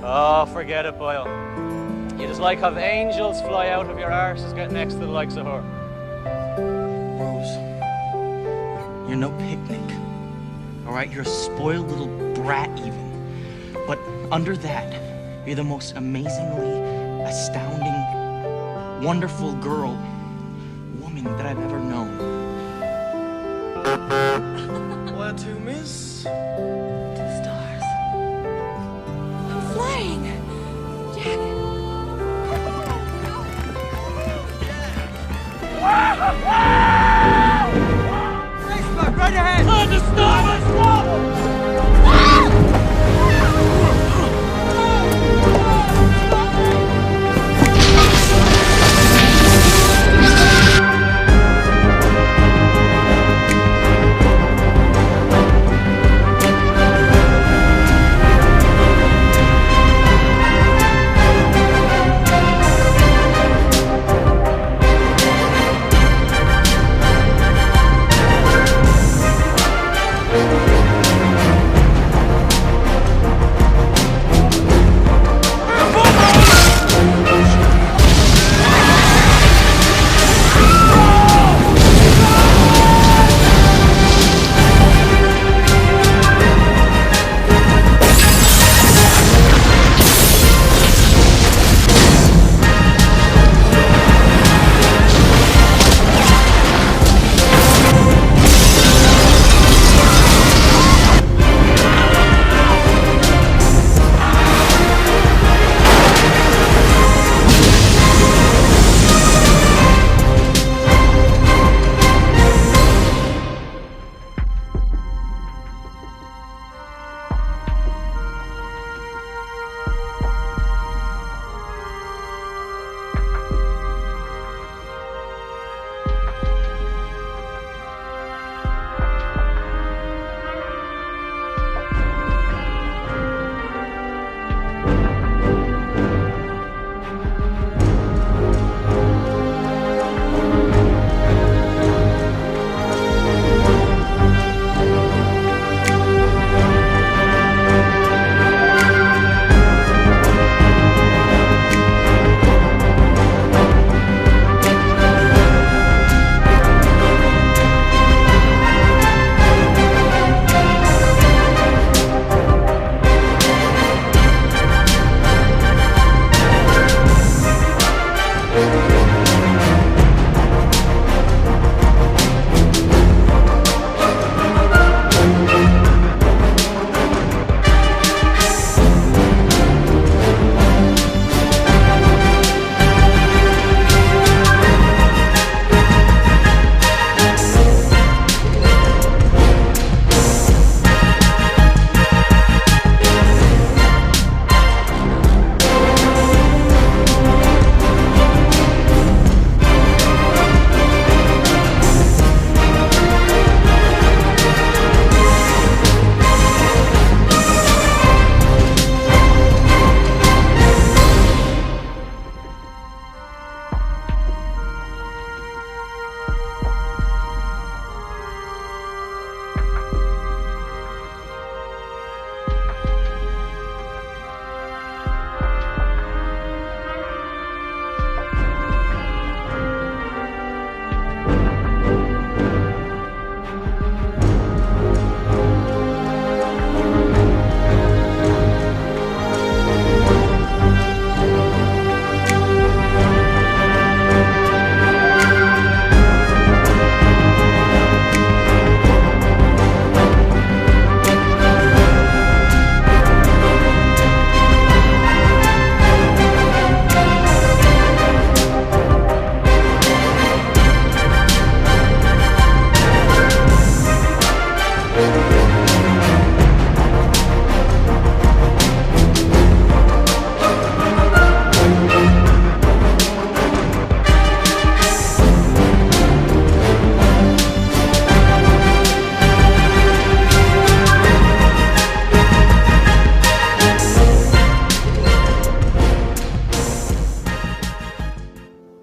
Oh, forget it, Boyle. You just like have angels fly out of your arses get next to the likes of her. Rose, you're no picnic, all right? You're a spoiled little brat even. But under that, you're the most amazingly astounding, wonderful woman that I've ever known. Where to, miss? To the stars. I'm flying! Jack! Iceberg, right ahead! Time to stop us!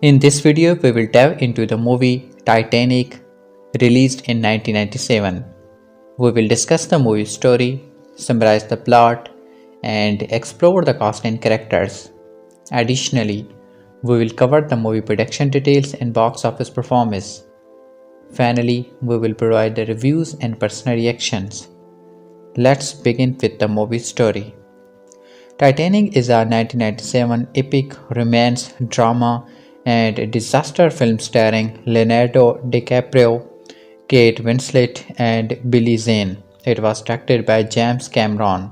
In this video, we will dive into the movie Titanic, released in 1997. We will discuss the movie story, summarize the plot, and explore the cast and characters. Additionally, we will cover the movie production details and box office performance. Finally, we will provide the reviews and personal reactions. Let's begin with the movie story. Titanic is a 1997 epic romance, drama, and disaster film starring Leonardo DiCaprio, Kate Winslet, and Billy Zane. It was directed by James Cameron.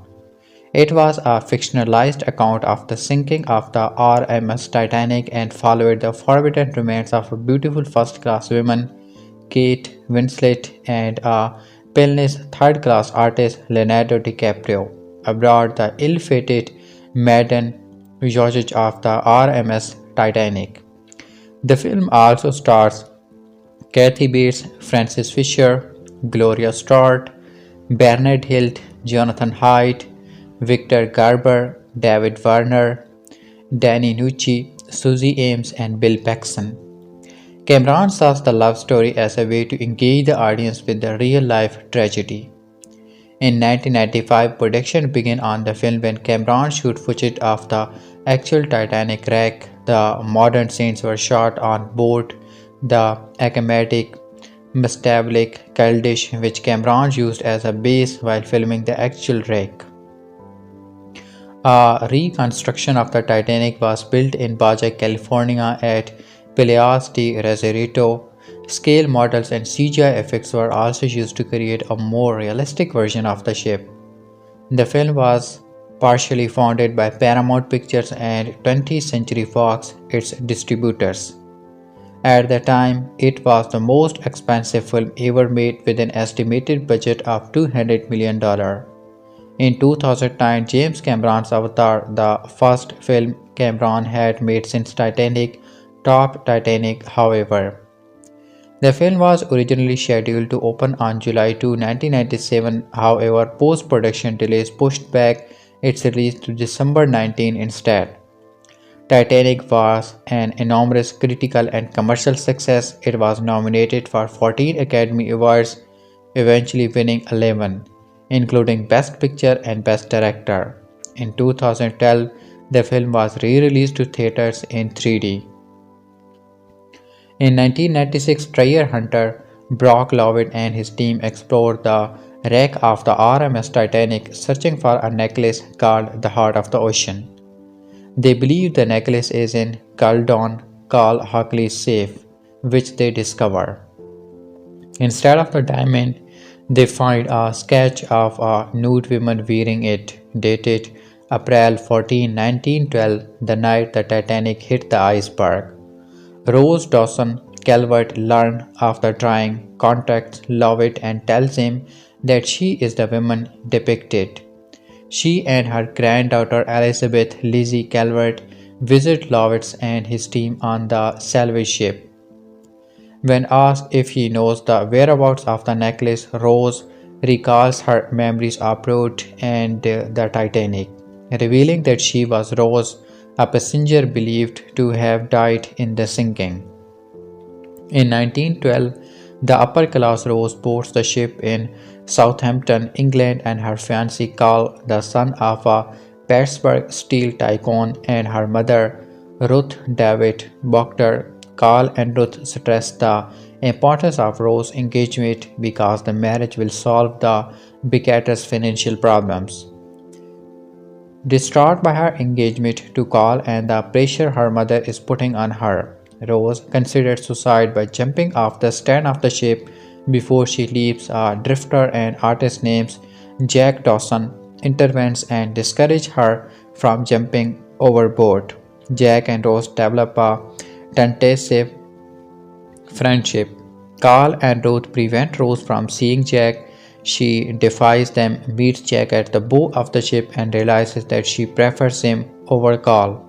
It was a fictionalized account of the sinking of the RMS Titanic and followed the forbidden remains of a beautiful first-class woman, Kate Winslet, and a penniless third-class artist, Leonardo DiCaprio, aboard the ill-fated maiden voyage of the RMS Titanic. The film also stars Kathy Bates, Francis Fisher, Gloria Stuart, Bernard Hilt, Jonathan Haidt, Victor Garber, David Warner, Danny Nucci, Suzy Ames, and Bill Paxton. Cameron saw the love story as a way to engage the audience with the real-life tragedy. In 1995, production began on the film when Cameron shot footage of the actual Titanic wreck. The modern scenes were shot on board the aquatic Masterfully Caldish, which Cameron used as a base while filming the actual wreck. A reconstruction of the Titanic was built in Baja California at Playas de Rosarito. Scale models and CGI effects were also used to create a more realistic version of the ship. The film was partially funded by Paramount Pictures and 20th Century Fox, its distributors. At the time, it was the most expensive film ever made with an estimated budget of $200 million. In 2009, James Cameron's Avatar, the first film Cameron had made since Titanic, topped Titanic, however. The film was originally scheduled to open on July 2, 1997, however, post-production delays pushed back its release to December 19 instead. Titanic was an enormous critical and commercial success. It was nominated for 14 Academy Awards, eventually winning 11, including Best Picture and Best Director. In 2012, the film was re-released to theaters in 3D. In 1996, treasure hunter Brock Lovett and his team explored the wreck of the RMS Titanic, searching for a necklace called the Heart of the Ocean. They believe the necklace is in Caledon Carl Huckley's safe, which they discover. Instead of the diamond, they find a sketch of a nude woman wearing it, dated April 14, 1912, the night the Titanic hit the iceberg. Rose Dawson Calvert learns after trying, contacts Lovett and tells him that she is the woman depicted. She and her granddaughter Elizabeth Lizzie Calvert visit Lovett and his team on the salvage ship. When asked if he knows the whereabouts of the necklace, Rose recalls her memories of Brute and the Titanic, revealing that she was Rose, a passenger believed to have died in the sinking. In 1912, the upper-class Rose boards the ship in Southampton, England, and her fiancé Carl, the son of a Pittsburgh steel tycoon, and her mother, Ruth DeWitt Bukater. Carl and Ruth stress the importance of Rose's engagement because the marriage will solve the Bukater's financial problems. Distraught by her engagement to Carl and the pressure her mother is putting on her, Rose considers suicide by jumping off the stern of the ship before she leaves. A drifter and artist named Jack Dawson intervenes and discourages her from jumping overboard. Jack and Rose develop a tentative friendship. Carl and Ruth prevent Rose from seeing Jack. She defies them, meets Jack at the bow of the ship, and realizes that she prefers him over Carl.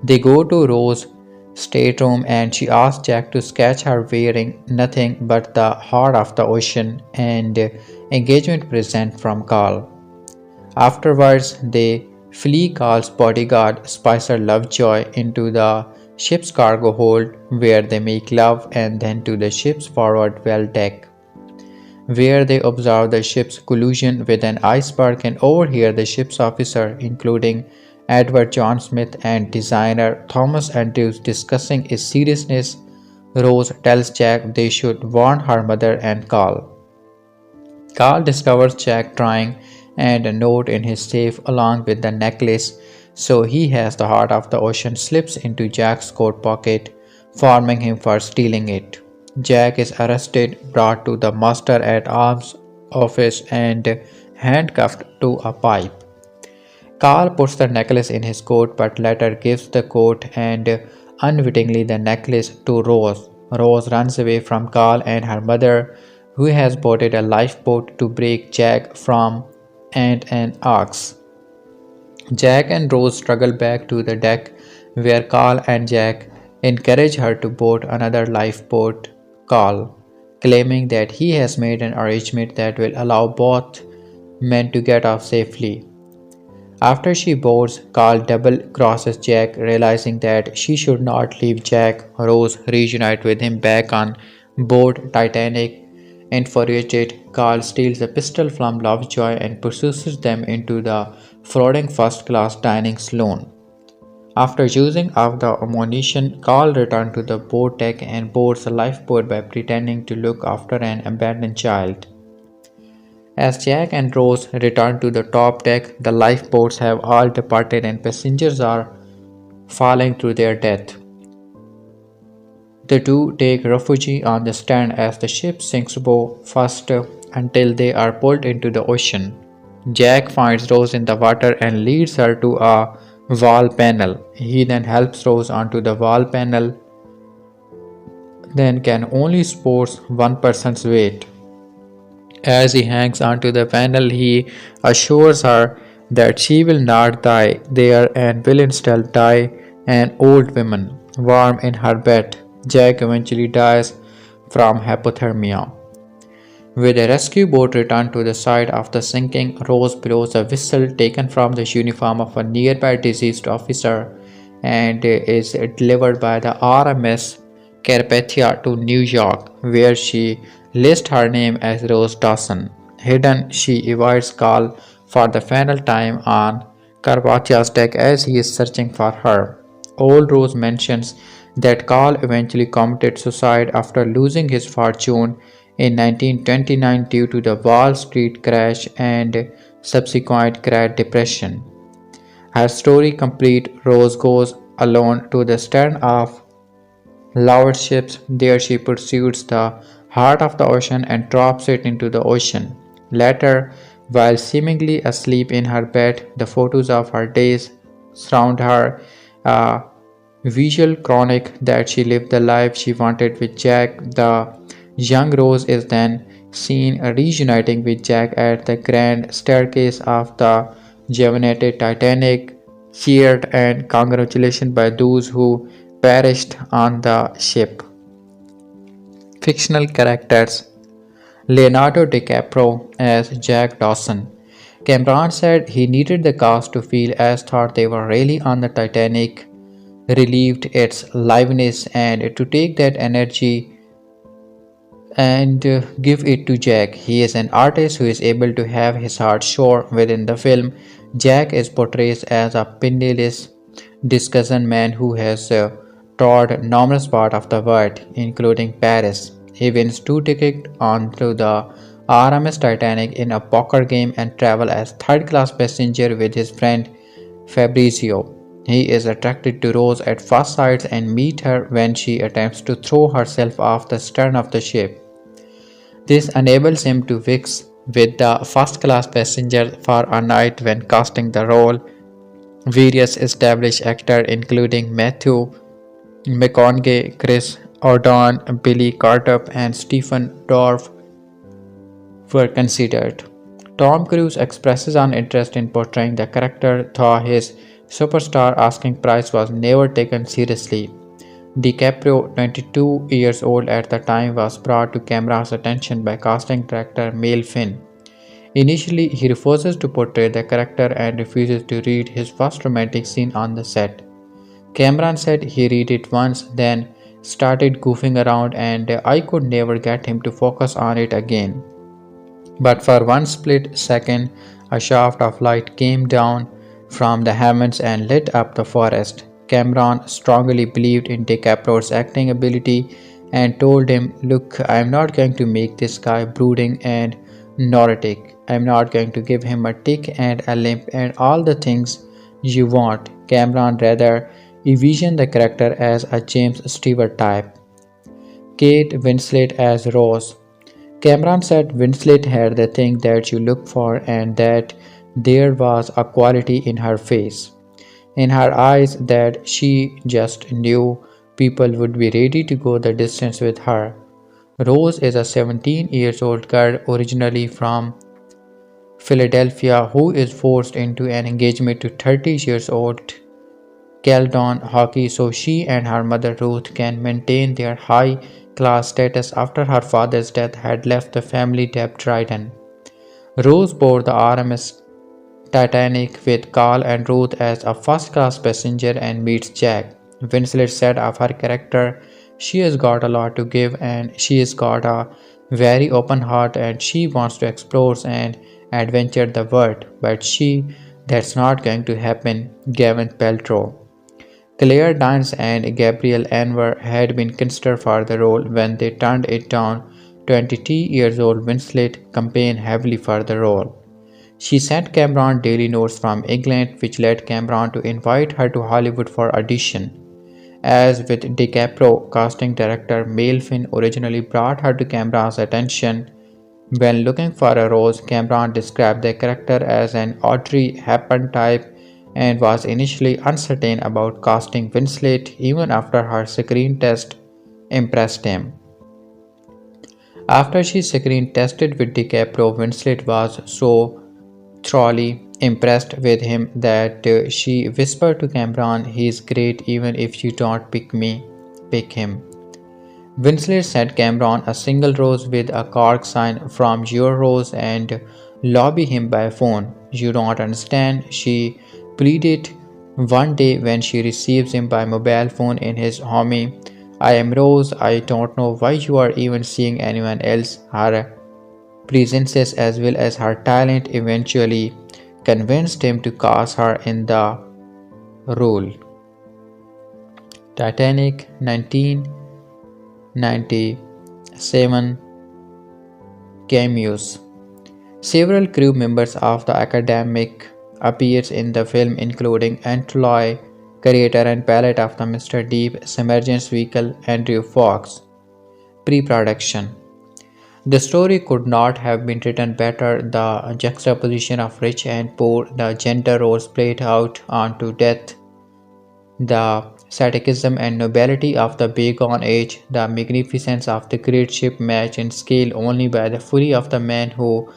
They go to Rose's stateroom and she asks Jack to sketch her wearing nothing but the heart of the ocean and engagement present from Carl. Afterwards, they flee Carl's bodyguard Spicer Lovejoy into the ship's cargo hold, where they make love, and then to the ship's forward well deck. where they observe the ship's collision with an iceberg and overhear the ship's officer, including Edward John Smith and designer Thomas Andrews, discussing its seriousness. Rose tells Jack they should warn her mother and Carl. Carl discovers Jack drawing and a note in his safe along with the necklace, so he has the heart of the ocean slips into Jack's coat pocket, forming him for stealing it. Jack is arrested, brought to the master at arms office, and handcuffed to a pipe. Carl puts the necklace in his coat but later gives the coat and unwittingly the necklace to Rose. Rose runs away from Carl and her mother, who has boarded a lifeboat to break Jack from and asks. Jack and Rose struggle back to the deck where Carl and Jack encourage her to board another lifeboat. Carl, claiming that he has made an arrangement that will allow both men to get off safely. After she boards, Carl double crosses Jack, realizing that she should not leave Jack. Rose reunites with him back on board Titanic. Infuriated, Carl steals a pistol from Lovejoy and pursues them into the floating first-class dining saloon. After using up the ammunition, Carl returns to the boat deck and boards a lifeboat by pretending to look after an abandoned child. As Jack and Rose return to the top deck, the lifeboats have all departed and passengers are falling to their death. The two take refuge on the stand as the ship sinks first until they are pulled into the ocean. Jack finds Rose in the water and leads her to a wall panel. He then helps Rose onto the wall panel, then can only support one person's weight. As he hangs onto the panel, he assures her that she will not die there and will instead die an old woman, warm in her bed. Jack eventually dies from hypothermia. With a rescue boat returned to the side of the sinking, Rose blows a whistle taken from the uniform of a nearby deceased officer and is delivered by the RMS Carpathia to New York, where she lists her name as Rose Dawson. Hidden, she evades Carl for the final time on Carpathia's deck as he is searching for her. Old Rose mentions that Carl eventually committed suicide after losing his fortune in 1929 due to the Wall Street crash and subsequent Great Depression. Her story complete, Rose goes alone to the stern of lowered ships. There she pursues the heart of the ocean and drops it into the ocean. Later, while seemingly asleep in her bed, the photos of her days surround her, a visual chronic that she lived the life she wanted with Jack. The young Rose is then seen reuniting with Jack at the grand staircase of the rejuvenated Titanic, cheered and congratulated by those who perished on the ship. Fictional characters: Leonardo DiCaprio as Jack Dawson. Cameron said he needed the cast to feel as though they were really on the Titanic, relieved its liveliness, and to take that energy and give it to Jack. He is an artist who is able to have his heart show within the film. Jack is portrayed as a penniless, disconsolate man who has toured numerous parts of the world, including Paris. He wins 2 tickets onto the RMS Titanic in a poker game and travels as third-class passenger with his friend Fabrizio. He is attracted to Rose at first sight and meets her when she attempts to throw herself off the stern of the ship. This enables him to mix with the first-class passenger for a night. When casting the role, various established actors including Matthew McConaughey, Chris O'Donnell, Billy Crudup, and Stephen Dorff were considered. Tom Cruise expresses an interest in portraying the character, though his superstar asking price was never taken seriously. DiCaprio, 22 years old at the time, was brought to camera's attention by casting director Mel Finn. Initially, he refuses to portray the character and refuses to read his first romantic scene on the set. Cameron said he read it once, then started goofing around and I could never get him to focus on it again. But for one split second, a shaft of light came down from the heavens and lit up the forest. Cameron strongly believed in DiCaprio's acting ability and told him, "Look, I'm not going to make this guy brooding and neurotic. I'm not going to give him a tick and a limp and all the things you want." Cameron rather envisioned the character as a James Stewart type. Kate Winslet as Rose. Cameron said Winslet had the thing that you look for and that there was a quality in her face, in her eyes, that she just knew people would be ready to go the distance with her. Rose is a 17 years old girl originally from Philadelphia who is forced into an engagement to 30 years old Caledon hockey so she and her mother Ruth can maintain their high class status after her father's death had left the family debt ridden. Rose boarded the RMS Titanic with Carl and Ruth as a first class passenger and meets Jack. Winslet said of her character, "She has got a lot to give and she has got a very open heart and she wants to explore and adventure the world, but that's not going to happen." Gavin Paltrow. Claire Danes and Gabrielle Anwar had been considered for the role when they turned it down. 22-year-old Winslet campaigned heavily for the role. She sent Cameron daily notes from England, which led Cameron to invite her to Hollywood for audition. As with DiCaprio, casting director Mel Finn originally brought her to Cameron's attention. When looking for a Rose, Cameron described the character as an Audrey Hepburn type and was initially uncertain about casting Winslet even after her screen test impressed him. After she screen tested with DiCaprio, Winslet was so thoroughly impressed with him that she whispered to Cameron, "He's great even if you don't pick me, pick him." Winslet sent Cameron a single rose with a cork sign "From your Rose" and lobby him by phone. "You don't understand," she pleaded one day when she receives him by mobile phone in his home. "I am Rose. I don't know why you are even seeing anyone else." Her presences as well as her talent eventually convinced him to cast her in the role. Titanic 1997 cameos. Several crew members of the Academic appears in the film, including Anatoly, creator and pilot of the Mr. Deep submergence vehicle, Andrew Fox. Pre-production. The story could not have been written better. The juxtaposition of rich and poor, the gender roles played out onto death, the asceticism and nobility of the bygone age, the magnificence of the great ship matched in scale only by the fury of the man who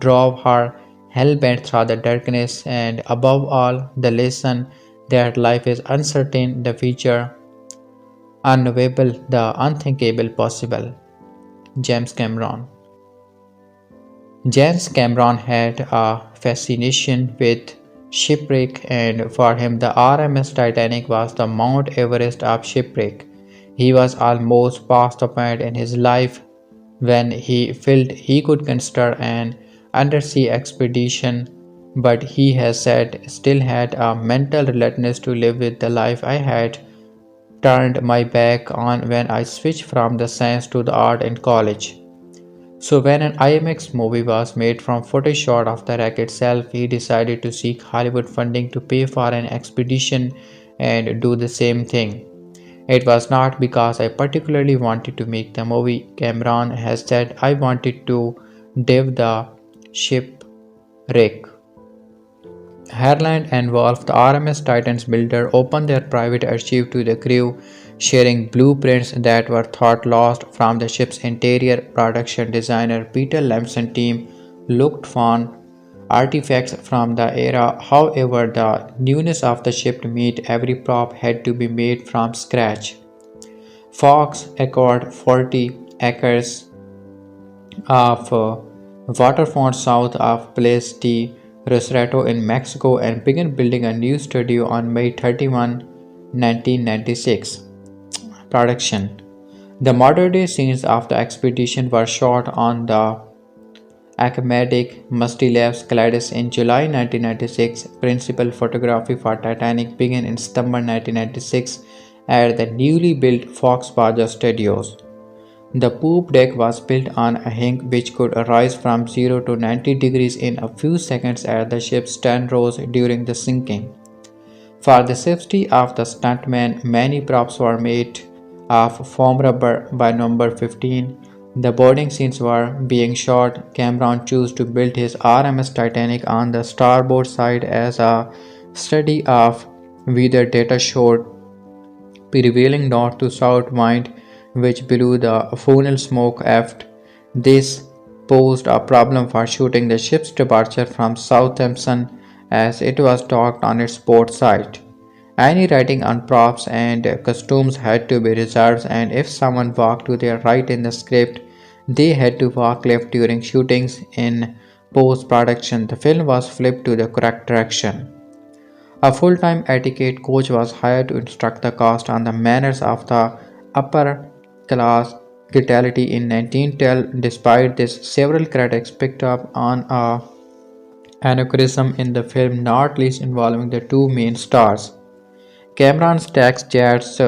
drove her hell-bent through the darkness, and above all, the lesson that life is uncertain, the future unknowable, the unthinkable possible. James Cameron. James Cameron had a fascination with shipwreck, and for him the RMS Titanic was the Mount Everest of shipwreck. He was almost past the point in his life when he felt he could consider an undersea expedition, but he has said still had a mental reluctance to live with the life I had turned my back on when I switched from the science to the art in college. So when an IMAX movie was made from footage shot of the wreck itself, he decided to seek Hollywood funding to pay for an expedition and do the same thing. "It was not because I particularly wanted to make the movie," Cameron has said. "I wanted to dive the shipwreck." Harland and Wolff, the RMS Titan's builder, opened their private archive to the crew, sharing blueprints that were thought lost from the ship's interior. Production designer Peter Lamson team looked for artifacts from the era. However, the newness of the ship meant every prop had to be made from scratch. Fox acquired 40 acres of waterfront south of Place de Rosarito in Mexico and began building a new studio on May 31, 1996. Production. The modern-day scenes of the expedition were shot on the academic Musty Gladys in July 1996. Principal photography for Titanic began in September 1996 at the newly built Fox Baja Studios. The poop deck was built on a hinge which could rise from 0 to 90 degrees in a few seconds as the ship's stern rose during the sinking. For the safety of the stuntmen, many props were made of foam rubber. By November 15, the boarding scenes were being shot. Cameron chose to build his RMS Titanic on the starboard side as a study of weather data showed prevailing north to south wind which blew the funnel smoke aft. This posed a problem for shooting the ship's departure from Southampton as it was docked on its port side. Any writing on props and costumes had to be reserved, and if someone walked to their right in the script, they had to walk left during shootings. In post-production, the film was flipped to the correct direction. A full-time etiquette coach was hired to instruct the cast on the manners of the upper-class hospitality in 1912. Despite this, several critics picked up on a anachronism in the film, not least involving the two main stars. Cameron takes Jack's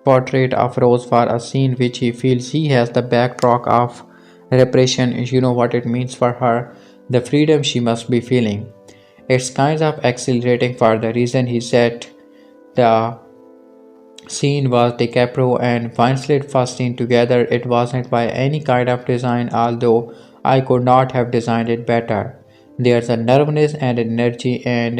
portrait of Rose for a scene which he feels he has the backdrop of repression. You know what it means for her, the freedom she must be feeling. It's kind of exhilarating for the reason he said the scene was DiCaprio and Winslet first seen together. It wasn't by any kind of design, although I could not have designed it better. There's a nervousness and energy and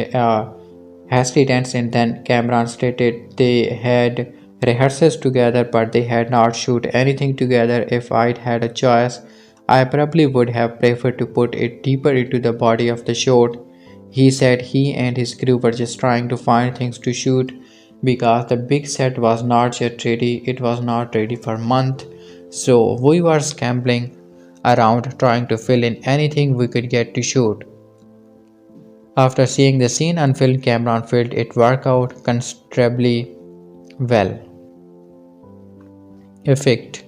hesitance, and then Cameron stated they had rehearsals together but they had not shoot anything together. If I'd had a choice, I probably would have preferred to put it deeper into the body of the shot. He said he and his crew were just trying to find things to shoot because the big set was not yet ready. It was not ready for a month, so we were scrambling around trying to fill in anything we could get to shoot. After seeing the scene unfilmed, Cameron felt it worked out considerably well. Effect.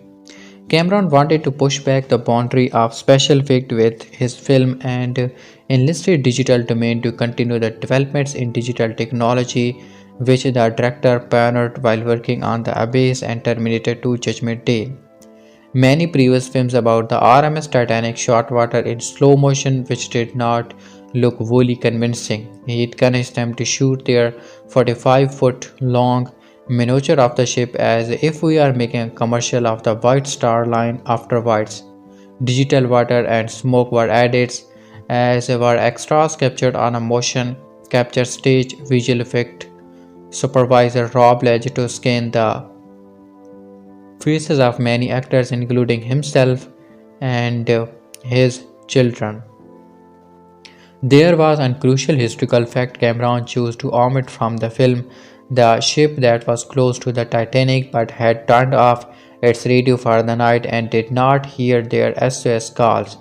Cameron wanted to push back the boundary of special effects with his film and enlisted Digital Domain to continue the developments in digital technology, which the director pioneered while working on The Abyss and Terminator 2 Judgment Day. Many previous films about the RMS Titanic shot water in slow motion, which did not look wholly convincing. He encouraged them to shoot their 45-foot long miniature of the ship as if we are making a commercial of the White Star Line. Afterwards, digital water and smoke were added, as were extras captured on a motion capture stage. Visual effect supervisor Rob Ledge to scan the faces of many actors, including himself and his children. There was a crucial historical fact Cameron chose to omit from the film. The ship that was close to the Titanic but had turned off its radio for the night and did not hear their SOS calls.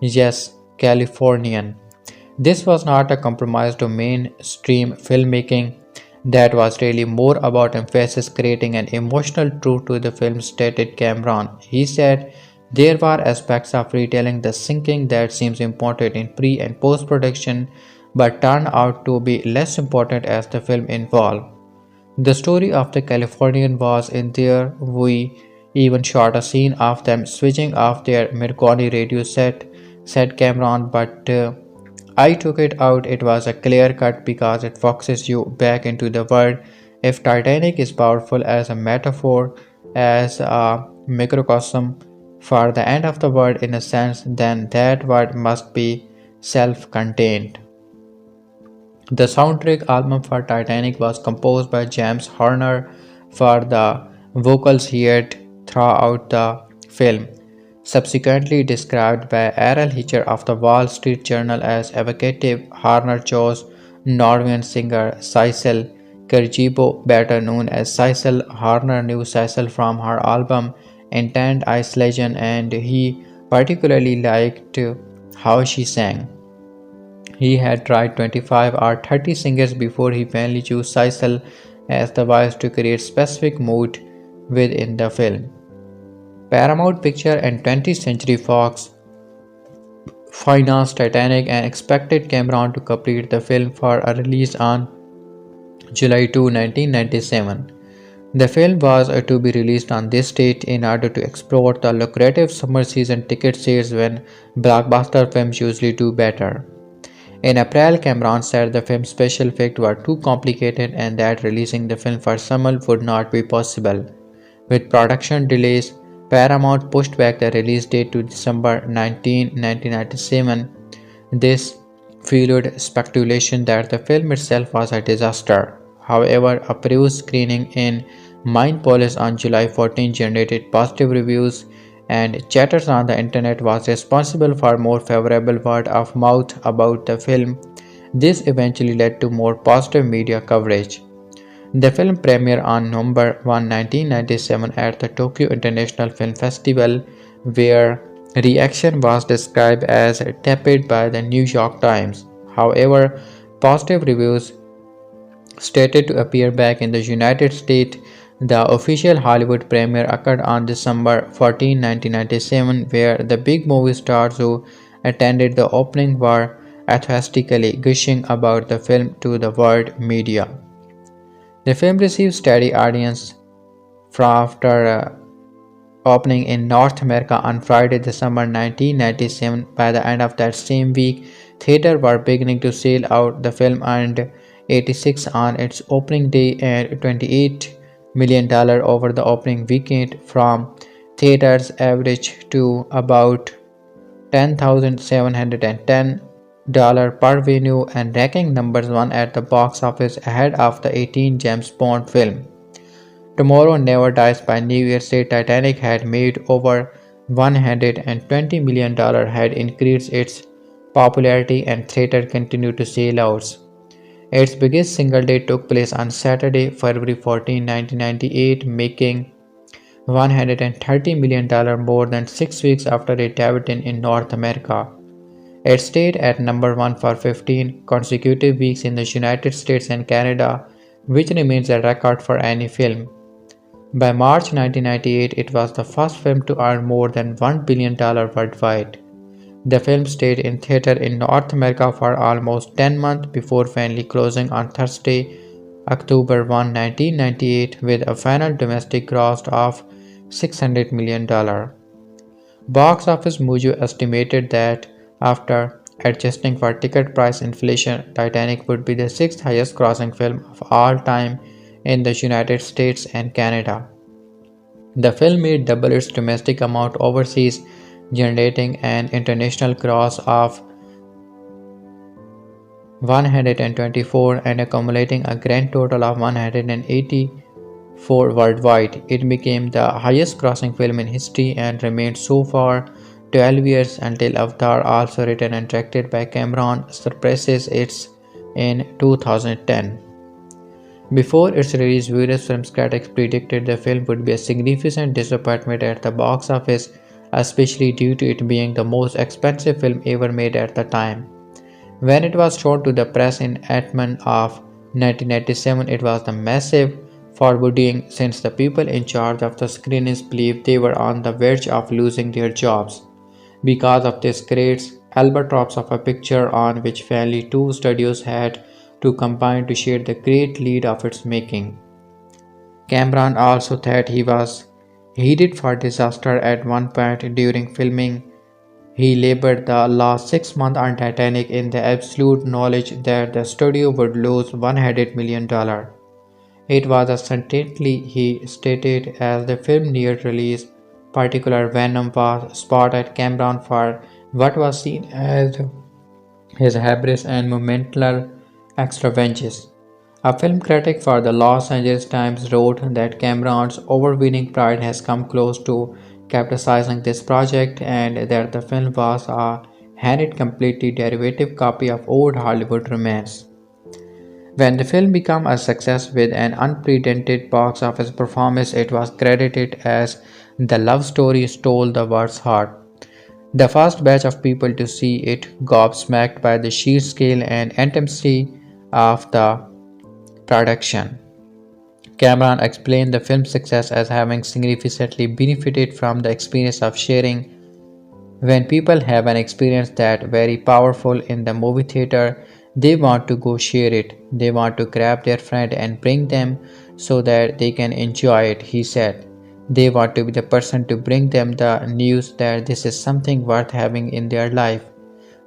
Yes, Californian. This was not a compromise to mainstream filmmaking. That was really more about emphasis, creating an emotional truth to the film, stated Cameron. He said there were aspects of retelling the sinking that seems important in pre and post production but turned out to be less important as the film evolved. The story of the Californian was in there. We even shot a scene of them switching off their Merconi radio set, said Cameron, but I took it out. It was a clear cut because it focuses you back into the world. If Titanic is powerful as a metaphor, as a microcosm for the end of the world in a sense, then that world must be self-contained. The soundtrack album for Titanic was composed by James Horner for the vocals he had throughout the film, subsequently described by Errol Hitcher of the Wall Street Journal as evocative. Horner chose Norwegian singer Sissel Kyrkjebø, better known as Sissel. Horner knew Sissel from her album Intent Isolation, and he particularly liked how she sang. He had tried 25 or 30 singers before he finally chose Sissel as the voice to create specific mood within the film. Paramount Picture and 20th Century Fox financed Titanic and expected Cameron to complete the film for a release on July 2, 1997. The film was to be released on this date in order to explore the lucrative summer season ticket sales when blockbuster films usually do better. In April, Cameron said the film's special effects were too complicated and that releasing the film for summer would not be possible. With production delays, Paramount pushed back the release date to December 19, 1997. This fueled speculation that the film itself was a disaster. However, a preview screening in Minneapolis on July 14 generated positive reviews, and chatters on the internet was responsible for more favorable word of mouth about the film. This eventually led to more positive media coverage. The film premiered on November 1, 1997 at the Tokyo International Film Festival, where reaction was described as tepid by the New York Times. However, positive reviews stated to appear back in the United States. The official Hollywood premiere occurred on December 14, 1997, where the big movie stars who attended the opening were enthusiastically gushing about the film to the world media. The film received steady audience after opening in North America on Friday, December 1997. By the end of that same week, theaters were beginning to sell out. The film earned $86 on its opening day and $28 million over the opening weekend from theaters average to about $10,710 per venue and ranking number 1 at the box office ahead of the 18 James Bond film. Tomorrow Never Dies by New Year's Day. Titanic had made over $120 million, had increased its popularity and theater continued to sell out. Its biggest single day took place on Saturday, February 14, 1998, making $130 million more than 6 weeks after it debuted in North America. It stayed at number 1 for 15 consecutive weeks in the United States and Canada, which remains a record for any film. By March 1998, it was the first film to earn more than $1 billion worldwide. The film stayed in theater in North America for almost 10 months before finally closing on Thursday, October 1, 1998, with a final domestic gross of $600 million. Box Office Mojo estimated that after adjusting for ticket price inflation, Titanic would be the 6th highest grossing film of all time in the United States and Canada. The film made double its domestic amount overseas, generating an international gross of $124 and accumulating a grand total of $184 worldwide. It became the highest grossing film in history and remained so for 12 years until Avatar, also written and directed by Cameron, surpasses it in 2010. Before its release, various film critics predicted the film would be a significant disappointment at the box office, especially due to it being the most expensive film ever made at the time. When it was shown to the press in Atman of 1997, it was a massive foreboding since the people in charge of the screenings believed they were on the verge of losing their jobs. Because of this creates albatross of a picture on which finally two studios had to combine to share the great lead of its making. Cameron also thought he was headed for disaster at one point during filming. He labored the last 6 months on Titanic in the absolute knowledge that the studio would lose $100 million. It was a certainty, he stated, as the film neared release. Particular venom was spotted at Cameron for what was seen as his hubris and monumental extravagance. A film critic for the Los Angeles Times wrote that Cameron's overweening pride has come close to capsizing this project and that the film was a handed completely derivative copy of old Hollywood romance. When the film became a success with an unprecedented box office performance, it was credited as the love story stole the world's heart. The first batch of people to see it gobsmacked by the sheer scale and intimacy of the production. Cameron explained the film's success as having significantly benefited from the experience of sharing When people have an experience that very powerful in the movie theater, they want to go share it. They want to grab their friend and bring them so that they can enjoy it, he said. They want to be the person to bring them the news that this is something worth having in their life.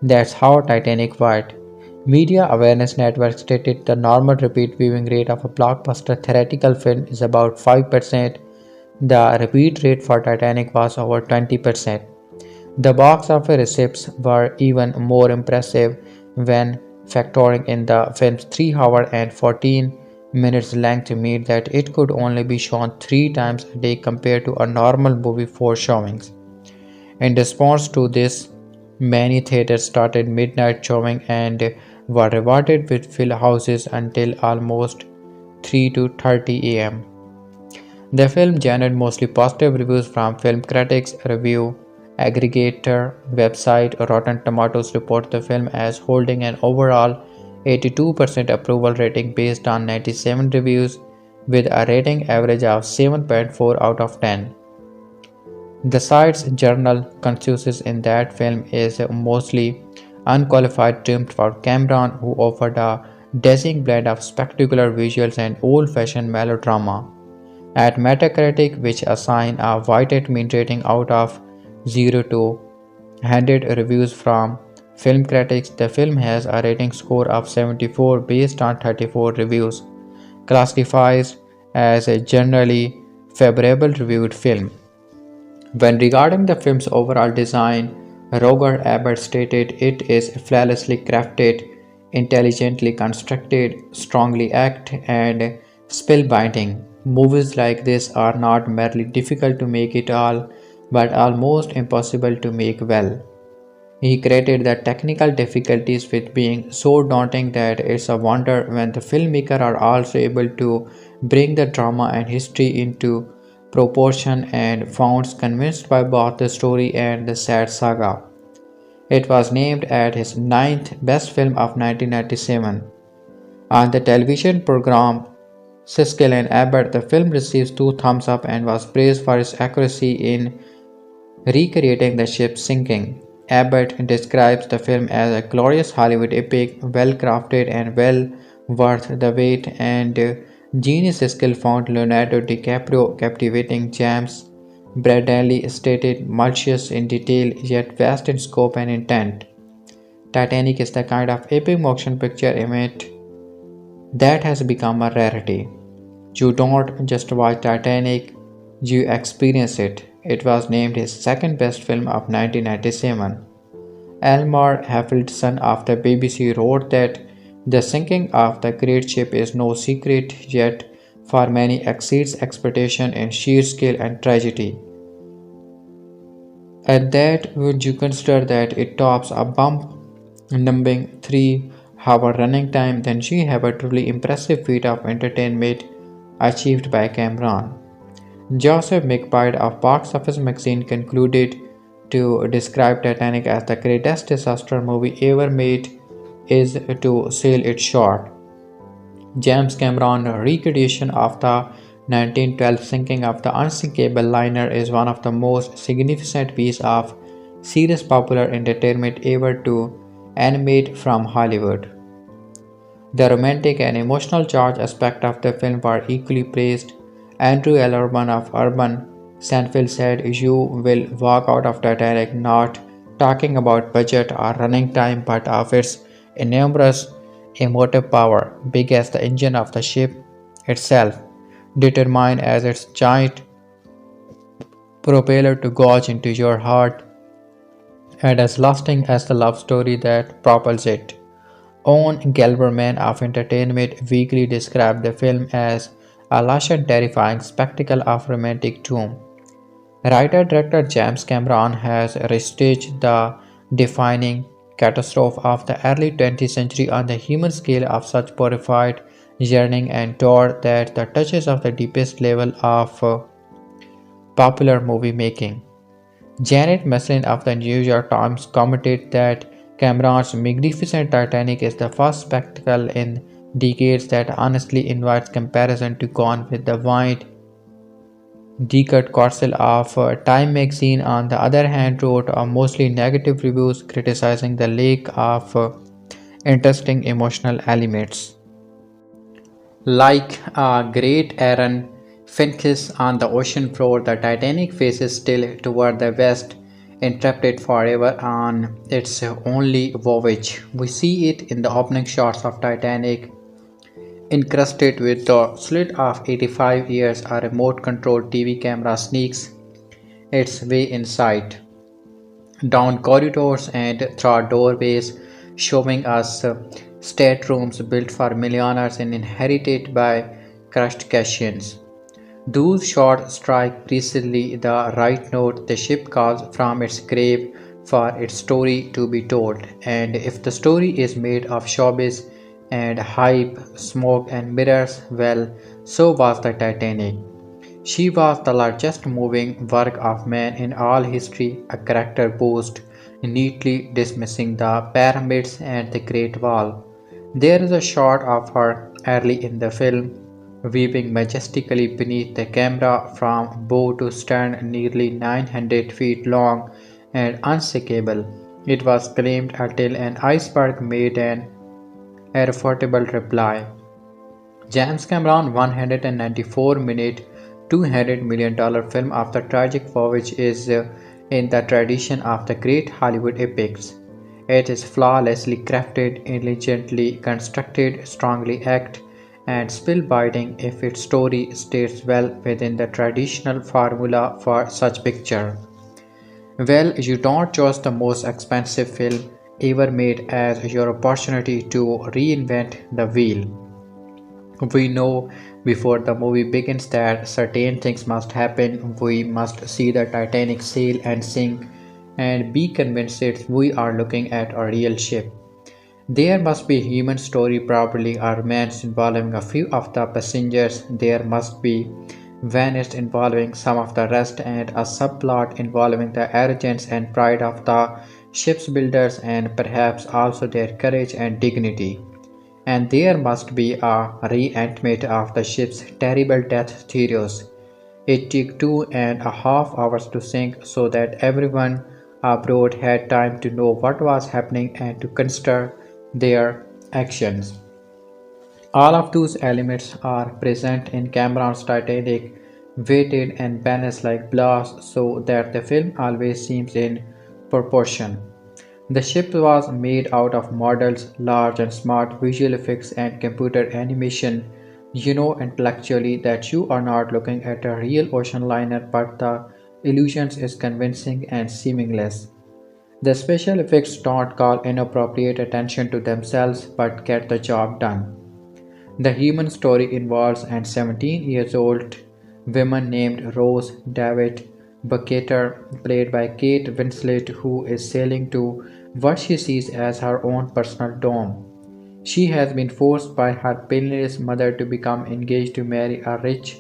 That's how Titanic worked. Media Awareness Network stated the normal repeat viewing rate of a blockbuster theatrical film is about 5%. The repeat rate for Titanic was over 20%. The box office receipts were even more impressive when factoring in the film's 3 hour and 14 minutes length meant that it could only be shown 3 times a day compared to a normal movie 4 showings. In response to this, many theaters started midnight showing and were rewarded with fill houses until almost 3:30 a.m. The film garnered mostly positive reviews from film critics. Review aggregator website Rotten Tomatoes report the film as holding an overall 82% approval rating based on 97 reviews, with a rating average of 7.4 out of 10. The site's journal consensus in that film is mostly unqualified triumph for Cameron, who offered a dashing blend of spectacular visuals and old-fashioned melodrama. At Metacritic, which assign a weighted mean rating out of 0 to 100 reviews from film critics, the film has a rating score of 74 based on 34 reviews, classifies as a generally favorable reviewed film. When regarding the film's overall design, Roger Ebert stated it is flawlessly crafted, intelligently constructed, strongly acted, and spellbinding. Movies like this are not merely difficult to make at all, but almost impossible to make well. He credited the technical difficulties with being so daunting that it's a wonder when the filmmakers are also able to bring the drama and history into proportion, and found convinced by both the story and the sad saga. It was named as his ninth best film of 1997. On the television program Siskel and Ebert, the film received 2 thumbs up and was praised for its accuracy in recreating the ship's sinking. Ebert describes the film as a glorious Hollywood epic, well crafted and well worth the wait, and Gene Siskel found Leonardo DiCaprio captivating. James Bradley stated malicious in detail yet vast in scope and intent. Titanic is the kind of epic motion picture event that has become a rarity. You don't just watch Titanic, you experience it. It was named his second best film of 1997. Elmer Haffelson of the BBC wrote that the sinking of the great ship is no secret, yet for many exceeds expectation in sheer scale and tragedy. At that, when you consider that it tops a bump-numbing 3-hour running time, then you have a truly impressive feat of entertainment achieved by Cameron. Joseph McBride of Box Office Magazine concluded to describe Titanic as the greatest disaster movie ever made is to sell it short. James Cameron's recreation of the 1912 sinking of the unsinkable liner is one of the most significant pieces of serious popular entertainment ever to animate from Hollywood. The romantic and emotional charge aspect of the film were equally praised. Andrew L. Urban of Urban Sandfield said, "You will walk out of Titanic not talking about budget or running time, but of its enormous emotive power, big as the engine of the ship itself, determined as its giant propeller to gouge into your heart, and as lasting as the love story that propels it." Owen Gelberman of Entertainment Weekly described the film as a lush and terrifying spectacle of romantic doom. Writer-director James Cameron has restaged the defining catastrophe of the early 20th century on the human scale of such purified yearning and terror that the touches of the deepest level of popular movie making. Janet Maslin of the New York Times commented that Cameron's magnificent Titanic is the first spectacle in decades that honestly invites comparison to Gone with the Wind, Deckard Corsill of Time magazine, on the other hand, wrote mostly negative reviews criticizing the lack of interesting emotional elements. Like a great Aaron Finch's on the ocean floor, the Titanic faces still toward the west, entrapped forever on its only voyage. We see it in the opening shots of Titanic, encrusted with the slit of 85 years. A remote-controlled TV camera sneaks its way inside, down corridors and through doorways, showing us staterooms built for millionaires and inherited by crustaceans. Those shots strike precisely the right note. The ship calls from its grave for its story to be told. And if the story is made of showbiz and hype, smoke and mirrors, well, so was the Titanic. She was the largest moving work of man in all history, a character boast, neatly dismissing the pyramids and the Great Wall. There is a shot of her early in the film, weaving majestically beneath the camera from bow to stern, nearly 900 feet long and unsinkable. It was claimed until an iceberg made an irrefutable reply. James Cameron's 194-minute, $200 million film of the tragic voyage is in the tradition of the great Hollywood epics. It is flawlessly crafted, intelligently constructed, strongly acted, and spellbinding if its story stays well within the traditional formula for such picture. Well, you don't choose the most expensive film ever made as your opportunity to reinvent the wheel. We know before the movie begins that certain things must happen. We must see the Titanic sail and sink and be convinced that we are looking at a real ship. There must be a human story, probably a romance involving a few of the passengers. There must be Venice involving some of the rest, and a subplot involving the arrogance and pride of the ship's builders, and perhaps also their courage and dignity. And there must be a reenactment of the ship's terrible death theories. It took 2.5 hours to sink so that everyone abroad had time to know what was happening and to consider their actions. All of those elements are present in Cameron's Titanic, weighted and balanced like blocks so that the film always seems in proportion. The ship was made out of models, large and smart visual effects and computer animation. You know intellectually that you are not looking at a real ocean liner, but the illusion is convincing and seamless. The special effects don't call inappropriate attention to themselves but get the job done. The human story involves an 17-year-old woman named Rose DeWitt Bukater, played by Kate Winslet, who is sailing to what she sees as her own personal doom. She has been forced by her penniless mother to become engaged to marry a rich,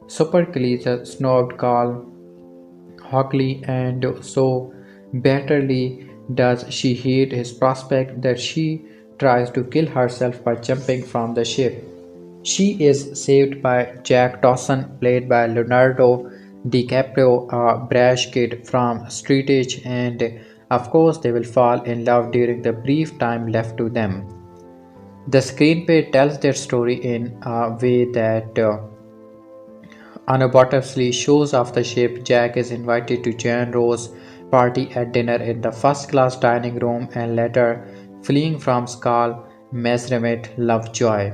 super-collegiate snob called Hockley, and so bitterly does she hate his prospect that she tries to kill herself by jumping from the ship. She is saved by Jack Dawson, played by Leonardo DiCaprio, a brash kid from street age, and of course they will fall in love during the brief time left to them. The screenplay tells their story in a way that unabashedly shows off the ship. Jack is invited to join Rose's party at dinner in the first-class dining room, and later, fleeing from Skull Mesremet Lovejoy,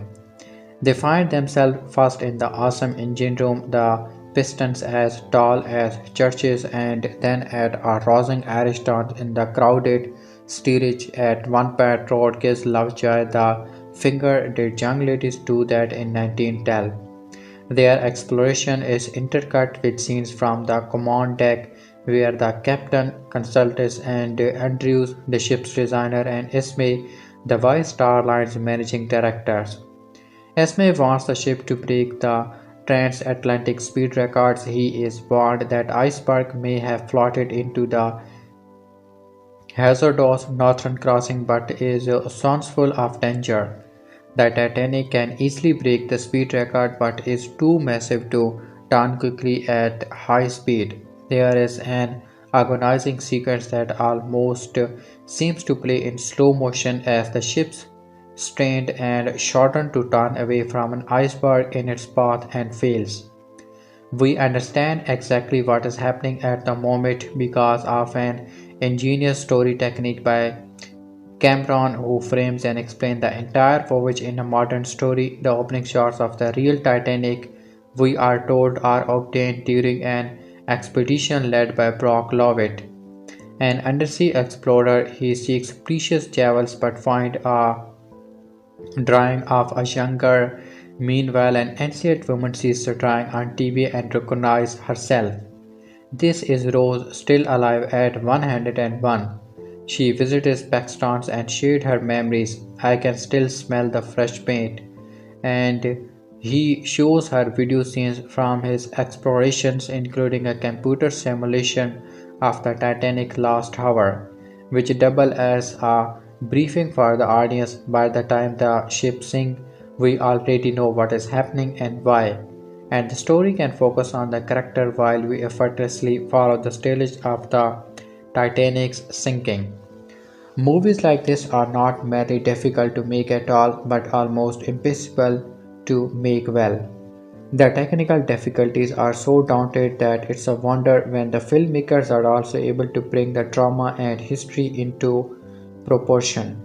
they find themselves first in the awesome engine room, the pistons as tall as churches, and then at a rousing Irish dance in the crowded steerage. At one point, Rod gives Lovejoy the finger. Did young ladies do that in 1912? Their exploration is intercut with scenes from the command deck, where the captain consults and Andrews, the ship's designer, and Esme, the Vice Starline's managing directors. Esme wants the ship to break the transatlantic speed records. He is warned that iceberg may have floated into the hazardous northern crossing, but is scornful of danger. The Titanic can easily break the speed record but is too massive to turn quickly at high speed. There is an agonizing sequence that almost seems to play in slow motion as the ships strained and shorten to turn away from an iceberg in its path and fails. We understand exactly what is happening at the moment because of an ingenious story technique by Cameron, who frames and explains the entire voyage in a modern story. The opening shots of the real Titanic, we are told, are obtained during an expedition led by Brock Lovett, an undersea explorer. He seeks precious jewels but finds a drawing of a younger. Meanwhile, an ancient woman sees the drawing on TV and recognizes herself. This is Rose, still alive at 101. She visits Paxton's and shared her memories. I can still smell the fresh paint. And he shows her video scenes from his explorations, including a computer simulation of the Titanic last hour, which double as a briefing for the audience. By the time the ship sinks, we already know what is happening and why, and the story can focus on the character while we effortlessly follow the stages of the Titanic's sinking. Movies like this are not merely difficult to make at all, but almost impossible to make well. The technical difficulties are so daunting that it's a wonder when the filmmakers are also able to bring the drama and history into proportion.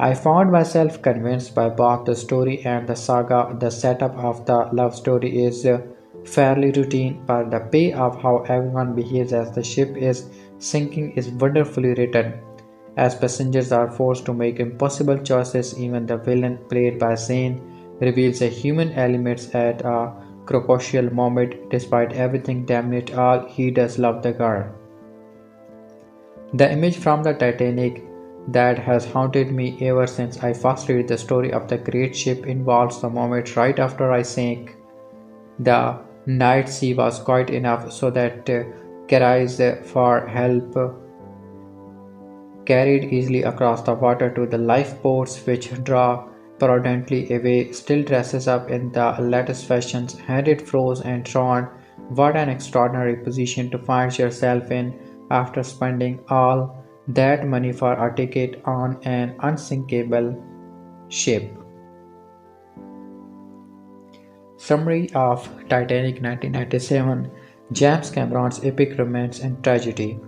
I found myself convinced by both the story and the saga. The setup of the love story is fairly routine, but the payoff, how everyone behaves as the ship is sinking, is wonderfully written. As passengers are forced to make impossible choices, even the villain, played by Zane, reveals a human element at a crucial moment. Despite everything, damn it all, he does love the girl. The image from the Titanic that has haunted me ever since I first read the story of the great ship involves the moment right after I sank. The night sea was quiet enough so that cries for help carried easily across the water to the lifeboats, which draw prudently away, still dresses up in the latest fashions. Had it froze and shone, what an extraordinary position to find yourself in after spending all that money for a ticket on an unsinkable ship. Summary of Titanic 1997: James Cameron's epic romance and tragedy.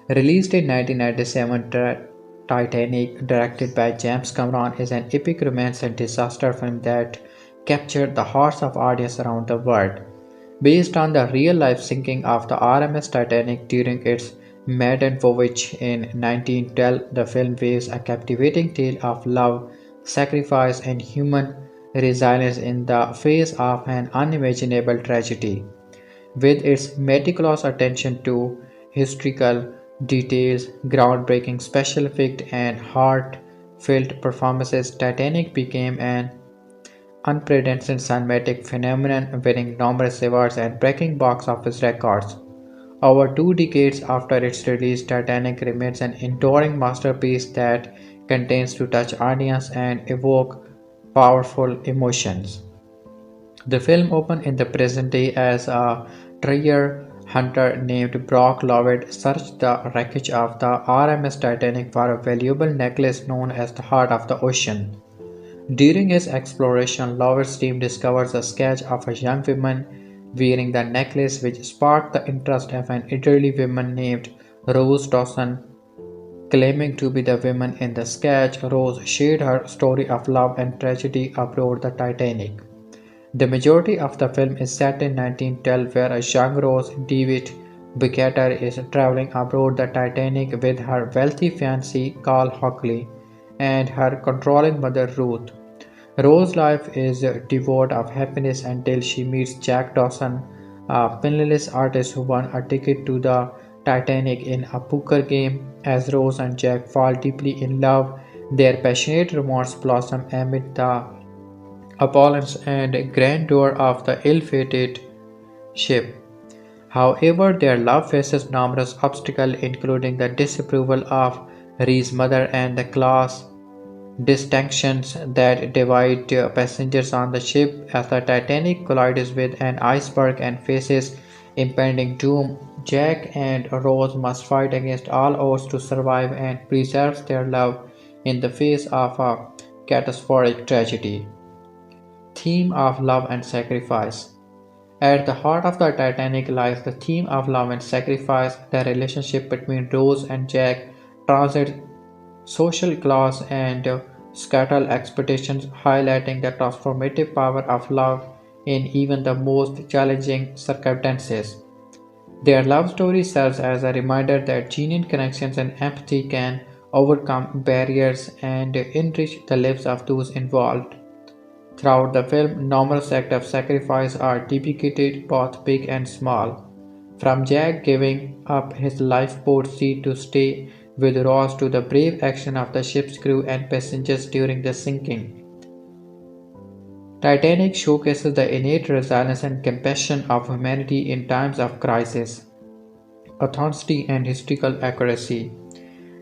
Released in 1997, Titanic, directed by James Cameron, is an epic romance and disaster film that captured the hearts of audiences around the world. Based on the real-life sinking of the RMS Titanic during its maiden voyage in 1912, the film weaves a captivating tale of love, sacrifice, and human resilience in the face of an unimaginable tragedy. With its meticulous attention to historical details, groundbreaking special effects, and heartfelt performances, Titanic became an unprecedented cinematic phenomenon, winning numerous awards and breaking box office records. Over 2 decades after its release, Titanic remains an enduring masterpiece that continues to touch audiences and evoke powerful emotions. The film opened in the present day as a treasure hunter named Brock Lovett searched the wreckage of the RMS Titanic for a valuable necklace known as the Heart of the Ocean. During his exploration, Lovett's team discovers a sketch of a young woman wearing the necklace, which sparked the interest of an elderly woman named Rose Dawson. Claiming to be the woman in the sketch, Rose shared her story of love and tragedy aboard the Titanic. The majority of the film is set in 1912, where a young Rose DeWitt Bukater is traveling aboard the Titanic with her wealthy fiancé Carl Hockley and her controlling mother Ruth. Rose's life is devoid of happiness until she meets Jack Dawson, a penniless artist who won a ticket to the Titanic in a poker game. As Rose and Jack fall deeply in love, their passionate romance blossoms amid the opulence and grandeur of the ill-fated ship. However, their love faces numerous obstacles, including the disapproval of Ree's mother and the class distinctions that divide passengers on the ship as the Titanic collides with an iceberg and faces impending doom. Jack and Rose must fight against all odds to survive and preserve their love in the face of a catastrophic tragedy. Theme of love and sacrifice. At the heart of the Titanic lies the theme of love and sacrifice. The relationship between Rose and Jack transcends social class and scattered expectations, highlighting the transformative power of love in even the most challenging circumstances. Their love story serves as a reminder that genuine connections and empathy can overcome barriers and enrich the lives of those involved. Throughout the film, numerous acts of sacrifice are depicted, both big and small. From Jack giving up his lifeboat seat to stay with Ross to the brave action of the ship's crew and passengers during the sinking. Titanic showcases the innate resilience and compassion of humanity in times of crisis, authenticity, and historical accuracy.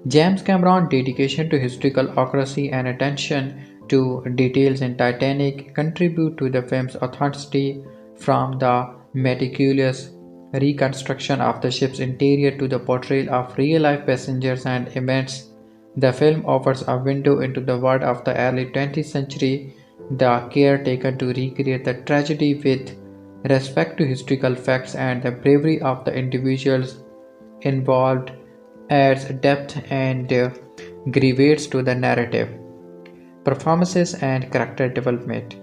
James Cameron's dedication to historical accuracy and attention to details in Titanic contribute to the film's authenticity, from the meticulous reconstruction of the ship's interior to the portrayal of real-life passengers and events. The film offers a window into the world of the early 20th century. The care taken to recreate the tragedy with respect to historical facts and the bravery of the individuals involved adds depth and gravitas to the narrative. Performances and character development.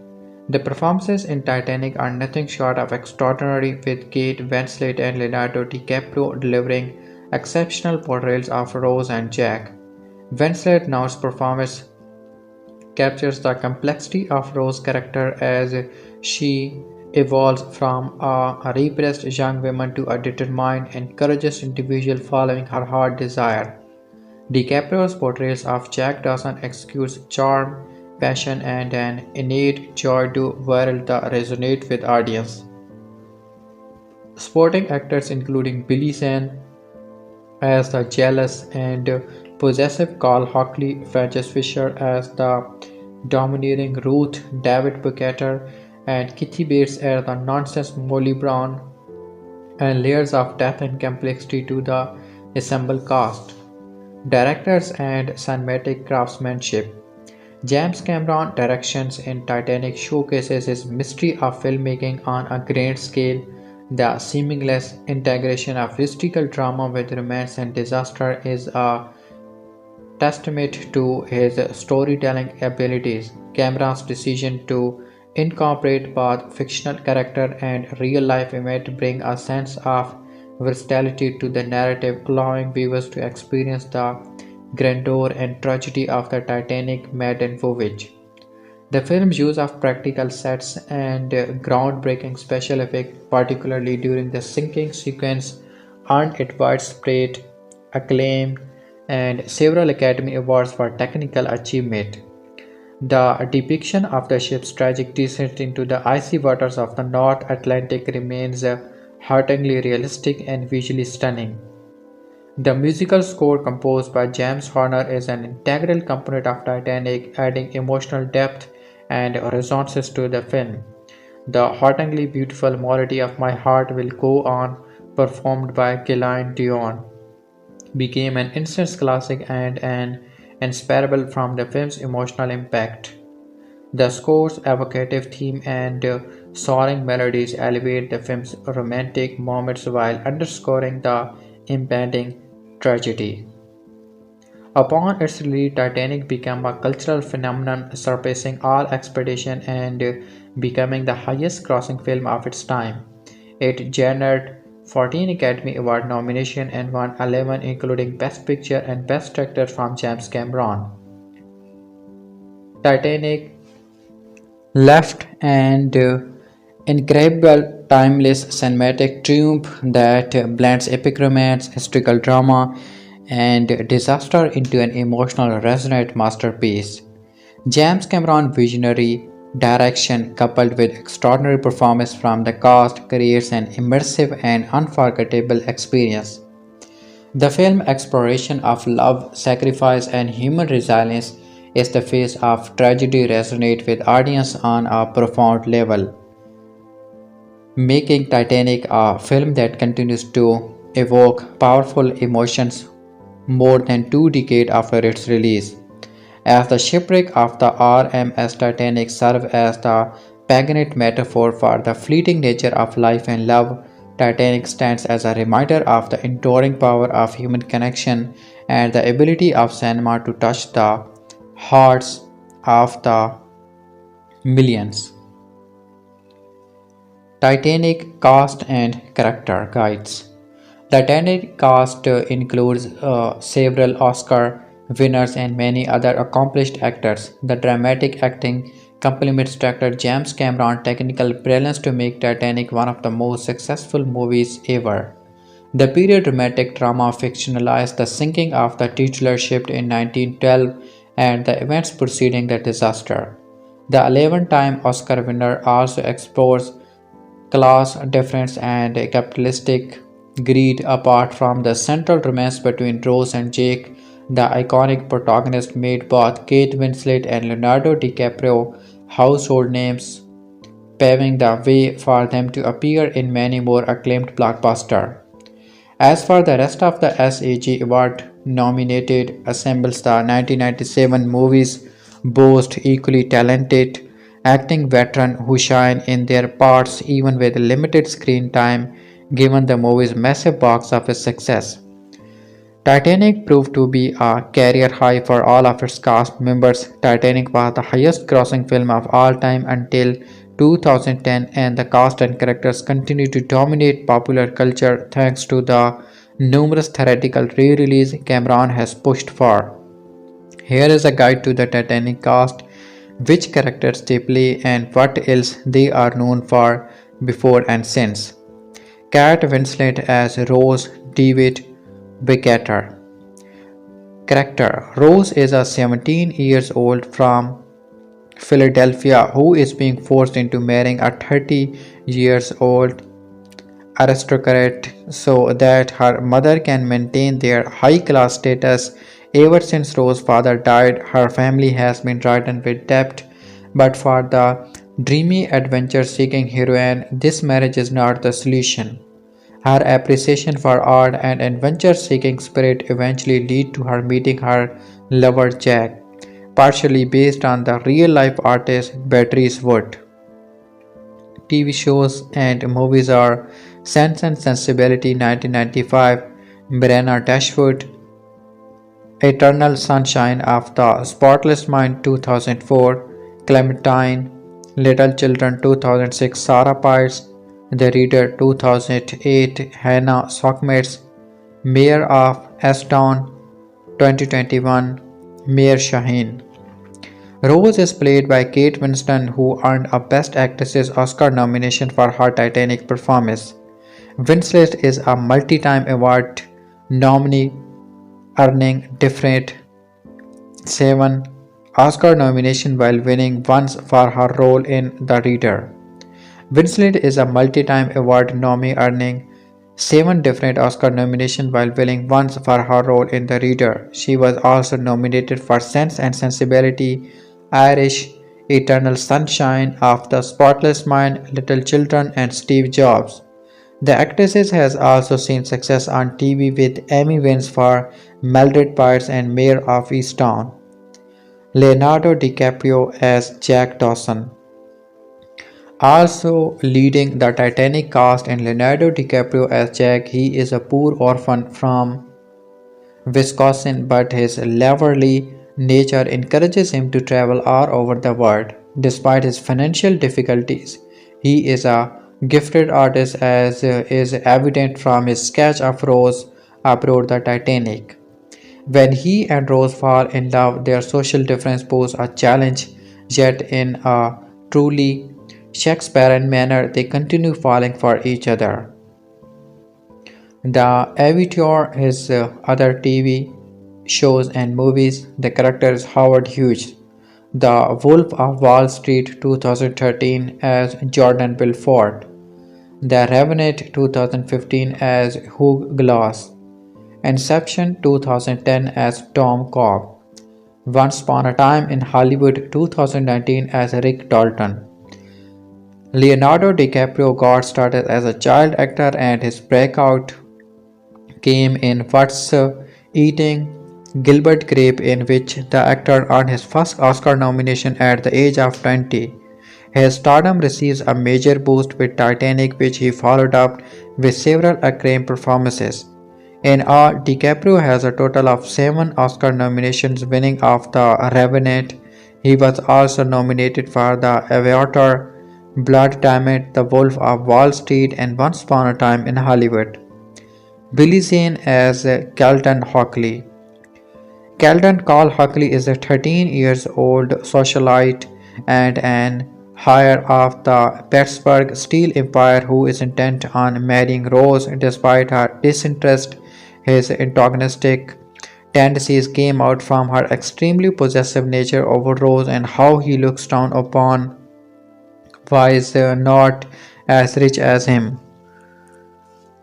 The performances in Titanic are nothing short of extraordinary, with Kate Winslet and Leonardo DiCaprio delivering exceptional portrayals of Rose and Jack. Winslet's performance captures the complexity of Rose's character as she evolves from a repressed young woman to a determined and courageous individual following her heart desire. DiCaprio's portrayals of Jack Dawson exudes charm, passion, and an innate joy to world that resonate with audience. Supporting actors including Billy Zane as the jealous and possessive Carl Hockley, Frances Fisher as the domineering Ruth David Bukater, and Kitty Bates as the nonsense Molly Brown, and layers of depth and complexity to the ensemble cast. Directors and cinematic craftsmanship. James Cameron's directions in Titanic showcases his mystery of filmmaking on a grand scale. The seamless integration of historical drama with romance and disaster is a testament to his storytelling abilities. Cameron's decision to incorporate both fictional character and real-life events bring a sense of versatility to the narrative, allowing viewers to experience the grandeur and tragedy of the Titanic maiden voyage. The film's use of practical sets and groundbreaking special effects, particularly during the sinking sequence, earned it widespread acclaim and several Academy Awards for technical achievement. The depiction of the ship's tragic descent into the icy waters of the North Atlantic remains hauntingly realistic and visually stunning. The musical score composed by James Horner is an integral component of Titanic, adding emotional depth and resonance to the film. The hauntingly beautiful melody of My Heart Will Go On, performed by Celine Dion, became an instant classic and an inseparable from the film's emotional impact. The score's evocative theme and soaring melodies elevate the film's romantic moments while underscoring the impending tragedy. Upon its release, Titanic became a cultural phenomenon, surpassing all expectation and becoming the highest-grossing film of its time. It garnered 14 Academy Award nominations and won 11, including Best Picture and Best Director from James Cameron. Titanic left an incredible, timeless cinematic triumph that blends epic romance, historical drama, and disaster into an emotional, resonant masterpiece. James Cameron's visionary direction, coupled with extraordinary performance from the cast, creates an immersive and unforgettable experience. The film's exploration of love, sacrifice, and human resilience is the face of tragedy resonate with audience on a profound level, making Titanic a film that continues to evoke powerful emotions more than 2 decades after its release. As the shipwreck of the RMS Titanic serves as the poignant metaphor for the fleeting nature of life and love, Titanic stands as a reminder of the enduring power of human connection and the ability of cinema to touch the hearts of the millions. Titanic cast and character guides. The Titanic cast includes several Oscar winners and many other accomplished actors. The dramatic acting complements director James Cameron's technical brilliance to make Titanic one of the most successful movies ever. The period dramatic drama fictionalized the sinking of the titular ship in 1912 and the events preceding the disaster. The 11-time Oscar winner also explores class difference and capitalistic greed. Apart from the central romance between Rose and Jake, the iconic protagonist made both Kate Winslet and Leonardo DiCaprio household names, paving the way for them to appear in many more acclaimed blockbusters. As for the rest of the SAG Award nominated assembles, the 1997 movies boast equally talented acting veterans who shine in their parts even with limited screen time given the movie's massive box office success. Titanic proved to be a career high for all of its cast members. Titanic was the highest grossing film of all time until 2010, and the cast and characters continue to dominate popular culture thanks to the numerous theatrical re-releases Cameron has pushed for. Here is a guide to the Titanic cast, which characters they play and what else they are known for before and since. Kate Winslet as Rose DeWitt Bukater. Character: Rose is a 17 years old from Philadelphia who is being forced into marrying a 30 years old aristocrat so that her mother can maintain their high class status. Ever since Rose's father died, her family has been ridden with debt, but for the dreamy adventure seeking heroine, this marriage is not the solution. Her appreciation for art and adventure-seeking spirit eventually lead to her meeting her lover Jack, partially based on the real-life artist Beatrice Wood. TV shows and movies are Sense and Sensibility 1995, Brenna Dashwood, Eternal Sunshine of the Spotless Mind 2004, Clementine, Little Children 2006, Sarah Pires, The Reader 2008, Hannah Sockmates, Mayor of Easttown 2021, Mayor Shaheen. Rose is played by Kate Winslet, who earned a Best Actress Oscar nomination for her Titanic performance. Winslet is a multi-time award nominee, earning different 7 Oscar nominations while winning once for her role in The Reader. Winslet is a multi-time award nominee, earning 7 different Oscar nominations while winning once for her role in The Reader. She was also nominated for Sense and Sensibility, Irish, Eternal Sunshine of the Spotless Mind, Little Children, and Steve Jobs. The actress has also seen success on TV with Emmy wins for Mildred Pierce and Mayor of Easttown. Leonardo DiCaprio as Jack Dawson. Also leading the Titanic cast and Leonardo DiCaprio as Jack, he is a poor orphan from Wisconsin, but his loverly nature encourages him to travel all over the world. Despite his financial difficulties, he is a gifted artist, as is evident from his sketch of Rose aboard the Titanic. When he and Rose fall in love, their social difference poses a challenge, yet in a truly Shakespearean manner, they continue falling for each other. The Aviator, his other TV shows and movies, the character is Howard Hughes. The Wolf of Wall Street 2013 as Jordan Belfort. The Revenant 2015 as Hugh Glass. Inception 2010 as Tom Cobb. Once Upon a Time in Hollywood 2019 as Rick Dalton. Leonardo DiCaprio got started as a child actor and his breakout came in What's Eating Gilbert Grape, in which the actor earned his first Oscar nomination at the age of 20. His stardom receives a major boost with Titanic, which he followed up with several acclaimed performances. In all, DiCaprio has a total of 7 Oscar nominations, winning of The Revenant. He was also nominated for The Aviator, Blood Diamond, The Wolf of Wall Street, and Once Upon a Time in Hollywood. Billy Zane as Kelton Hockley. Kelton Cole Hockley is a 13 years old socialite and an heir of the Pittsburgh Steel Empire who is intent on marrying Rose despite her disinterest. His antagonistic tendencies came out from her extremely possessive nature over Rose and how he looks down upon was not as rich as him.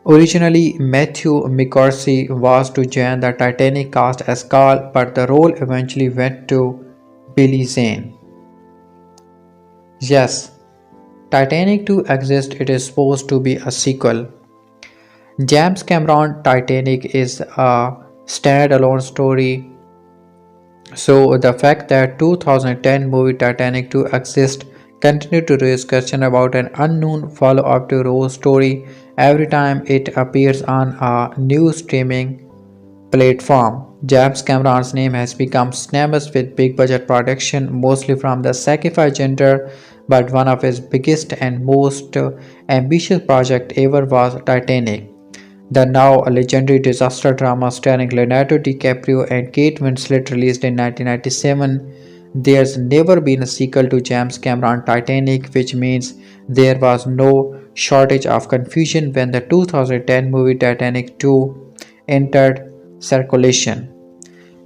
Originally, Matthew McConaughey was to join the Titanic cast as Carl, but the role eventually went to Billy Zane. Yes, Titanic 2 exists. It is supposed to be a sequel. James Cameron Titanic is a standalone story, so the fact that 2010 movie Titanic 2 exists continue to raise question about an unknown follow-up to Rose's story every time it appears on a new streaming platform. James Cameron's name has become synonymous with big budget production, mostly from the sci-fi genre, but one of his biggest and most ambitious projects ever was Titanic, the now legendary disaster drama starring Leonardo DiCaprio and Kate Winslet, released in 1997. There's never been a sequel to James Cameron Titanic, which means there was no shortage of confusion when the 2010 movie Titanic 2 entered circulation.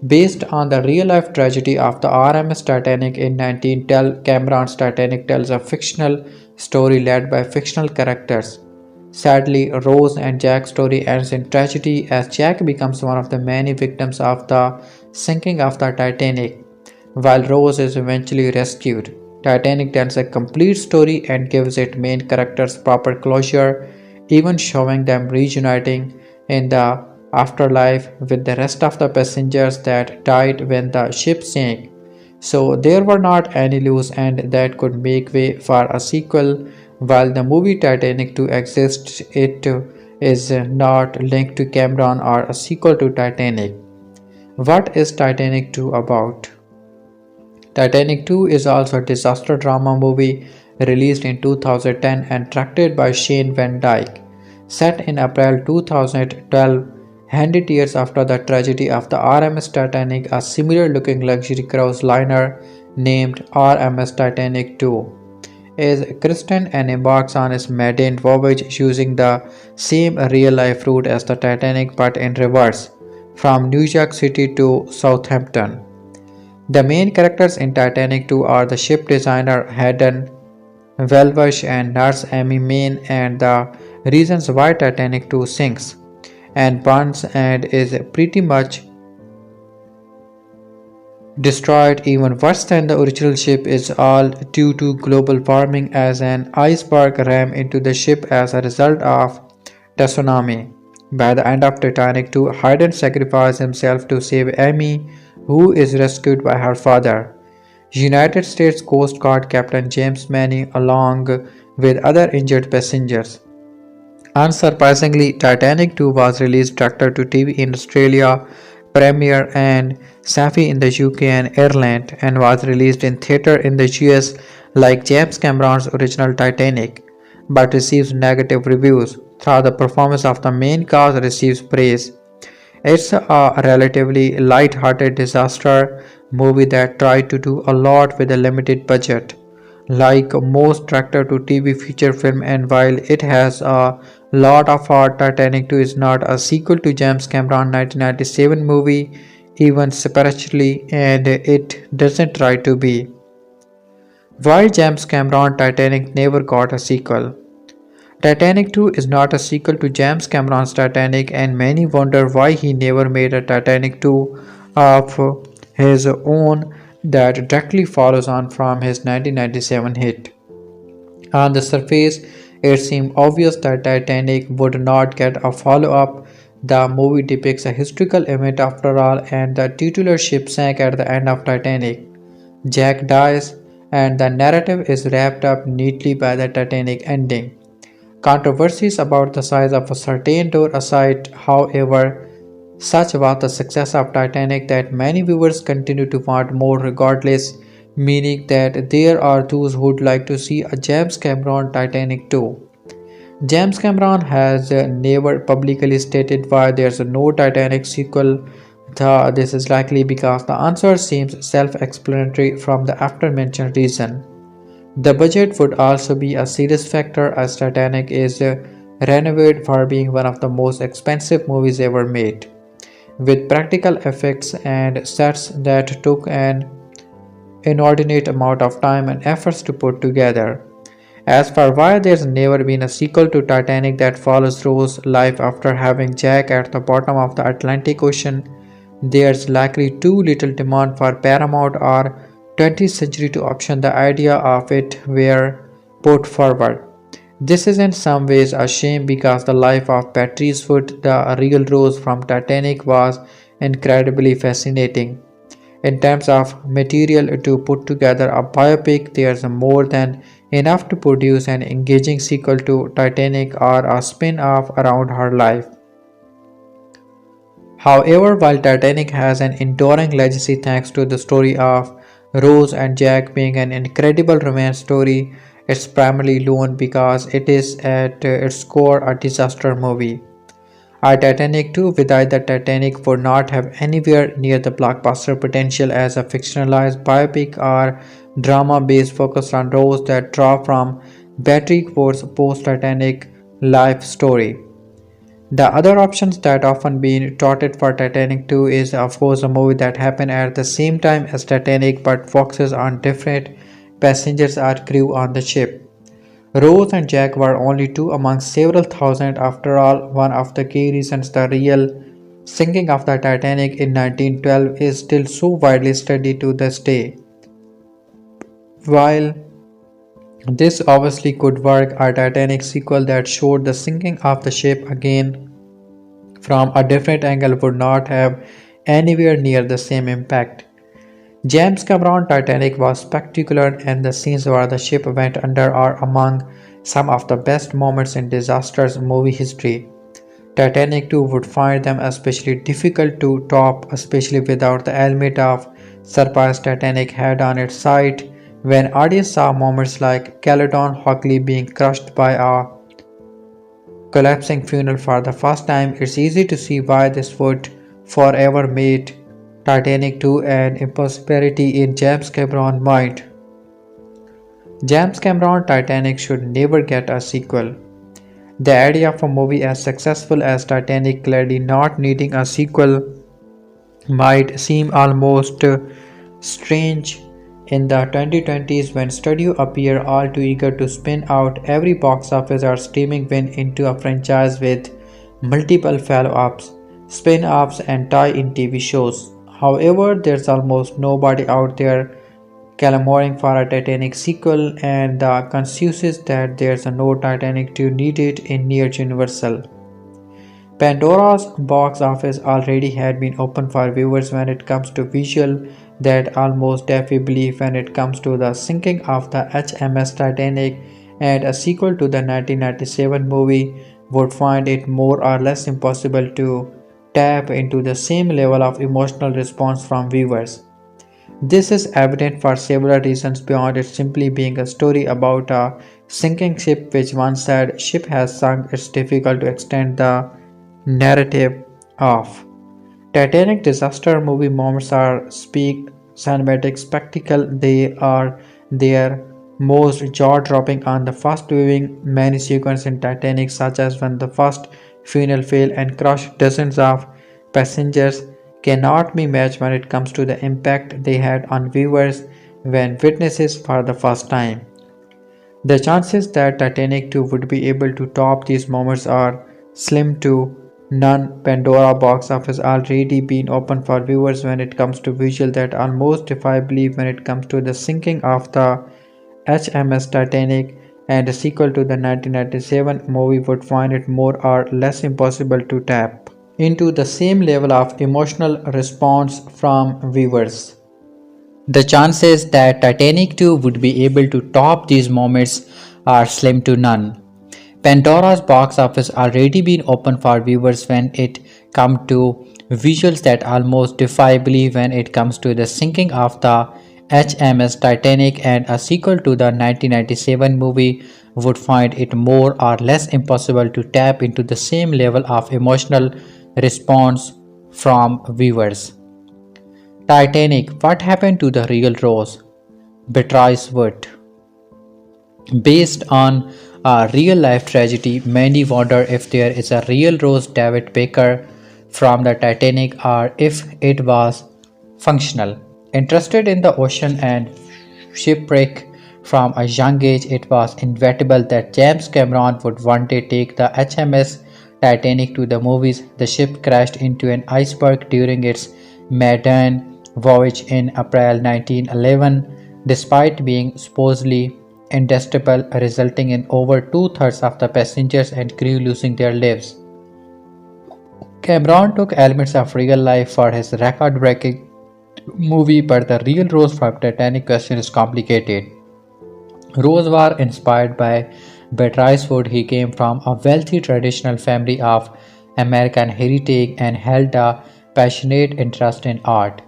Based on the real-life tragedy of the RMS Titanic in 1912, Cameron's Titanic tells a fictional story led by fictional characters. Sadly, Rose and Jack's story ends in tragedy as Jack becomes one of the many victims of the sinking of the Titanic, while Rose is eventually rescued. Titanic tells a complete story and gives its main characters proper closure, even showing them reuniting in the afterlife with the rest of the passengers that died when the ship sank. So there were not any loose ends that could make way for a sequel. While the movie Titanic 2 exists, it is not linked to Cameron or a sequel to Titanic. What is Titanic 2 about? Titanic 2 is also a disaster drama movie released in 2010 and directed by Shane Van Dyke. Set in April 2012, 100 years after the tragedy of the RMS Titanic, a similar-looking luxury cruise liner named RMS Titanic 2 is christened and embarks on its maiden voyage using the same real-life route as the Titanic but in reverse, from New York City to Southampton. The main characters in Titanic 2 are the ship designer Hayden Welsh and nurse Amy Main, and the reasons why Titanic 2 sinks and burns and is pretty much destroyed even worse than the original ship is all due to global warming, as an iceberg ran into the ship as a result of tsunami. By the end of Titanic 2, Hayden sacrificed himself to save Amy, who is rescued by her father, United States Coast Guard Captain James Manning, along with other injured passengers. Unsurprisingly, Titanic 2 was released direct to TV in Australia, premiere and Safi in the UK and Ireland, and was released in theatre in the US like James Cameron's original Titanic, but receives negative reviews. Though the performance of the main cast receives praise. It's a relatively light-hearted disaster movie that tried to do a lot with a limited budget, like most direct-to-TV feature film, and while it has a lot of heart, Titanic 2 is not a sequel to James Cameron's 1997 movie, even spiritually, and it doesn't try to be. Why James Cameron Titanic never got a sequel? Titanic 2 is not a sequel to James Cameron's Titanic, and many wonder why he never made a Titanic 2 of his own that directly follows on from his 1997 hit. On the surface, it seemed obvious that Titanic would not get a follow up. The movie depicts a historical event after all, and the titular ship sank at the end of Titanic. Jack dies, and the narrative is wrapped up neatly by the Titanic ending. Controversies about the size of a certain door aside, however, such was the success of Titanic that many viewers continue to want more regardless, meaning that there are those who'd like to see a James Cameron Titanic too. James Cameron has never publicly stated why there's no Titanic sequel. This is likely because the answer seems self-explanatory from the aforementioned reason. The budget would also be a serious factor as Titanic is renowned for being one of the most expensive movies ever made, with practical effects and sets that took an inordinate amount of time and efforts to put together. As for why there's never been a sequel to Titanic that follows Rose's life after having Jack at the bottom of the Atlantic Ocean, there's likely too little demand for Paramount or 20th century to option the idea of it were put forward. This is in some ways a shame because the life of Patrice Wood, the real Rose from Titanic, was incredibly fascinating. In terms of material to put together a biopic, there's more than enough to produce an engaging sequel to Titanic or a spin off around her life. However, while Titanic has an enduring legacy thanks to the story of Rose and Jack being an incredible romance story, it's primarily known because it is at its core a disaster movie. A Titanic 2 without the Titanic would not have anywhere near the blockbuster potential as a fictionalized biopic or drama based focused on Rose that draw from Patrick Wood's post-Titanic life story. The other options that often been touted for Titanic 2 is of course a movie that happened at the same time as Titanic but focuses on different passengers or crew on the ship. Rose and Jack were only two among several thousand. After all, one of the key reasons the real sinking of the Titanic in 1912 is still so widely studied to this day. While this obviously could work, a Titanic sequel that showed the sinking of the ship again from a different angle would not have anywhere near the same impact. James Cameron Titanic was spectacular, and the scenes where the ship went under are among some of the best moments in disasters movie history. Titanic 2 would find them especially difficult to top, especially without the element of surprise Titanic had on its side. When audience saw moments like Caledon Hockley being crushed by a collapsing funnel for the first time, it's easy to see why this would forever make Titanic 2 an impossibility in James Cameron's mind. James Cameron Titanic should never get a sequel. The idea of a movie as successful as Titanic clearly not needing a sequel might seem almost strange in the 2020s when studios appear all too eager to spin out every box office or streaming win into a franchise with multiple follow-ups, spin-offs and tie-in TV shows. However, there's almost nobody out there clamoring for a Titanic sequel, and the consensus that there's no Titanic 2 needed in near universal. Pandora's box office already had been open for viewers when it comes to visual that almost deafy belief when it comes to the sinking of the HMS Titanic, and a sequel to the 1997 movie would find it more or less impossible to tap into the same level of emotional response from viewers. This is evident for several reasons beyond it simply being a story about a sinking ship, which once said ship has sunk. It's difficult to extend the narrative of. Titanic disaster movie moments are speak cinematic spectacle. They are their most jaw-dropping on the first viewing. Many sequences in Titanic, such as when the first funnel failed and crushed dozens of passengers, cannot be matched when it comes to the impact they had on viewers when witnesses for the first time. The chances that Titanic 2 would be able to top these moments are slim to None. Pandora box office already been open for viewers when it comes to visual that almost defy belief when it comes to the sinking of the HMS Titanic, and a sequel to the 1997 movie would find it more or less impossible to tap into the same level of emotional response from viewers. The chances that Titanic 2 would be able to top these moments are slim to none. Pandora's box office already been open for viewers when it comes to visuals that almost defy belief when it comes to the sinking of the HMS Titanic, and a sequel to the 1997 movie would find it more or less impossible to tap into the same level of emotional response from viewers. Titanic. What happened to the real Rose? Beatrice Wood. Based on a real life tragedy, many wonder if there is a real Rose DeWitt Bukater from the Titanic or if it was functional. Interested in the ocean and shipwreck from a young age, it was inevitable that James Cameron would one day take the HMS Titanic to the movies. The ship crashed into an iceberg during its maiden voyage in April 1911, despite being supposedly indestructible, resulting in over two-thirds of the passengers and crew losing their lives. Cameron took elements of real life for his record-breaking movie, but the real Rose from Titanic question is complicated. Rose was inspired by Beatrice Wood. He came from a wealthy traditional family of American heritage and held a passionate interest in art,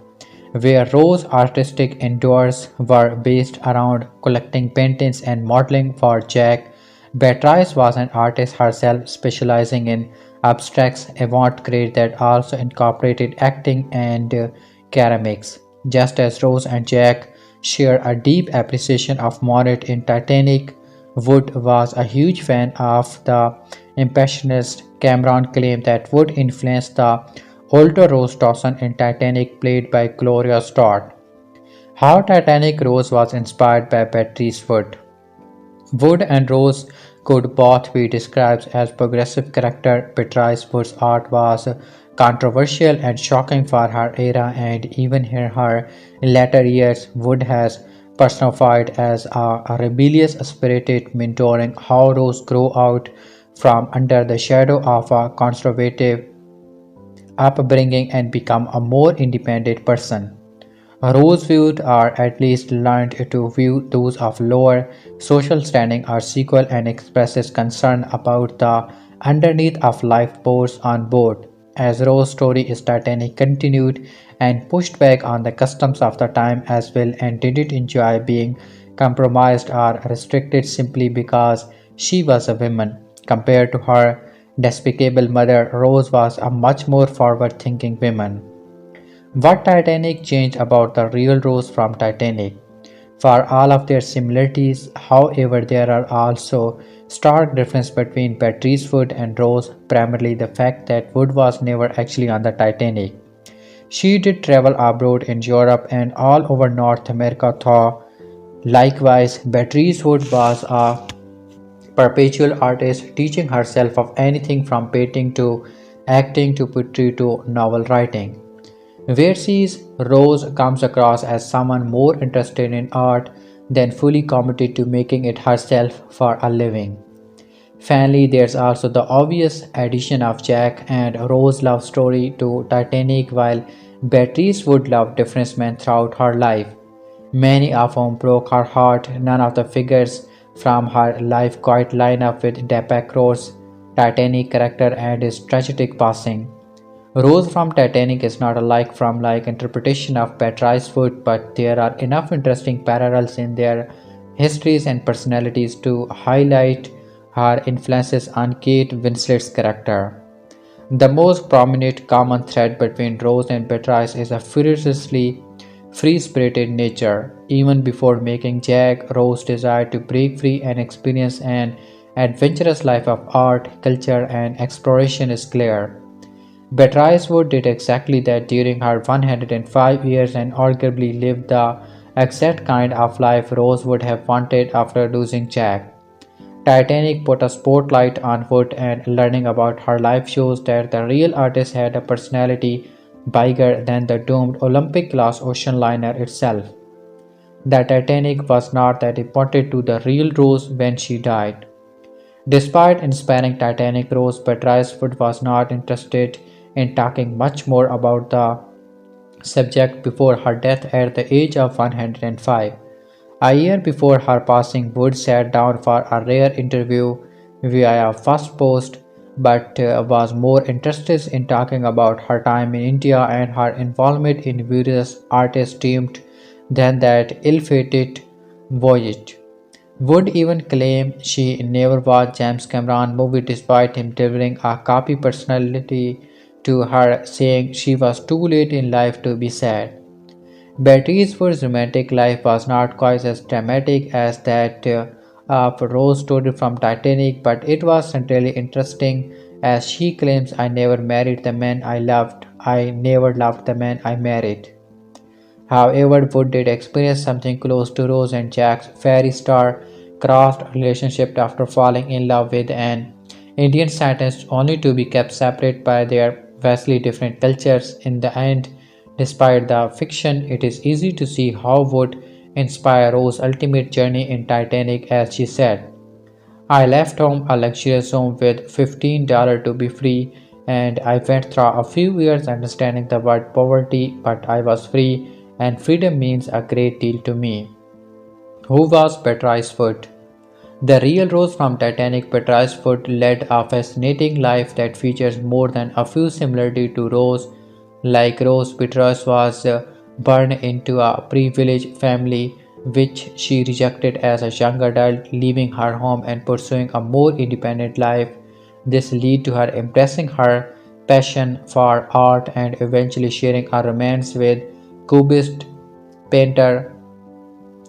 where Rose's artistic endeavors were based around collecting paintings and modeling for Jack. Beatrice was an artist herself, specializing in abstracts avant-garde that also incorporated acting and ceramics. Just as Rose and Jack share a deep appreciation of Monet in Titanic, Wood was a huge fan of the Impressionist. Cameron claimed that Wood influenced the older Rose Dawson in Titanic, played by Gloria Stott. How Titanic Rose was inspired by Beatrice Wood. Wood and Rose could both be described as progressive characters. Beatrice Wood's art was controversial and shocking for her era, and even in her later years, Wood has personified as a rebellious spirit, mentoring how Rose grew out from under the shadow of a conservative upbringing and become a more independent person. Rose viewed, or at least learned to view, those of lower social standing are equal and expresses concern about the underneath of life force on board. As Rose's story is Titanic continued and pushed back on the customs of the time as well, and didn't enjoy being compromised or restricted simply because she was a woman. Compared to her despicable mother, Rose was a much more forward-thinking woman. What Titanic changed about the real Rose from Titanic? For all of their similarities, however, there are also stark differences between Beatrice Wood and Rose, primarily the fact that Wood was never actually on the Titanic. She did travel abroad in Europe and all over North America, though. Likewise, Beatrice Wood was a perpetual artist, teaching herself of anything from painting to acting to poetry to novel writing. Versus Rose comes across as someone more interested in art than fully committed to making it herself for a living. Finally, there's also the obvious addition of Jack and Rose's love story to Titanic. While Beatrice would love different men throughout her life, many of whom broke her heart, none of the figures from her life quite line up with DiCaprio's Titanic character and his tragic passing. Rose from Titanic is not a like-from-like interpretation of Beatrice Wood, but there are enough interesting parallels in their histories and personalities to highlight her influences on Kate Winslet's character. The most prominent common thread between Rose and Beatrice is a furiously free-spirited nature. Even before making Jack, Rose desired to break free and experience an adventurous life of art, culture, and exploration is clear. Beatrice Wood did exactly that during her 105 years and arguably lived the exact kind of life Rose would have wanted after losing Jack. Titanic put a spotlight on Wood, and learning about her life shows that the real artist had a personality bigger than the doomed Olympic class ocean liner itself. The Titanic was not that important to the real Rose when she died. Despite inspiring Titanic, Rose Beatricewood was not interested in talking much more about the subject before her death at the age of 105. A year before her passing, Wood sat down for a rare interview via First Post, but was more interested in talking about her time in India and her involvement in various artist teams than that ill-fated voyage. Would even claim she never watched James Cameron movie despite him delivering a copy personally to her, saying she was too late in life to be sad. Beatrice's romantic life was not quite as dramatic as that of Rose story from Titanic, but it was certainly interesting as she claims, I never married the man I loved. I never loved the man I married. However, Wood did experience something close to Rose and Jack's fairy star crossed relationship after falling in love with an Indian scientist only to be kept separate by their vastly different cultures. In the end, despite the fiction, it is easy to see how Wood inspired Rose's ultimate journey in Titanic as she said, I left home, a luxurious home with $15 to be free, and I went through a few years understanding the word poverty, but I was free, and freedom means a great deal to me. Who was Beatricewood? The real Rose from Titanic, Beatricewood led a fascinating life that features more than a few similarities to Rose. Like Rose, Beatrice was born into a privileged family which she rejected as a young adult, leaving her home and pursuing a more independent life. This led to her embracing her passion for art and eventually sharing a romance with Cubist painter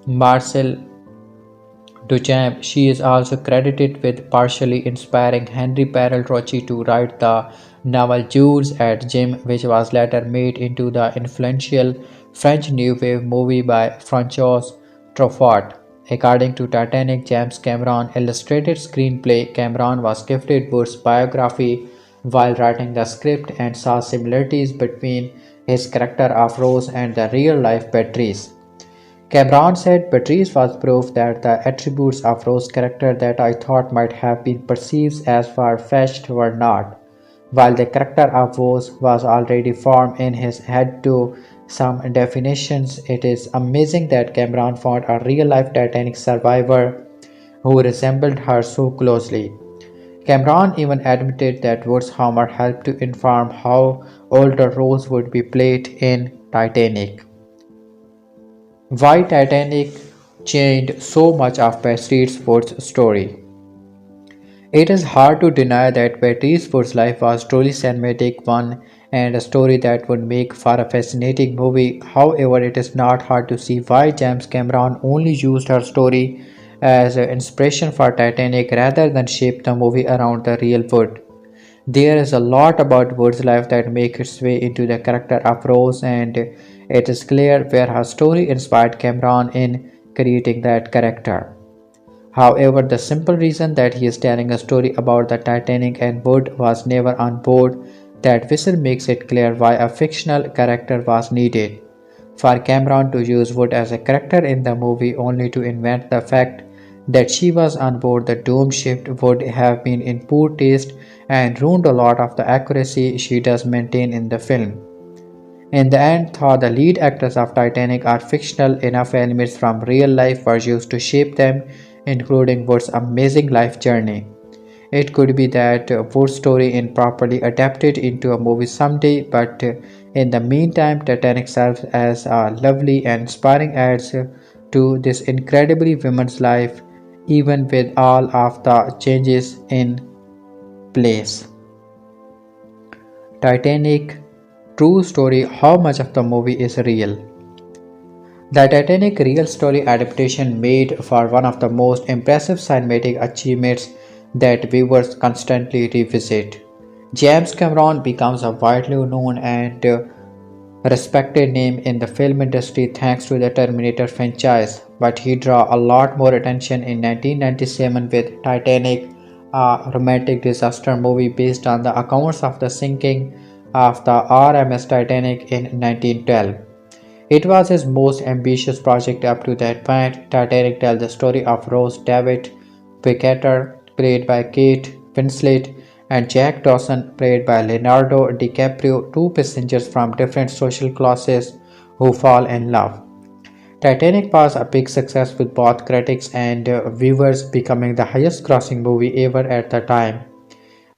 Marcel Duchamp. She is also credited with partially inspiring Henri Parel-Roche to write the novel Jules et Jim, which was later made into the influential French New Wave movie by Francois Truffaut. According to Titanic James Cameron illustrated screenplay, Cameron was gifted Wood's biography while writing the script and saw similarities between his character of Rose and the real-life Beatrice. Cameron said Beatrice was proof that the attributes of Rose's character that I thought might have been perceived as far-fetched were not. While the character of Rose was already formed in his head to some definitions, it is amazing that Cameron found a real-life Titanic survivor who resembled her so closely. Cameron even admitted that Wood's humor helped to inform how older Rose would be played in Titanic. Why Titanic changed so much of Beatrice Wood's story? It is hard to deny that Beatrice Wood's life was truly cinematic one and a story that would make for a fascinating movie. However, it is not hard to see why James Cameron only used her story as inspiration for Titanic rather than shape the movie around the real Wood. There is a lot about Wood's life that makes its way into the character of Rose, and it is clear where her story inspired Cameron in creating that character. However, the simple reason that he is telling a story about the Titanic and Wood was never on board, that whistle makes it clear why a fictional character was needed. For Cameron to use Wood as a character in the movie only to invent the fact that she was on board the doomed ship would have been in poor taste and ruined a lot of the accuracy she does maintain in the film. In the end, though the lead actors of Titanic are fictional, enough elements from real life were used to shape them, including Wood's amazing life journey. It could be that Wood's story is properly adapted into a movie someday, but in the meantime, Titanic serves as a lovely and inspiring add to this incredibly woman's life, even with all of the changes in place. Titanic true story. How much of the movie is real? The Titanic real story adaptation made for one of the most impressive cinematic achievements that viewers constantly revisit. James Cameron becomes a widely known and respected name in the film industry thanks to the Terminator franchise, but he drew a lot more attention in 1997 with Titanic, a romantic disaster movie based on the accounts of the sinking of the RMS Titanic in 1912. It was his most ambitious project up to that point. Titanic tells the story of Rose DeWitt Bukater, played by Kate Winslet, and Jack Dawson, played by Leonardo DiCaprio, two passengers from different social classes who fall in love. Titanic was a big success with both critics and viewers, becoming the highest grossing movie ever at the time.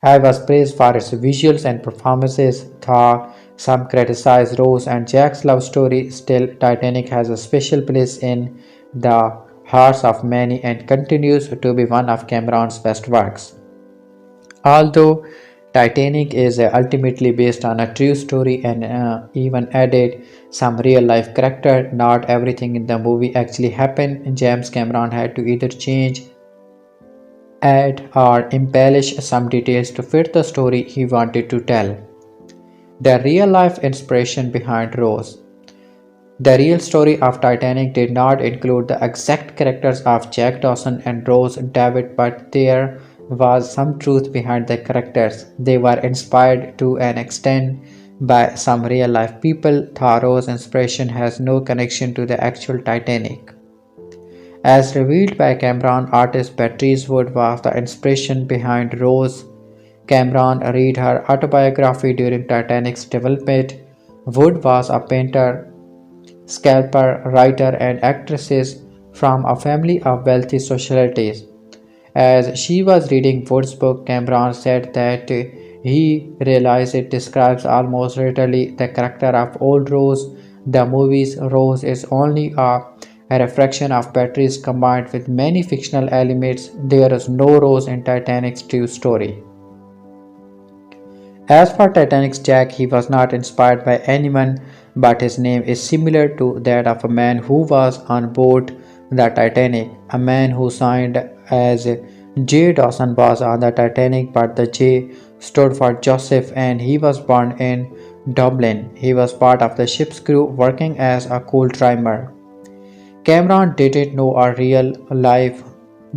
It was praised for its visuals and performances, though some criticized Rose and Jack's love story. Still, Titanic has a special place in the hearts of many and continues to be one of Cameron's best works. Although Titanic is ultimately based on a true story and even added some real life character, not everything in the movie actually happened. James Cameron had to either change, add, or embellish some details to fit the story he wanted to tell. The real life inspiration behind Rose. The real story of Titanic did not include the exact characters of Jack Dawson and Rose DeWitt, but there was some truth behind the characters. They were inspired to an extent by some real life people. Thoreau's inspiration has no connection to the actual Titanic. As revealed by Cameron, artist Patrice Wood was the inspiration behind Rose. Cameron read her autobiography during Titanic's development. Wood was a painter, sculptor, writer, and actress from a family of wealthy socialites. As she was reading Wood's book, Cameron said that he realized it describes almost literally the character of old Rose. The movie's Rose is only a reflection of Patrice combined with many fictional elements. There is no Rose in Titanic's true story. As for Titanic's Jack, he was not inspired by anyone, but his name is similar to that of a man who was on board the Titanic. A man who signed as J. Dawson was on the Titanic, but the J stood for Joseph, and he was born in Dublin. He was part of the ship's crew working as a coal trimmer. Cameron didn't know a real life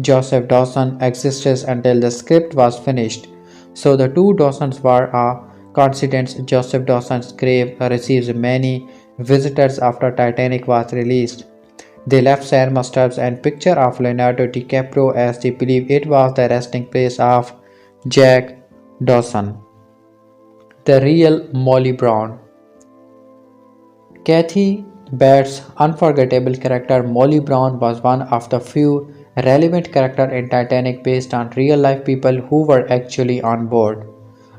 Joseph Dawson existed until the script was finished. So the two Dawsons were a coincidence. Joseph Dawson's grave receives many visitors after Titanic was released. They left ceremony stubs and picture of Leonardo DiCaprio as they believe it was the resting place of Jack Dawson. The real Molly Brown. Kathy Batts' unforgettable character Molly Brown was one of the few relevant characters in Titanic based on real-life people who were actually on board.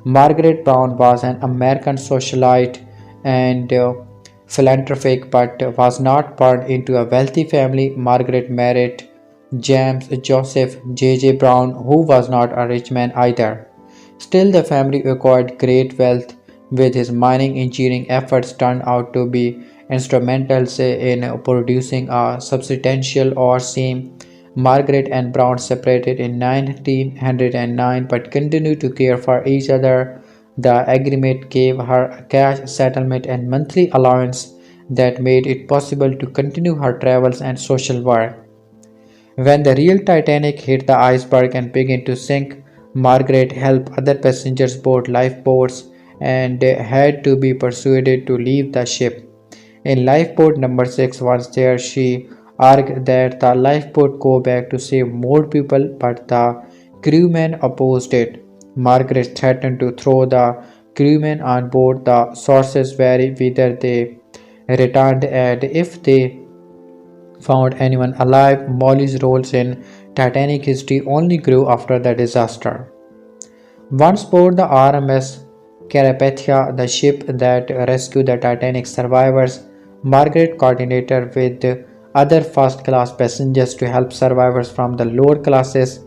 Margaret Brown was an American socialite and philanthropic, but was not born into a wealthy family. Margaret married James Joseph J.J. Brown, who was not a rich man either. Still, the family acquired great wealth with his mining engineering efforts turned out to be instrumental in producing a substantial ore seam. Margaret and Brown separated in 1909 but continued to care for each other. The agreement gave her a cash settlement and monthly allowance that made it possible to continue her travels and social work. When the real Titanic hit the iceberg and began to sink, Margaret helped other passengers board lifeboats and had to be persuaded to leave the ship. In lifeboat number 6, once there, she argued that the lifeboat go back to save more people, but the crewmen opposed it. Margaret threatened to throw the crewmen on board. The sources vary whether they returned and if they found anyone alive. Molly's roles in Titanic history only grew after the disaster. Once aboard the RMS Carpathia, the ship that rescued the Titanic survivors, Margaret coordinated with other first-class passengers to help survivors from the lower classes.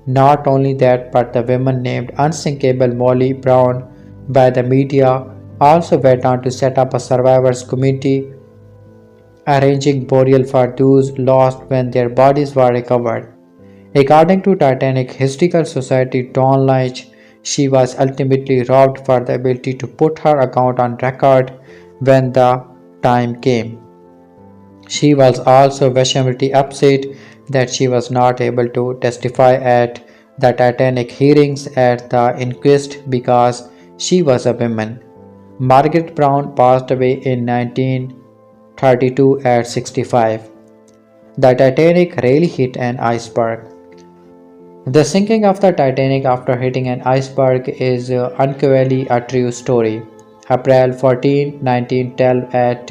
Not only that, but the women named Unsinkable Molly Brown by the media also went on to set up a survivors community, arranging burial for those lost when their bodies were recovered. According to Titanic Historical Society Don Leitch, she was ultimately robbed for the ability to put her account on record when the time came. She was also vehemently upset that she was not able to testify at the Titanic hearings at the inquest because she was a woman. Margaret Brown passed away in 1932 at 65. The Titanic really hit an iceberg. The sinking of the Titanic after hitting an iceberg is unquestionably a true story. April 14, 1912 at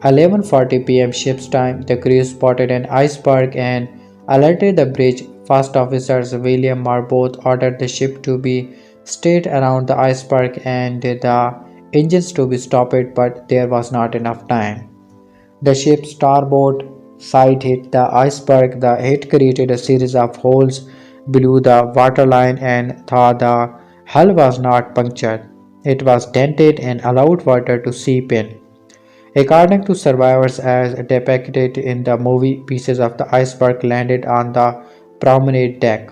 11:40 p.m. ship's time, the crew spotted an iceberg and alerted the bridge. First officers William Marbot ordered the ship to be steered around the iceberg and the engines to be stopped, but there was not enough time. The ship's starboard side hit the iceberg. The hit created a series of holes below the waterline, and though the hull was not punctured, it was dented and allowed water to seep in. According to survivors as depicted in the movie, pieces of the iceberg landed on the promenade deck.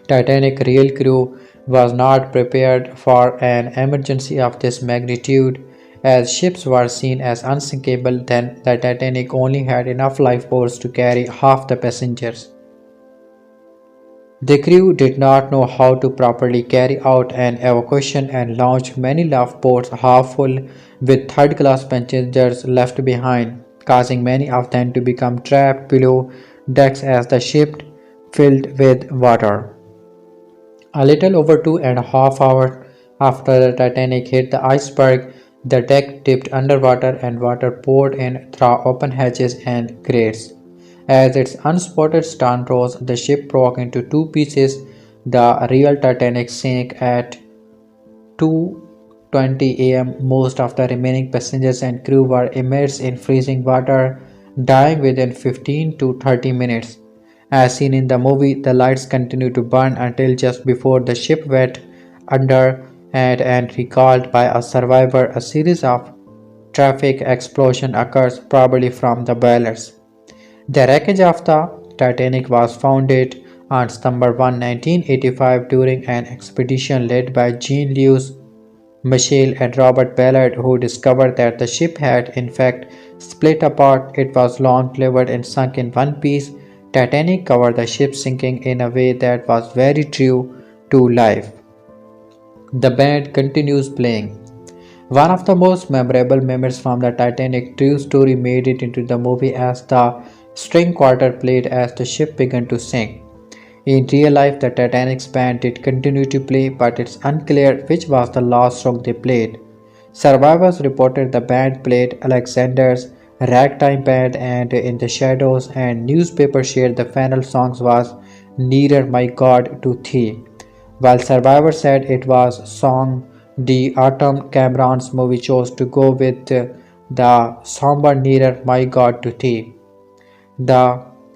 Titanic real crew was not prepared for an emergency of this magnitude, as ships were seen as unsinkable. Then the Titanic only had enough lifeboats to carry half the passengers. The crew did not know how to properly carry out an evacuation and launched many lifeboats half full with third-class passengers left behind, causing many of them to become trapped below decks as the ship filled with water. A little over 2.5 hours after the Titanic hit the iceberg, the deck dipped underwater and water poured in through open hatches and grates. As its unspotted stern rose, the ship broke into two pieces. The real Titanic sank at 2:20 a.m. Most of the remaining passengers and crew were immersed in freezing water, dying within 15 to 30 minutes. As seen in the movie, the lights continued to burn until just before the ship went under, and recalled by a survivor, a series of traffic explosion occurs, probably from the boilers. The wreckage of the Titanic was found on September 1, 1985 during an expedition led by Jean-Louis Michel and Robert Ballard, who discovered that the ship had in fact split apart. It was long-lived and sunk in one piece. Titanic covered the ship sinking in a way that was very true to life. The band continues playing. One of the most memorable moments from the Titanic true story made it into the movie as the string quartet played as the ship began to sink. In real life, the Titanic's band did continue to play, but it's unclear which was the last song they played. Survivors reported the band played Alexander's Ragtime Band and In the Shadows, and newspapers shared the final songs was Nearer My God to Thee, while survivors said it was song the Autumn. Cameron's movie chose to go with the somber Nearer My God to Thee. The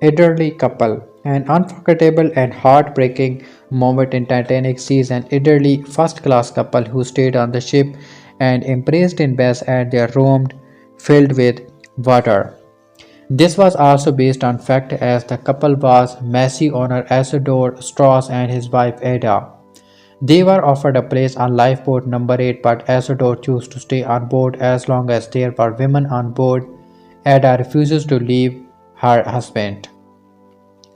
elderly couple. An unforgettable and heartbreaking moment in Titanic sees an elderly first-class couple who stayed on the ship and embraced in beds at their room filled with water. This was also based on fact, as the couple was Massey owner Isidore Strauss and his wife Ada. They were offered a place on lifeboat number 8, but Isidore chose to stay on board as long as there were women on board. Ada refuses to leave her husband.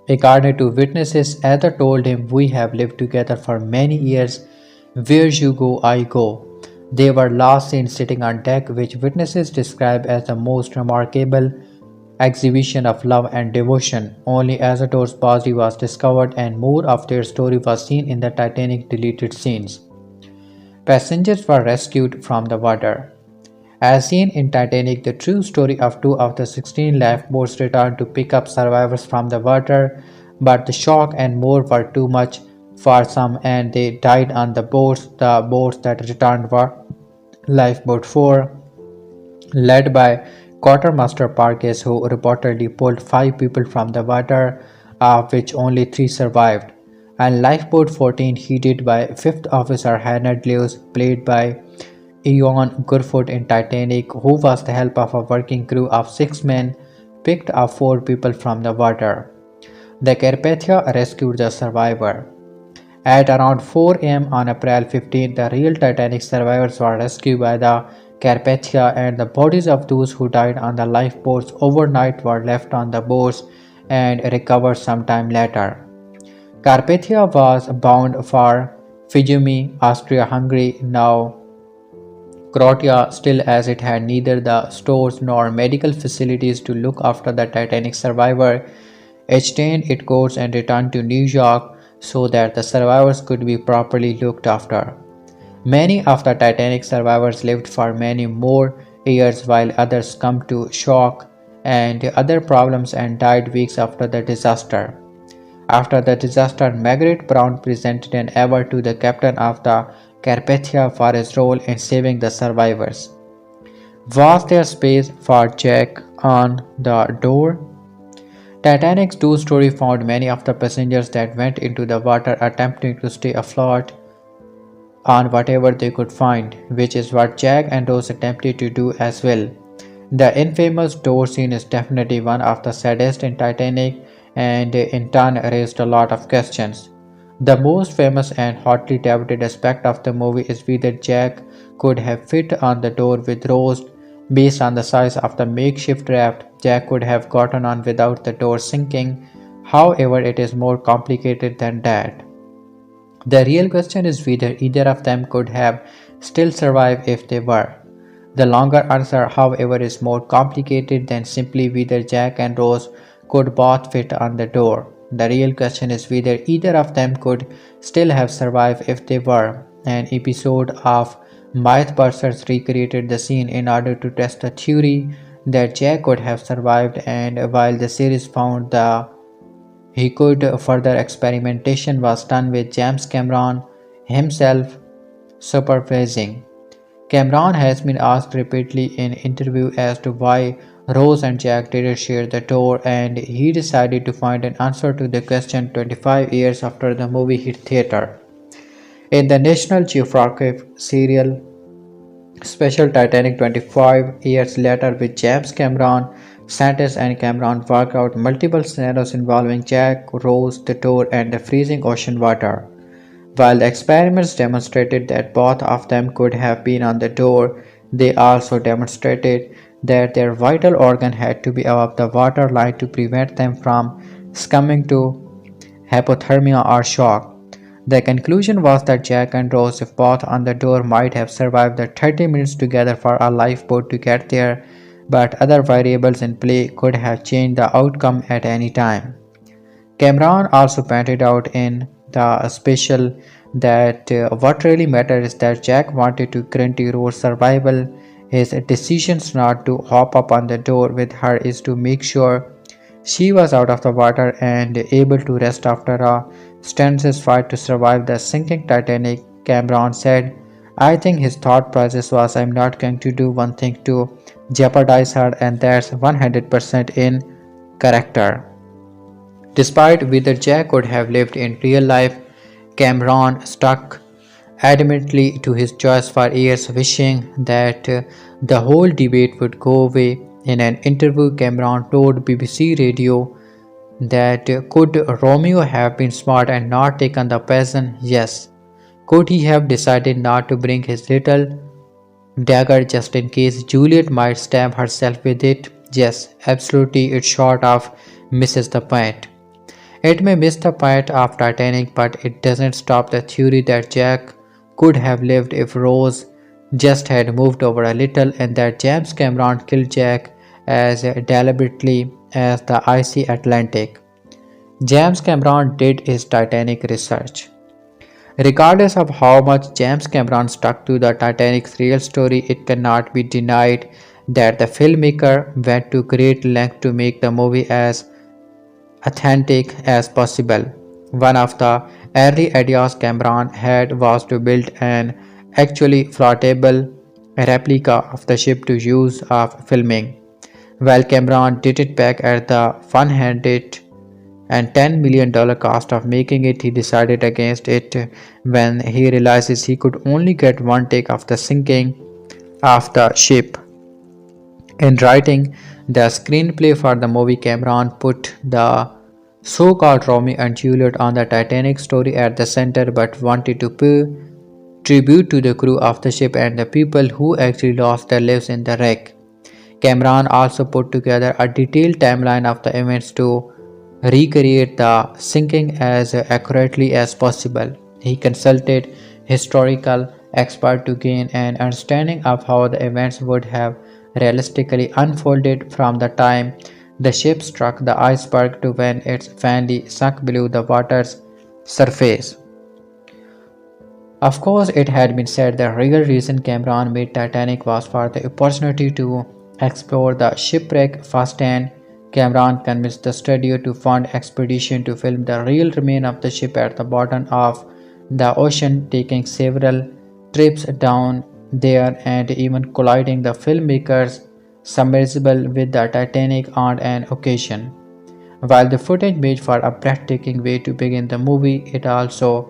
According to witnesses, Ada told him, "We have lived together for many years. Where you go, I go." They were last seen sitting on deck, which witnesses describe as the most remarkable exhibition of love and devotion. Only Isadore's body was discovered, and more of their story was seen in the Titanic deleted scenes. Passengers were rescued from the water. As seen in Titanic, the true story of 2 of the 16 lifeboats returned to pick up survivors from the water, but the shock and more were too much for some and they died on the boats. The boats that returned were Lifeboat 4, led by Quartermaster Parkes, who reportedly pulled 5 people from the water, of which only 3 survived, and Lifeboat 14, headed by 5th Officer Hannah Lewis, played by Ian Gurfoot in Titanic, who was the help of a working crew of 6 men, picked up 4 people from the water. The Carpathia rescued the survivor. At around 4 am on April 15, the real Titanic survivors were rescued by the Carpathia, and the bodies of those who died on the lifeboats overnight were left on the boats and recovered sometime later. Carpathia was bound for Fiume, Austria-Hungary, now Croatia, still as it had neither the stores nor medical facilities to look after the Titanic survivor. It changed its course and returned to New York so that the survivors could be properly looked after. Many of the Titanic survivors lived for many more years while others succumbed to shock and other problems and died weeks after the disaster. After the disaster, Margaret Brown presented an award to the captain of the Carpathia for his role in saving the survivors. Was there space for Jack on the door? Titanic's two-story found many of the passengers that went into the water attempting to stay afloat on whatever they could find, which is what Jack and Rose attempted to do as well. The infamous door scene is definitely one of the saddest in Titanic and in turn raised a lot of questions. The most famous and hotly debated aspect of the movie is whether Jack could have fit on the door with Rose. Based on the size of the makeshift raft, Jack could have gotten on without the door sinking. However, it is more complicated than that. The real question is whether either of them could have still survived if they were. The longer answer, however, is more complicated than simply whether Jack and Rose could both fit on the door. The real question is whether either of them could still have survived if they were. An episode of Mythbusters recreated the scene in order to test the theory that Jack could have survived, and while the series found that he could, further experimentation was done with James Cameron himself supervising. Cameron has been asked repeatedly in interviews as to why Rose and Jack didn't share the door, and he decided to find an answer to the question 25 years after the movie hit theater. In the National Geographic serial special Titanic 25 years later with James Cameron, Santos and Cameron worked out multiple scenarios involving Jack, Rose, the door, and the freezing ocean water. While the experiments demonstrated that both of them could have been on the door, they also demonstrated that their vital organ had to be above the water line to prevent them from succumbing to hypothermia or shock. The conclusion was that Jack and Rose, if both on the door, might have survived the 30 minutes together for a lifeboat to get there, but other variables in play could have changed the outcome at any time. Cameron also pointed out in the special that what really mattered is that Jack wanted to guarantee Rose's survival. His decisions not to hop up on the door with her is to make sure she was out of the water and able to rest after a strenuous fight to survive the sinking Titanic. Cameron said, "I think his thought process was, I'm not going to do one thing to jeopardize her, and that's 100% in character." Despite whether Jack could have lived in real life, Cameron stuck adamantly to his choice for years, wishing that the whole debate would go away. In an interview, Cameron told BBC Radio that could Romeo have been smart and not taken the poison? Yes. Could he have decided not to bring his little dagger just in case Juliet might stab herself with it? Yes, absolutely. It sort of misses the point. It may miss the point of Titanic, but it doesn't stop the theory that Jack could have lived if Rose just had moved over a little, and that James Cameron killed Jack as deliberately as the icy Atlantic. James Cameron did his Titanic research. Regardless of how much James Cameron stuck to the Titanic's real story, it cannot be denied that the filmmaker went to great lengths to make the movie as authentic as possible. One of the early ideas Cameron had was to build an actually floatable replica of the ship to use of filming. While Cameron did it back at the $110 million cost of making it, he decided against it when he realizes he could only get one take of the sinking of the ship. In writing the screenplay for the movie, Cameron put the so-called Romeo and Juliet on the Titanic story at the center, but wanted to tribute to the crew of the ship and the people who actually lost their lives in the wreck. Cameron also put together a detailed timeline of the events to recreate the sinking as accurately as possible. He consulted historical experts to gain an understanding of how the events would have realistically unfolded from the time the ship struck the iceberg to when it finally sunk below the water's surface. Of course, it had been said the real reason Cameron made Titanic was for the opportunity to explore the shipwreck firsthand. Cameron convinced the studio to fund expedition to film the real remains of the ship at the bottom of the ocean, taking several trips down there and even colliding the filmmakers' submersible with the Titanic on an occasion. While the footage made for a breathtaking way to begin the movie, it also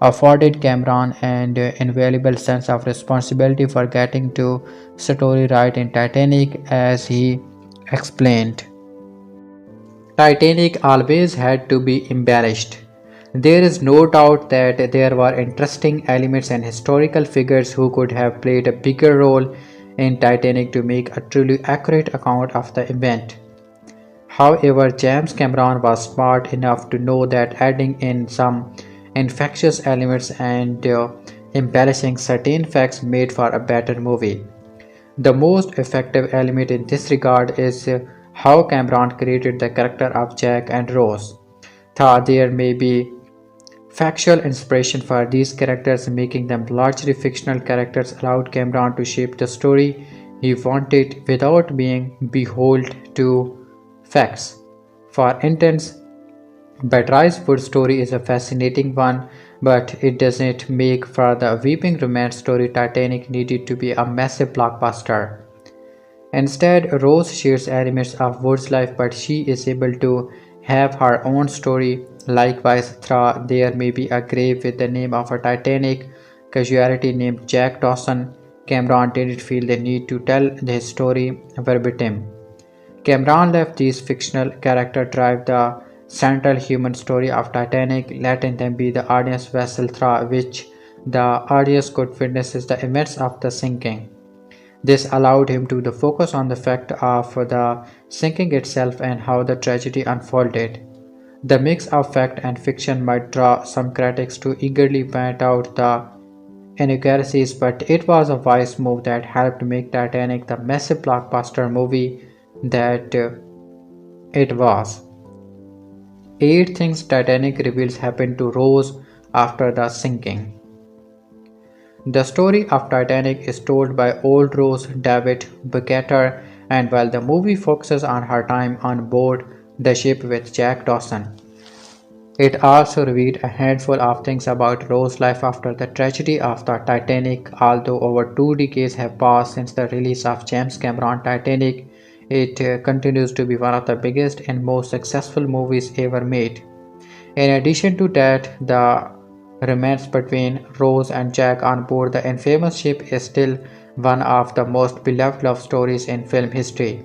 afforded Cameron an invaluable sense of responsibility for getting to story right in Titanic, as he explained. Titanic always had to be embellished. There is no doubt that there were interesting elements and historical figures who could have played a bigger role in Titanic to make a truly accurate account of the event. However, James Cameron was smart enough to know that adding in some infectious elements and embellishing certain facts made for a better movie. The most effective element in this regard is how Cameron created the character of Jack and Rose. Though there may be factual inspiration for these characters, making them largely fictional characters allowed Cameron to shape the story he wanted without being beholden to facts. For instance, Beatrice Wood's story is a fascinating one, but it doesn't make for the weeping romance story Titanic needed to be a massive blockbuster. Instead, Rose shares elements of Wood's life, but she is able to have her own story. Likewise, there may be a grave with the name of a Titanic casualty named Jack Dawson. Cameron didn't feel the need to tell his story verbatim. Cameron left these fictional characters drive the central human story of Titanic, letting them be the audience vessel through which the audience could witness the events of the sinking. This allowed him to focus on the fact of the sinking itself and how the tragedy unfolded. The mix of fact and fiction might draw some critics to eagerly point out the inaccuracies, but it was a wise move that helped make Titanic the massive blockbuster movie that it was. 8 things Titanic reveals happened to Rose after the sinking. The story of Titanic is told by old Rose DeWitt Bukater, and while the movie focuses on her time on board the ship with Jack Dawson, it also revealed a handful of things about Rose's life after the tragedy of the Titanic. Although over 2 decades have passed since the release of James Cameron's Titanic, it continues to be one of the biggest and most successful movies ever made. In addition to that, the romance between Rose and Jack on board the infamous ship is still one of the most beloved love stories in film history.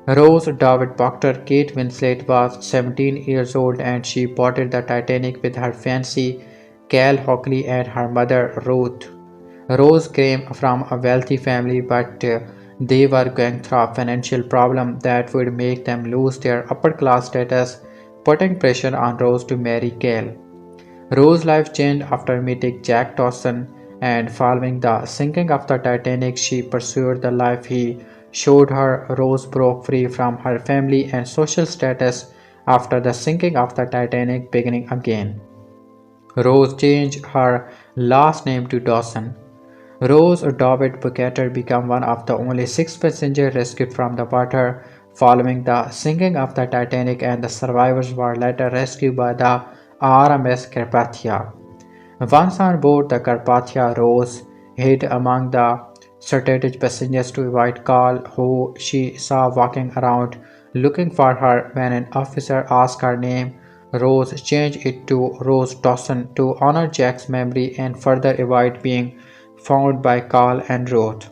Rose DeWitt Bukater, Kate Winslet, was 17 years old and she boarded the Titanic with her fiancé Cal Hockley and her mother Ruth. Rose came from a wealthy family, but they were going through a financial problem that would make them lose their upper class status, putting pressure on Rose to marry Cal. Rose's life changed after meeting Jack Dawson, and following the sinking of the Titanic, she pursued the life he showed her. Rose broke free from her family and social status after the sinking of the Titanic beginning again. Rose changed her last name to Dawson. Rose DeWitt Bukater became one of the only 6 passengers rescued from the water following the sinking of the Titanic, and the survivors were later rescued by the RMS Carpathia. Once on board the Carpathia, Rose hid among the strategic passengers to avoid Carl, who she saw walking around looking for her. When an officer asked her name, Rose changed it to Rose Dawson to honor Jack's memory and further avoid being found by Carl and Ruth.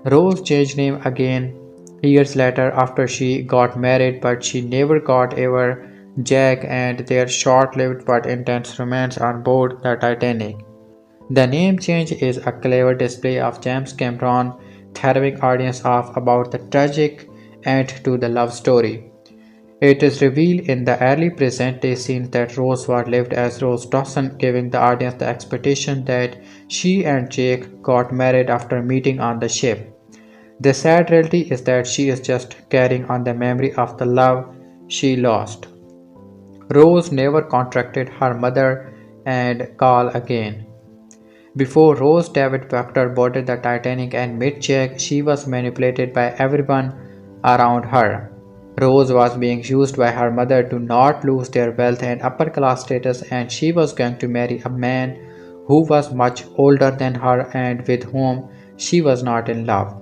Rose changed name again years later after she got married, but she never got over Jack and their short-lived but intense romance on board the Titanic. The name change is a clever display of James Cameron throwing audience off about the tragic end to the love story. It is revealed in the early present-day scenes that Rose was lived as Rose Dawson, giving the audience the expectation that she and Jake got married after meeting on the ship. The sad reality is that she is just carrying on the memory of the love she lost. Rose never contacted her mother and Carl again. Before Rose DeWitt Bukater boarded the Titanic and met Jack, she was manipulated by everyone around her. Rose was being used by her mother to not lose their wealth and upper class status, and she was going to marry a man who was much older than her and with whom she was not in love.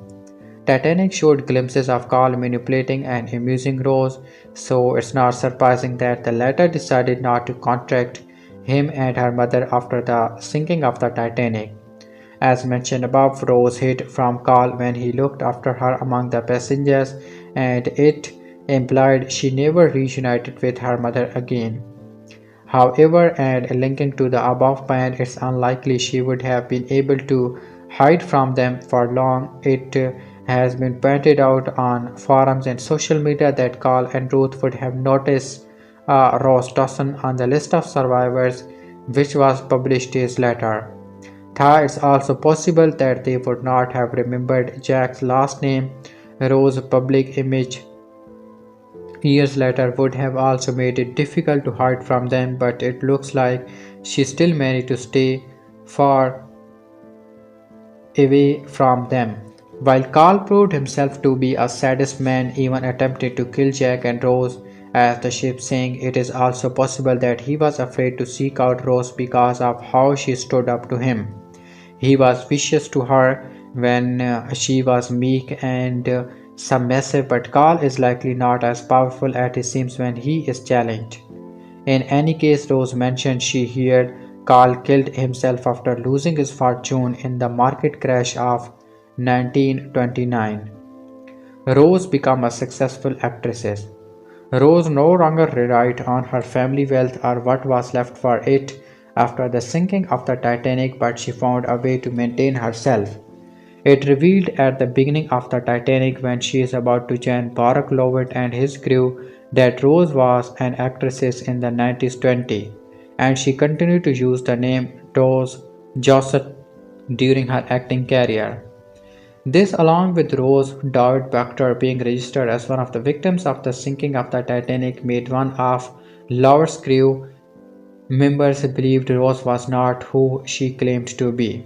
Titanic showed glimpses of Carl manipulating and amusing Rose, so it's not surprising that the latter decided not to contact him and her mother after the sinking of the Titanic. As mentioned above, Rose hid from Carl when he looked after her among the passengers, and it implied she never reunited with her mother again. However, and linking to the above point, it's unlikely she would have been able to hide from them for long. It has been pointed out on forums and social media that Carl and Ruth would have noticed Rose Dawson on the list of survivors, which was published days later. Thus, it's also possible that they would not have remembered Jack's last name. Rose's public image years later would have also made it difficult to hide from them, but it looks like she still managed to stay far away from them. While Carl proved himself to be a sadist man, even attempted to kill Jack and Rose as the ship sank, it is also possible that he was afraid to seek out Rose because of how she stood up to him. He was vicious to her when she was meek and submissive, but Carl is likely not as powerful as he seems when he is challenged. In any case, Rose mentioned she heard Carl killed himself after losing his fortune in the market crash of 1929. Rose became a successful actress. Rose no longer relied on her family wealth or what was left for it after the sinking of the Titanic, but she found a way to maintain herself. It revealed at the beginning of the Titanic when she is about to join Barack Lovett and his crew that Rose was an actress in the 1920s, and she continued to use the name Rose Josette during her acting career. This, along with Rose DeWitt Bukater being registered as one of the victims of the sinking of the Titanic, made one of Lovett's crew members believed Rose was not who she claimed to be.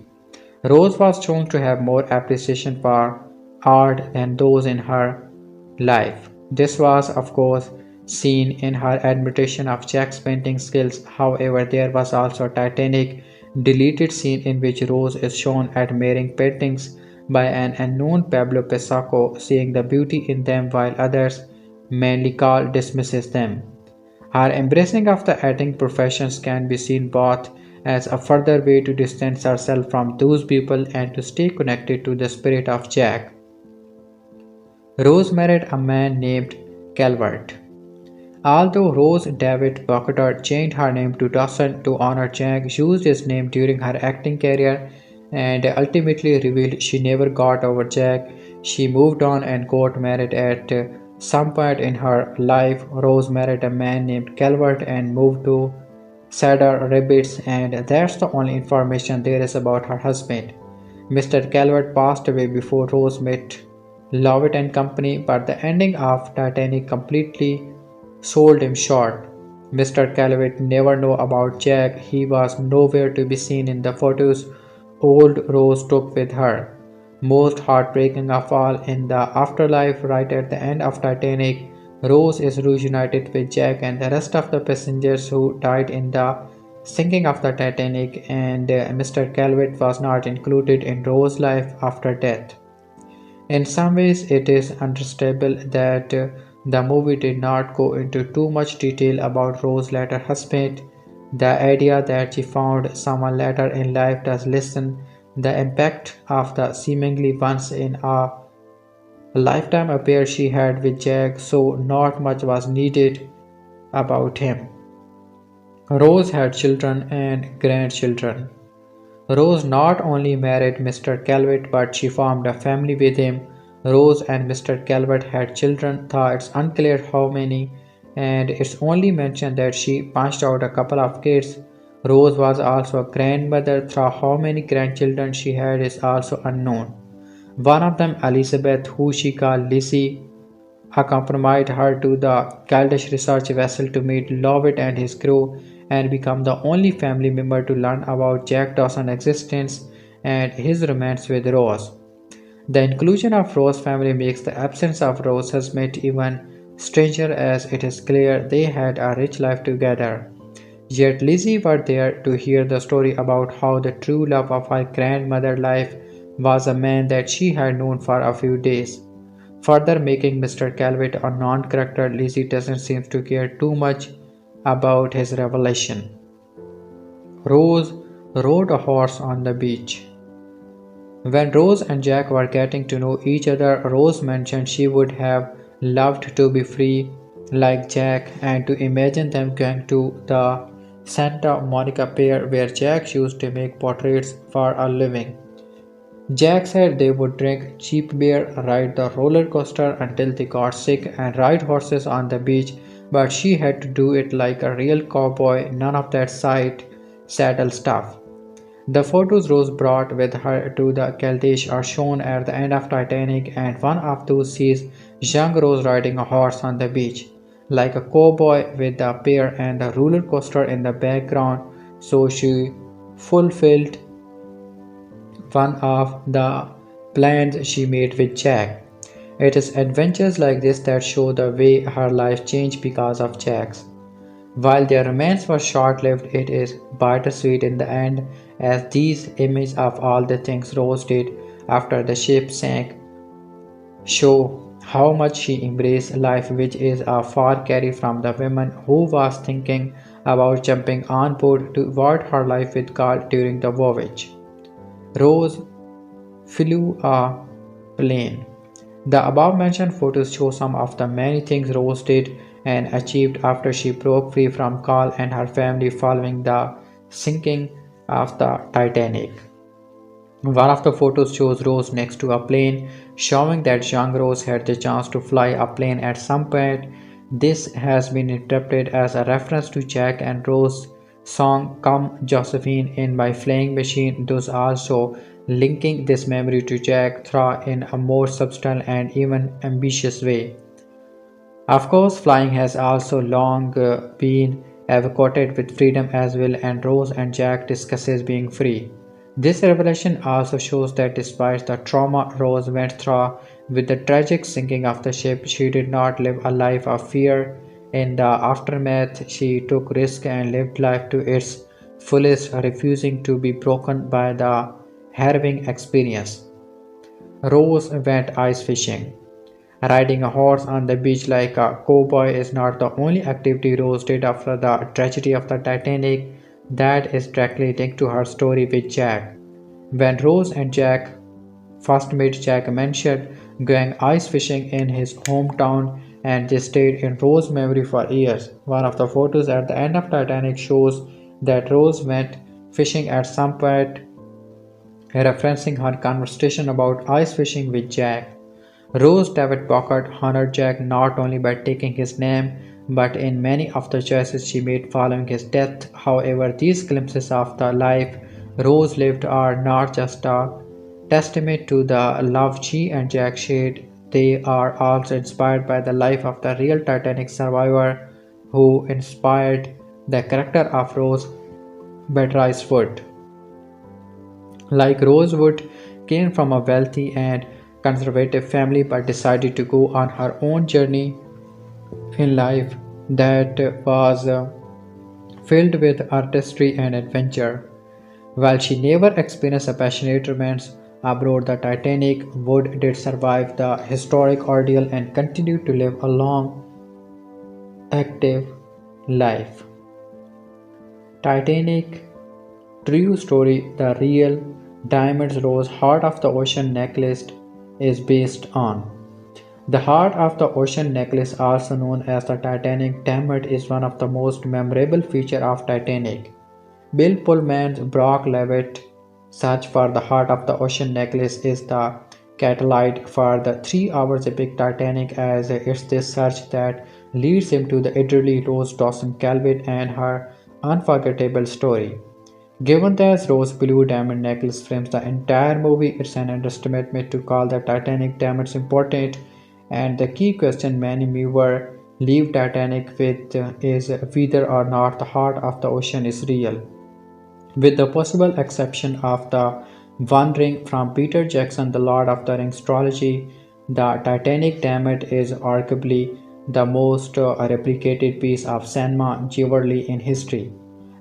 Rose was shown to have more appreciation for art than those in her life. This was, of course, seen in her admiration of Jack's painting skills. However, there was also a Titanic deleted scene in which Rose is shown admiring paintings by an unknown Pablo Picasso, seeing the beauty in them while others, mainly Carl, dismisses them. Her embracing of the acting professions can be seen both as a further way to distance herself from those people and to stay connected to the spirit of Jack. Rose married a man named Calvert. Although Rose DeWitt Bukater changed her name to Dawson to honor Jack, used his name during her acting career, and ultimately revealed she never got over Jack, she moved on and got married at some point in her life. Rose married a man named Calvert and moved to Cedar Rapids, and that's the only information there is about her husband. Mr. Calvert passed away before Rose met Lovett and Company, but the ending of Titanic completely sold him short. Mr. Calvert never knew about Jack. He was nowhere to be seen in the photos old Rose took with her. Most heartbreaking of all, in the afterlife, right at the end of Titanic, Rose is reunited with Jack and the rest of the passengers who died in the sinking of the Titanic, and Mr. Calvert was not included in Rose's life after death. In some ways, it is understandable that the movie did not go into too much detail about Rose's later husband. The idea that she found someone later in life does lessen the impact of the seemingly once in a lifetime affair she had with Jack, so not much was needed about him. Rose had children and grandchildren. Rose not only married Mr. Calvert but she formed a family with him. Rose and Mr. Calvert had children, though it's unclear how many, and it's only mentioned that she punched out a couple of kids. Rose was also a grandmother, though how many grandchildren she had is also unknown. One of them, Elizabeth, who she called Lizzie, accompanied her to the Caldish research vessel to meet Lovett and his crew and become the only family member to learn about Jack Dawson's existence and his romance with Rose. The inclusion of Rose's family makes the absence of Rose's husband even stranger, as it is clear they had a rich life together. Yet Lizzie was there to hear the story about how the true love of her grandmother's life was a man that she had known for a few days. Further making Mr. Calvert a non-character, Lizzie doesn't seem to care too much about his revelation. Rose rode a horse on the beach. When Rose and Jack were getting to know each other, Rose mentioned she would have loved to be free like Jack and to imagine them going to the Santa Monica Pier where Jack used to make portraits for a living. Jack said they would drink cheap beer, ride the roller coaster until they got sick, and ride horses on the beach, but she had to do it like a real cowboy, none of that side saddle stuff. The photos Rose brought with her to the Caldish are shown at the end of Titanic, and one of those sees young Rose riding a horse on the beach, like a cowboy with the pier and the roller coaster in the background, so she fulfilled one of the plans she made with Jack. It is adventures like this that show the way her life changed because of Jack's. While their romance was short-lived, it is bittersweet in the end, as these images of all the things Rose did after the ship sank show how much she embraced life, which is a far cry from the woman who was thinking about jumping on board to avoid her life with Carl during the voyage. Rose flew a plane. The above-mentioned photos show some of the many things Rose did and achieved after she broke free from Carl and her family following the sinking of the Titanic. One of the photos shows Rose next to a plane, showing that young Rose had the chance to fly a plane at some point. This has been interpreted as a reference to Jack and Rose's song Come Josephine in My Flying Machine, thus also linking this memory to Jack through in a more subtle and even ambitious way. Of course, flying has also long been advocated with freedom as well, and Rose and Jack discusses being free. This revelation also shows that despite the trauma Rose went through with the tragic sinking of the ship, she did not live a life of fear. In the aftermath, she took risk and lived life to its fullest, refusing to be broken by the harrowing experience. Rose went ice fishing. Riding a horse on the beach like a cowboy is not the only activity Rose did after the tragedy of the Titanic that is directly linked to her story with Jack. When Rose and Jack first met, Jack mentioned going ice fishing in his hometown, and they stayed in Rose's memory for years. One of the photos at the end of Titanic shows that Rose went fishing at some point, referencing her conversation about ice fishing with Jack. Rose DeWitt Bukater honored Jack not only by taking his name, but in many of the choices she made following his death. However, these glimpses of the life Rose lived are not just a testament to the love she and Jack shared, they are also inspired by the life of the real Titanic survivor who inspired the character of Rose Wood. Like Rosewood came from a wealthy and conservative family but decided to go on her own journey in life that was filled with artistry and adventure. While she never experienced a passionate romance aboard the Titanic, Wood did survive the historic ordeal and continued to live a long, active life. Titanic true story, the real Diamonds Rose Heart of the Ocean necklace is based on. The Heart of the Ocean necklace, also known as the Titanic Diamond, is one of the most memorable features of Titanic. Bill Pullman's Brock Levitt search for the heart of the ocean necklace is the catalyst for the 3 hours epic Titanic, as it's this search that leads him to the elderly Rose Dawson Calvin and her unforgettable story. Given that Rose blue diamond necklace frames the entire movie, it's an understatement to call the Titanic diamonds important. And the key question many viewers leave Titanic with is whether or not the heart of the ocean is real. With the possible exception of the One Ring from Peter Jackson, The Lord of the Rings trilogy, the Titanic diamond is arguably the most replicated piece of cinema jewelry in history.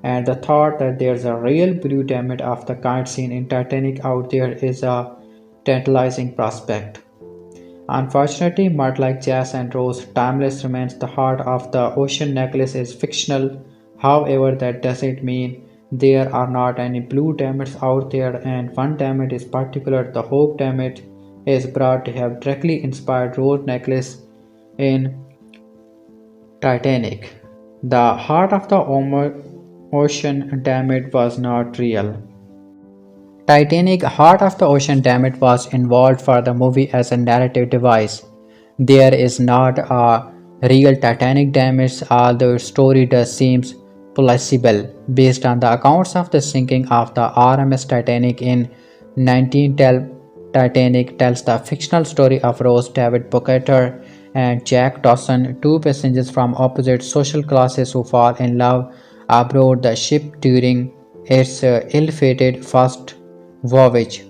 And the thought that there's a real blue diamond of the kind seen in Titanic out there is a tantalizing prospect. Unfortunately, much like Jazz and Rose, Timeless remains the heart of the ocean necklace is fictional. However, that doesn't mean there are not any blue diamonds out there, and one diamond is particular. The Hope diamond is brought to have directly inspired Rose necklace in Titanic. The heart of the ocean diamond was not real. Titanic Heart of the Ocean Diamond was involved for the movie as a narrative device. There is not a real Titanic damage, although its story does seem plausible. Based on the accounts of the sinking of the RMS Titanic in 1912, Titanic tells the fictional story of Rose DeWitt Bukater and Jack Dawson, two passengers from opposite social classes who fall in love aboard the ship during its ill-fated first voyage.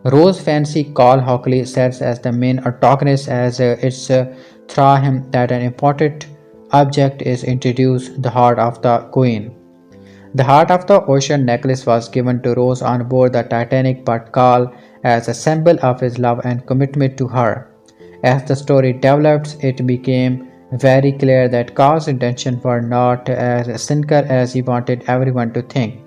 Rose fancy Carl Hockley serves as the main antagonist, as it's through him that an important object is introduced, the heart of the Queen. The heart of the ocean necklace was given to Rose on board the Titanic, but Carl as a symbol of his love and commitment to her. As the story developed, it became very clear that Carl's intentions were not as cynical as he wanted everyone to think.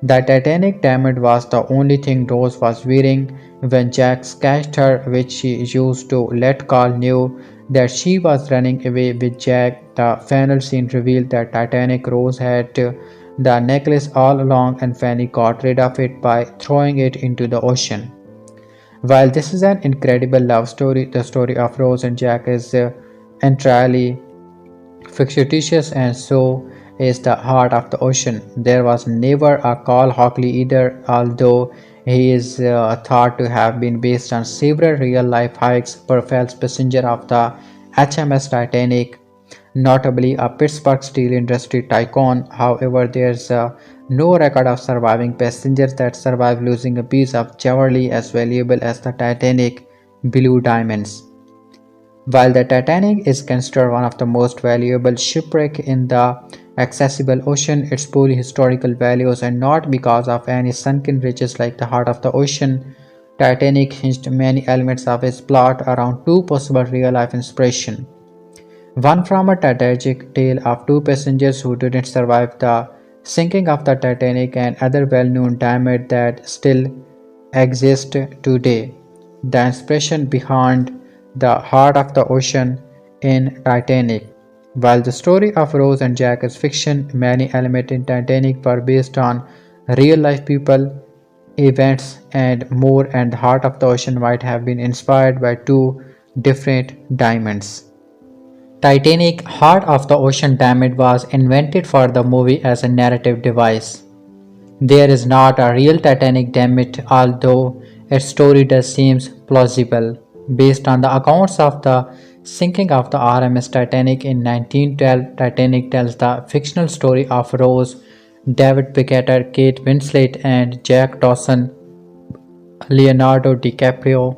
The Titanic diamond was the only thing Rose was wearing when Jack sketched her, which she used to let Carl knew that she was running away with Jack. The final scene revealed that Titanic Rose had the necklace all along, and Fanny got rid of it by throwing it into the ocean. While this is an incredible love story, the story of Rose and Jack is entirely fictitious, and so is the heart of the ocean. There was never a Carl Hockley either, although he is thought to have been based on several real-life hikes per fellow passenger of the HMS Titanic, notably a Pittsburgh steel industry tycoon. However, there's no record of surviving passengers that survived losing a piece of jewelry as valuable as the Titanic blue diamonds. While the Titanic is considered one of the most valuable shipwrecks in the accessible ocean, its purely historical values and not because of any sunken riches like the heart of the ocean. Titanic hinged many elements of its plot around two possible real-life inspirations. One from a tragic tale of two passengers who didn't survive the sinking of the Titanic, and other well-known diamond that still exists today. The inspiration behind the heart of the ocean in Titanic. While the story of Rose and Jack is fiction, many elements in Titanic were based on real-life people, events, and more, and the heart of the ocean might have been inspired by two different diamonds. Titanic Heart of the Ocean diamond was invented for the movie as a narrative device. There is not a real Titanic diamond, although its story does seem plausible. Based on the accounts of the sinking of the RMS Titanic in 1912, Titanic tells the fictional story of Rose DeWitt Bukater, Kate Winslet, and Jack Dawson, Leonardo DiCaprio,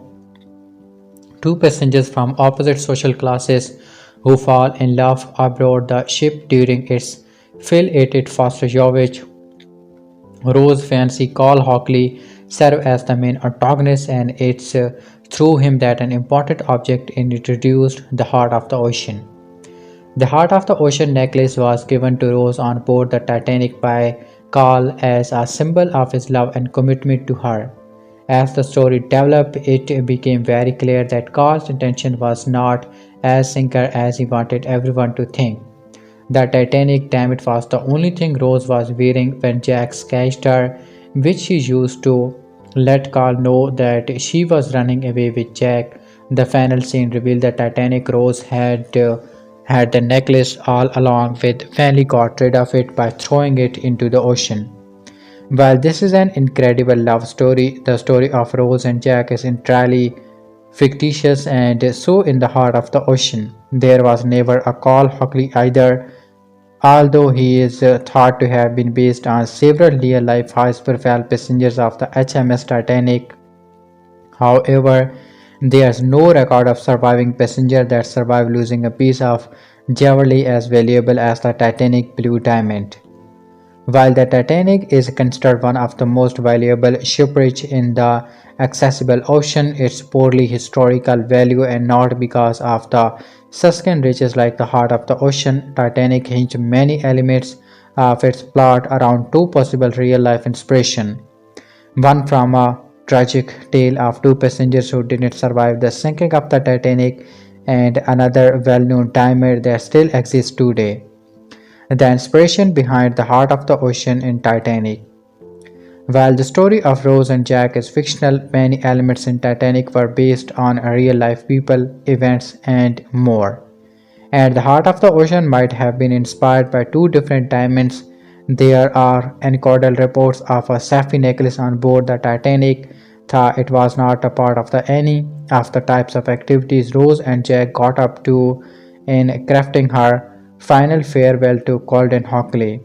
two passengers from opposite social classes who fall in love aboard the ship during its ill-fated first voyage. Rose fancy Carl Hockley serve as the main antagonist, and it's through him that an important object is introduced, the heart of the ocean. The heart of the ocean necklace was given to Rose on board the Titanic by Carl as a symbol of his love and commitment to her. As the story developed, it became very clear that Carl's intention was not as sincere as he wanted everyone to think. The Titanic diamond was the only thing Rose was wearing when Jack sketched her, which she used to let Carl know that she was running away with Jack. The final scene revealed that Titanic Rose had the necklace all along, with finally got rid of it by throwing it into the ocean. While this is an incredible love story, the story of Rose and Jack is entirely fictitious and so in the heart of the ocean. There was never a Carl Hockley either, although he is thought to have been based on several real-life high-profile passengers of the HMS Titanic. However, there is no record of surviving passenger that survived losing a piece of jewelry as valuable as the Titanic Blue Diamond. While the Titanic is considered one of the most valuable shipwrecks in the accessible ocean, its poorly historical value and not because of the Sussex riches like the heart of the ocean, Titanic hinged many elements of its plot around two possible real-life inspirations. One from a tragic tale of two passengers who didn't survive the sinking of the Titanic, and another well-known timer that still exists today. The inspiration behind the heart of the ocean in Titanic. While the story of Rose and Jack is fictional, many elements in Titanic were based on real-life people, events, and more. And the heart of the ocean might have been inspired by two different diamonds. There are anecdotal reports of a sapphire necklace on board the Titanic, though it was not a part of any of the types of activities Rose and Jack got up to in crafting her final farewell to Colden Hockley.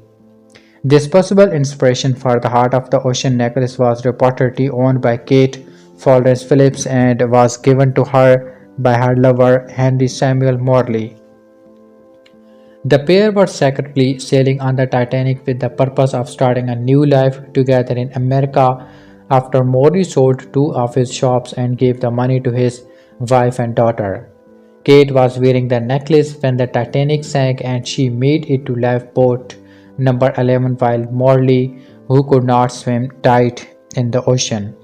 This possible inspiration for the Heart of the Ocean necklace was reportedly owned by Kate Florence Phillips and was given to her by her lover Henry Samuel Morley. The pair were secretly sailing on the Titanic with the purpose of starting a new life together in America after Morley sold two of his shops and gave the money to his wife and daughter. Kate was wearing the necklace when the Titanic sank and she made it to lifeboat number 11 while Morley, who could not swim, died in the ocean.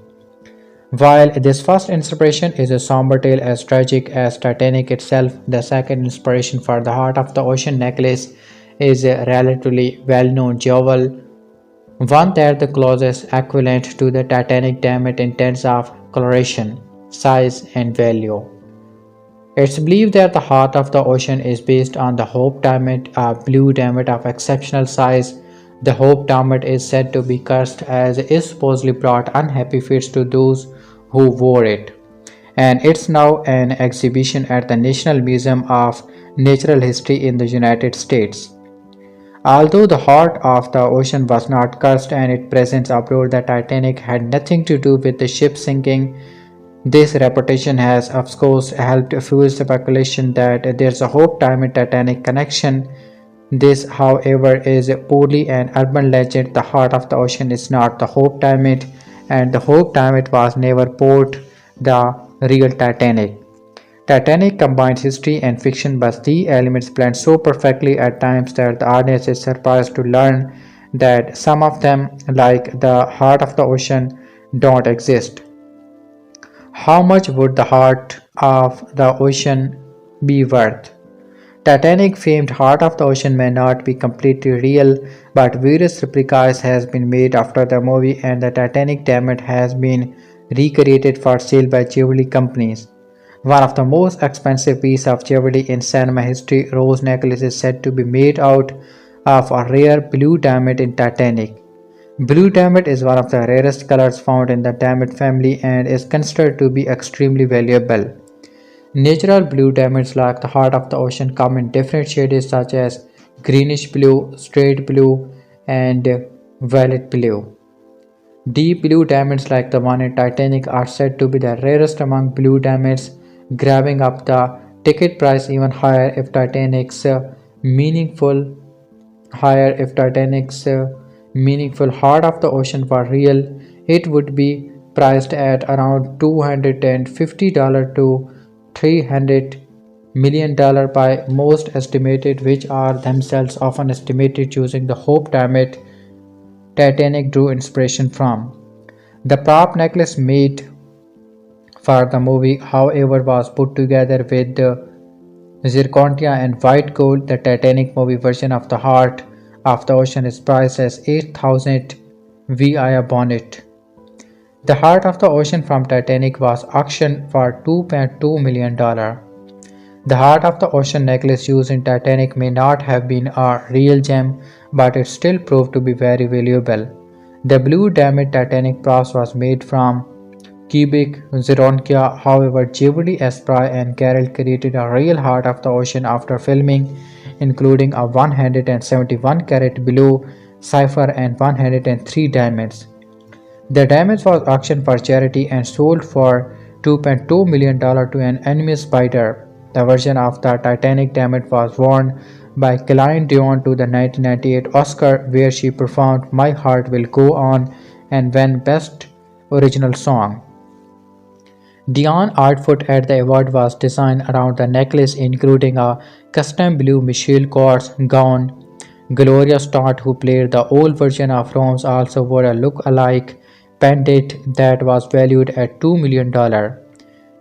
While this first inspiration is a somber tale as tragic as Titanic itself, the second inspiration for the Heart of the Ocean necklace is a relatively well-known jewel, one that the closest equivalent to the Titanic diamond in terms of coloration, size, and value. It's believed that the heart of the ocean is based on the Hope Diamond, a blue diamond of exceptional size. The Hope Diamond is said to be cursed as it supposedly brought unhappy fates to those who wore it, and it's now an exhibition at the National Museum of Natural History in the United States. Although the heart of the ocean was not cursed and its presence aboard the Titanic had nothing to do with the ship sinking, this reputation has of course helped fuel speculation that there's a Hope Diamond Titanic connection. This, however, is purely an urban legend. The heart of the ocean is not the Hope Diamond, and the Hope Diamond was never aboard the real Titanic. Titanic combines history and fiction, but these elements blend so perfectly at times that the audience is surprised to learn that some of them, like the heart of the ocean, don't exist. How much would the heart of the ocean be worth? Titanic famed Heart of the Ocean may not be completely real, but various replicas has been made after the movie and the Titanic diamond has been recreated for sale by jewelry companies. One of the most expensive pieces of jewelry in cinema history, Rose necklace, is said to be made out of a rare blue diamond in Titanic. Blue diamond is one of the rarest colors found in the diamond family and is considered to be extremely valuable. Natural blue diamonds like the heart of the ocean come in different shades such as greenish blue, straight blue, and violet blue. Deep blue diamonds like the one in Titanic are said to be the rarest among blue diamonds, driving up the ticket price even higher if Titanic's meaningful heart of the ocean were real. It would be priced at around $250 to $300 million by most estimated, which are themselves often estimated using the Hope Diamond Titanic drew inspiration from. The prop necklace made for the movie, however, was put together with zirconia and white gold. The Titanic movie version of the Heart of the Ocean is priced as 8,000 via bonnet. The Heart of the Ocean from Titanic was auctioned for $2.2 million. The Heart of the Ocean necklace used in Titanic may not have been a real gem, but it still proved to be very valuable. The blue diamond Titanic props was made from cubic zirconia. However, J.W.D. Esprit and Carroll created a real Heart of the Ocean after filming, including a 171 carat blue cipher and 103 diamonds. The diamond was auctioned for charity and sold for $2.2 million to an anonymous bidder. The version of the Titanic diamond was worn by Celine Dion to the 1998 Oscar, where she performed My Heart Will Go On and won Best Original Song. Dion's outfit at the award was designed around the necklace, including a custom blue Michelle Kors gown. Gloria Stott, who played the old version of Rose, also wore a look-alike pendant that was valued at $2 million.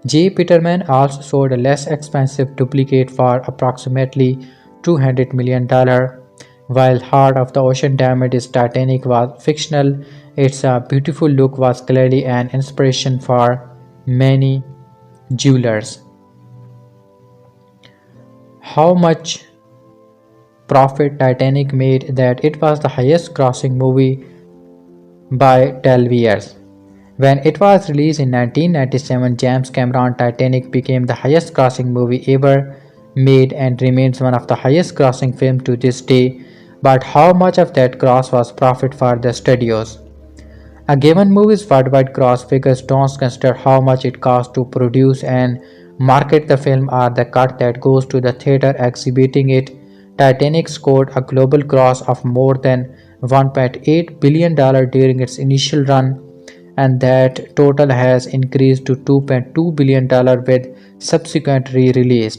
J. Peterman also sold a less expensive duplicate for approximately $200 million. While Heart of the Ocean diamond is Titanic was fictional, its beautiful look was clearly an inspiration for many jewelers. How much profit Titanic made that it was the highest grossing movie by 12 years. When it was released in 1997, James Cameron's Titanic became the highest grossing movie ever made and remains one of the highest grossing films to this day. But how much of that gross was profit for the studios? A given movie's worldwide gross figures don't consider how much it costs to produce and market the film or the cut that goes to the theater exhibiting it. Titanic scored a global gross of more than $1.8 billion during its initial run, and that total has increased to $2.2 billion with subsequent re-release.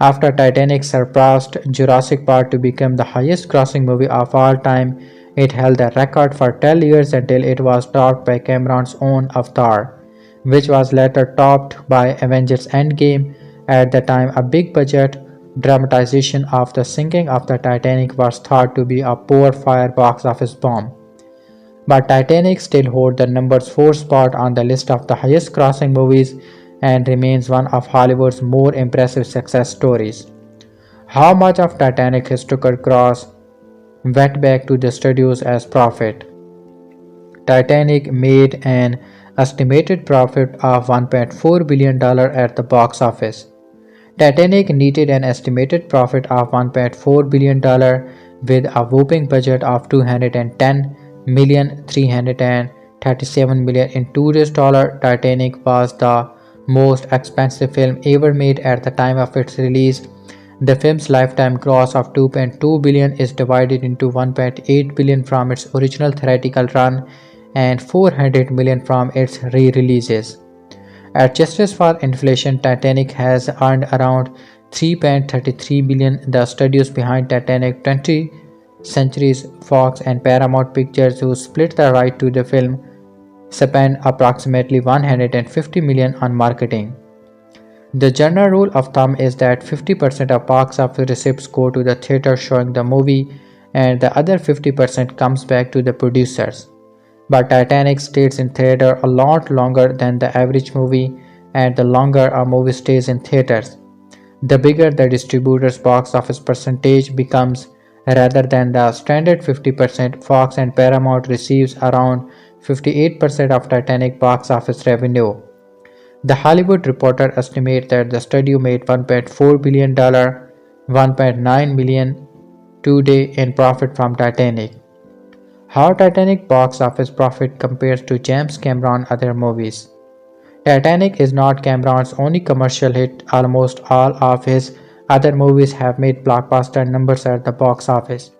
After Titanic surpassed Jurassic Park to become the highest grossing movie of all time, it held the record for 12 years until it was topped by Cameron's own Avatar, which was later topped by Avengers Endgame. At the time, a big-budget dramatization of the sinking of the Titanic was thought to be a poor fire box office bomb. But Titanic still holds the number 4 spot on the list of the highest grossing movies and remains one of Hollywood's more impressive success stories. How much of Titanic historical gross went back to the studios as profit? Titanic made an estimated profit of $1.4 billion at the box office. Titanic netted an estimated profit of $1.4 billion with a whopping budget of $210,337 million in today's dollar. Titanic was the most expensive film ever made at the time of its release. The film's lifetime gross of $2.2 billion is divided into $1.8 billion from its original theatrical run and $400 million from its re-releases. Adjusted for inflation, Titanic has earned around $3.33 billion. The studios behind Titanic, 20th Century Fox and Paramount Pictures, who split the right to the film, spent approximately $150 million on marketing. The general rule of thumb is that 50% of box office receipts go to the theater showing the movie and the other 50% comes back to the producers. But Titanic stays in theater a lot longer than the average movie, and the longer a movie stays in theaters, the bigger the distributor's box office percentage becomes. Rather than the standard 50%, Fox and Paramount receives around 58% of Titanic box office revenue. The Hollywood Reporter estimates that the studio made $1.4 billion, $1.9 million today in profit from Titanic. How Titanic box office profit compares to James Cameron's other movies. Titanic is not Cameron's only commercial hit. Almost all of his other movies have made blockbuster numbers at the box office.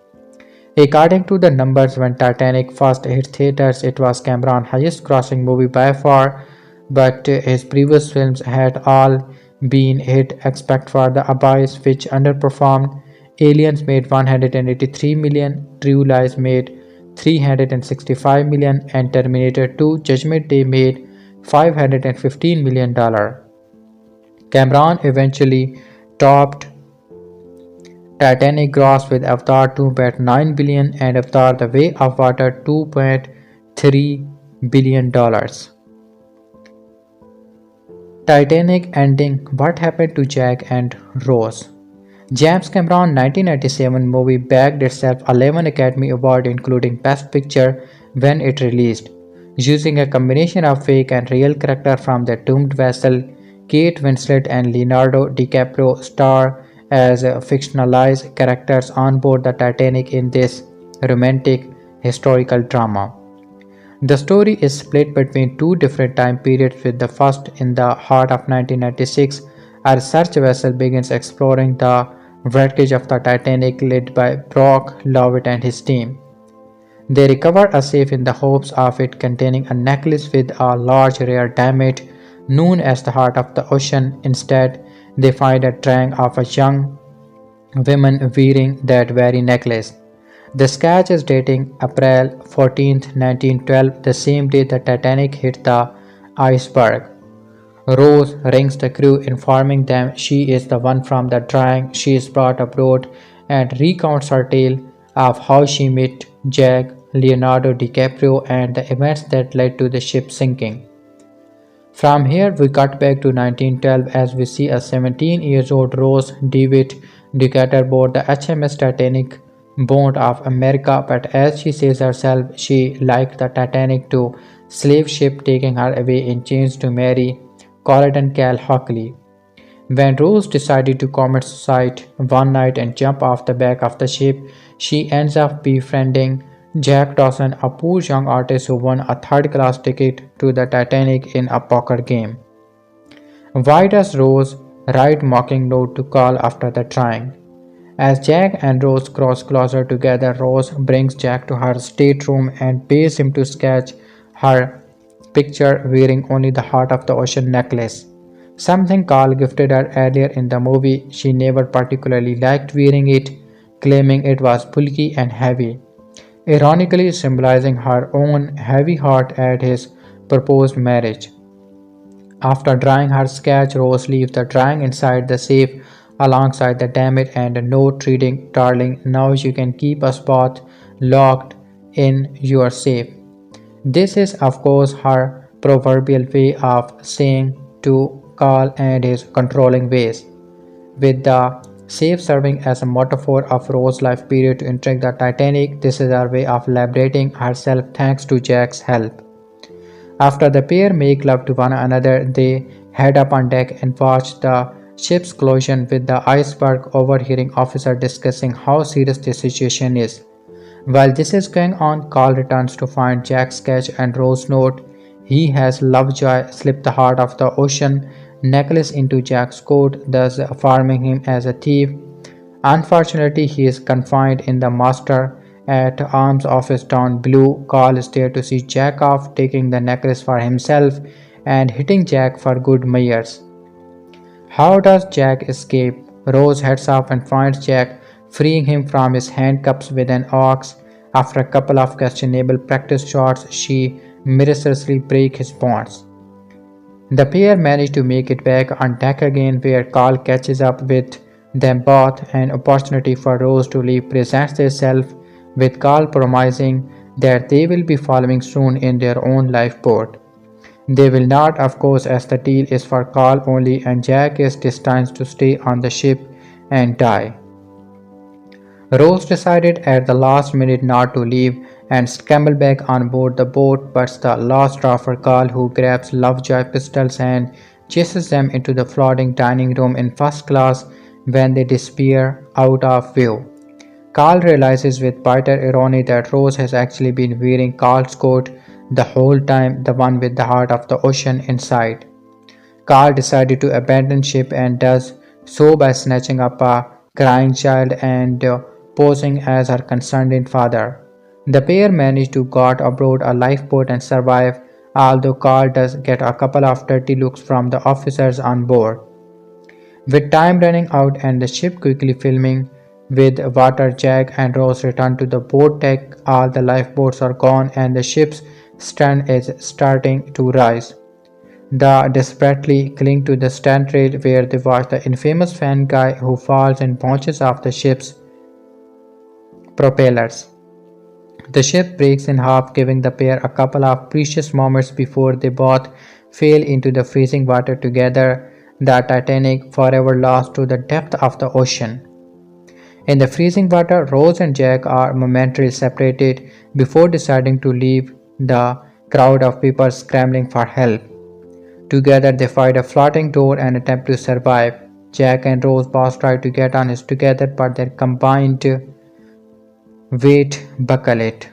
According to the numbers, when Titanic first hit theaters, it was Cameron's highest grossing movie by far, but his previous films had all been hit except for The Abyss, which underperformed. Aliens made $183 million, True Lies made $365 million, and Terminator 2 Judgment Day made $515 million. Cameron eventually topped Titanic gross with Avatar $2.9 billion and Avatar The Way of Water $2.3 billion. Titanic ending. What happened to Jack and Rose? James Cameron's 1997 movie bagged itself 11 Academy Awards including Best Picture when it released. Using a combination of fake and real characters from the doomed vessel, Kate Winslet and Leonardo DiCaprio star as fictionalized characters on board the Titanic in this romantic historical drama. The story is split between two different time periods, with the first in the heart of 1996. A research vessel begins exploring the wreckage of the Titanic led by Brock Lovett and his team. They recover a safe in the hopes of it containing a necklace with a large rare diamond known as the Heart of the Ocean. Instead, they find a drawing of a young woman wearing that very necklace. The sketch is dating April 14, 1912, the same day the Titanic hit the iceberg. Rose rings the crew, informing them she is the one from the drawing. She is brought aboard and recounts her tale of how she met Jack, Leonardo DiCaprio, and the events that led to the ship sinking. From here, we cut back to 1912 as we see a 17-year-old Rose DeWitt Bukater board the HMS Titanic, Bond of America, but as she says herself, she liked the Titanic to slave ship, taking her away in chains to marry Corridon Cal Hockley. When Rose decided to commit suicide one night and jump off the back of the ship, she ends up befriending Jack Dawson, a poor young artist who won a third-class ticket to the Titanic in a poker game. Why does Rose write mocking note to Carl after the drawing? As Jack and Rose cross closer together, Rose brings Jack to her stateroom and pays him to sketch her picture wearing only the Heart of the Ocean necklace, something Carl gifted her earlier in the movie. She never particularly liked wearing it, claiming it was bulky and heavy, ironically symbolizing her own heavy heart at his proposed marriage. After drawing her sketch, Rose leaves the drawing inside the safe alongside the damage and a note reading, "Darling, now you can keep us both locked in your safe." This is, of course, her proverbial way of saying to Carl and his controlling ways, with the safe serving as a metaphor of Rose's life period to intrigue the Titanic. This is her way of liberating herself thanks to Jack's help. After the pair make love to one another, they head up on deck and watch the ship's collision with the iceberg, overhearing officers discussing how serious the situation is. While this is going on, Carl returns to find Jack's sketch and Rose's note. He has Lovejoy slip the Heart of the Ocean necklace into Jack's coat, thus affirming him as a thief. Unfortunately, he is confined in the master at arms office down below. Carl is there to see Jack off, taking the necklace for himself and hitting Jack for good measures. How does Jack escape? Rose heads off and finds Jack, freeing him from his handcuffs with an axe. After a couple of questionable practice shots, she miraculously breaks his bonds. The pair manage to make it back on deck again, where Carl catches up with them both. An opportunity for Rose to leave presents itself, with Carl promising that they will be following soon in their own lifeboat. They will not, of course, as the deal is for Carl only, and Jack is destined to stay on the ship and die. Rose decided at the last minute not to leave and scramble back on board the boat, but the last straw for Carl, who grabs Lovejoy pistols and chases them into the floating dining room in first class when they disappear out of view. Carl realizes with bitter irony that Rose has actually been wearing Carl's coat the whole time, the one with the Heart of the Ocean inside. Carl decided to abandon ship and does so by snatching up a crying child and posing as her concerned father. The pair manage to get aboard a lifeboat and survive, although Carl does get a couple of dirty looks from the officers on board. With time running out and the ship quickly filling with water, Jack and Rose return to the boat deck. All the lifeboats are gone and the ship's stern is starting to rise. They desperately cling to the stern rail, where they watch the infamous fan guy who falls and bounces off the ship's propellers. The ship breaks in half, giving the pair a couple of precious moments before they both fail into the freezing water together. The Titanic forever lost to the depth of the ocean. In the freezing water, Rose and Jack are momentarily separated before deciding to leave the crowd of people scrambling for help. Together, they find a floating door and attempt to survive. Jack and Rose both try to get on it together, but their combined weight buckle it.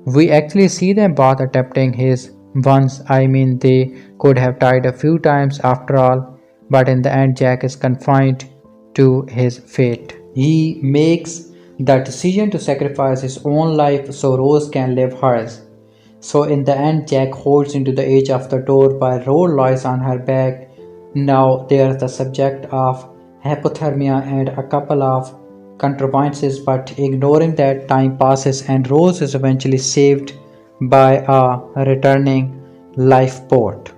We actually see them both attempting his once. I mean, they could have tried a few times after all, but in the end, Jack is confined to his fate. He makes the decision to sacrifice his own life so Rose can live hers. So, in the end, Jack holds into the edge of the door while Rose lies on her back. Now, they are the subject of hypothermia and a couple of contrivances, but ignoring that, time passes and Rose is eventually saved by a returning lifeboat.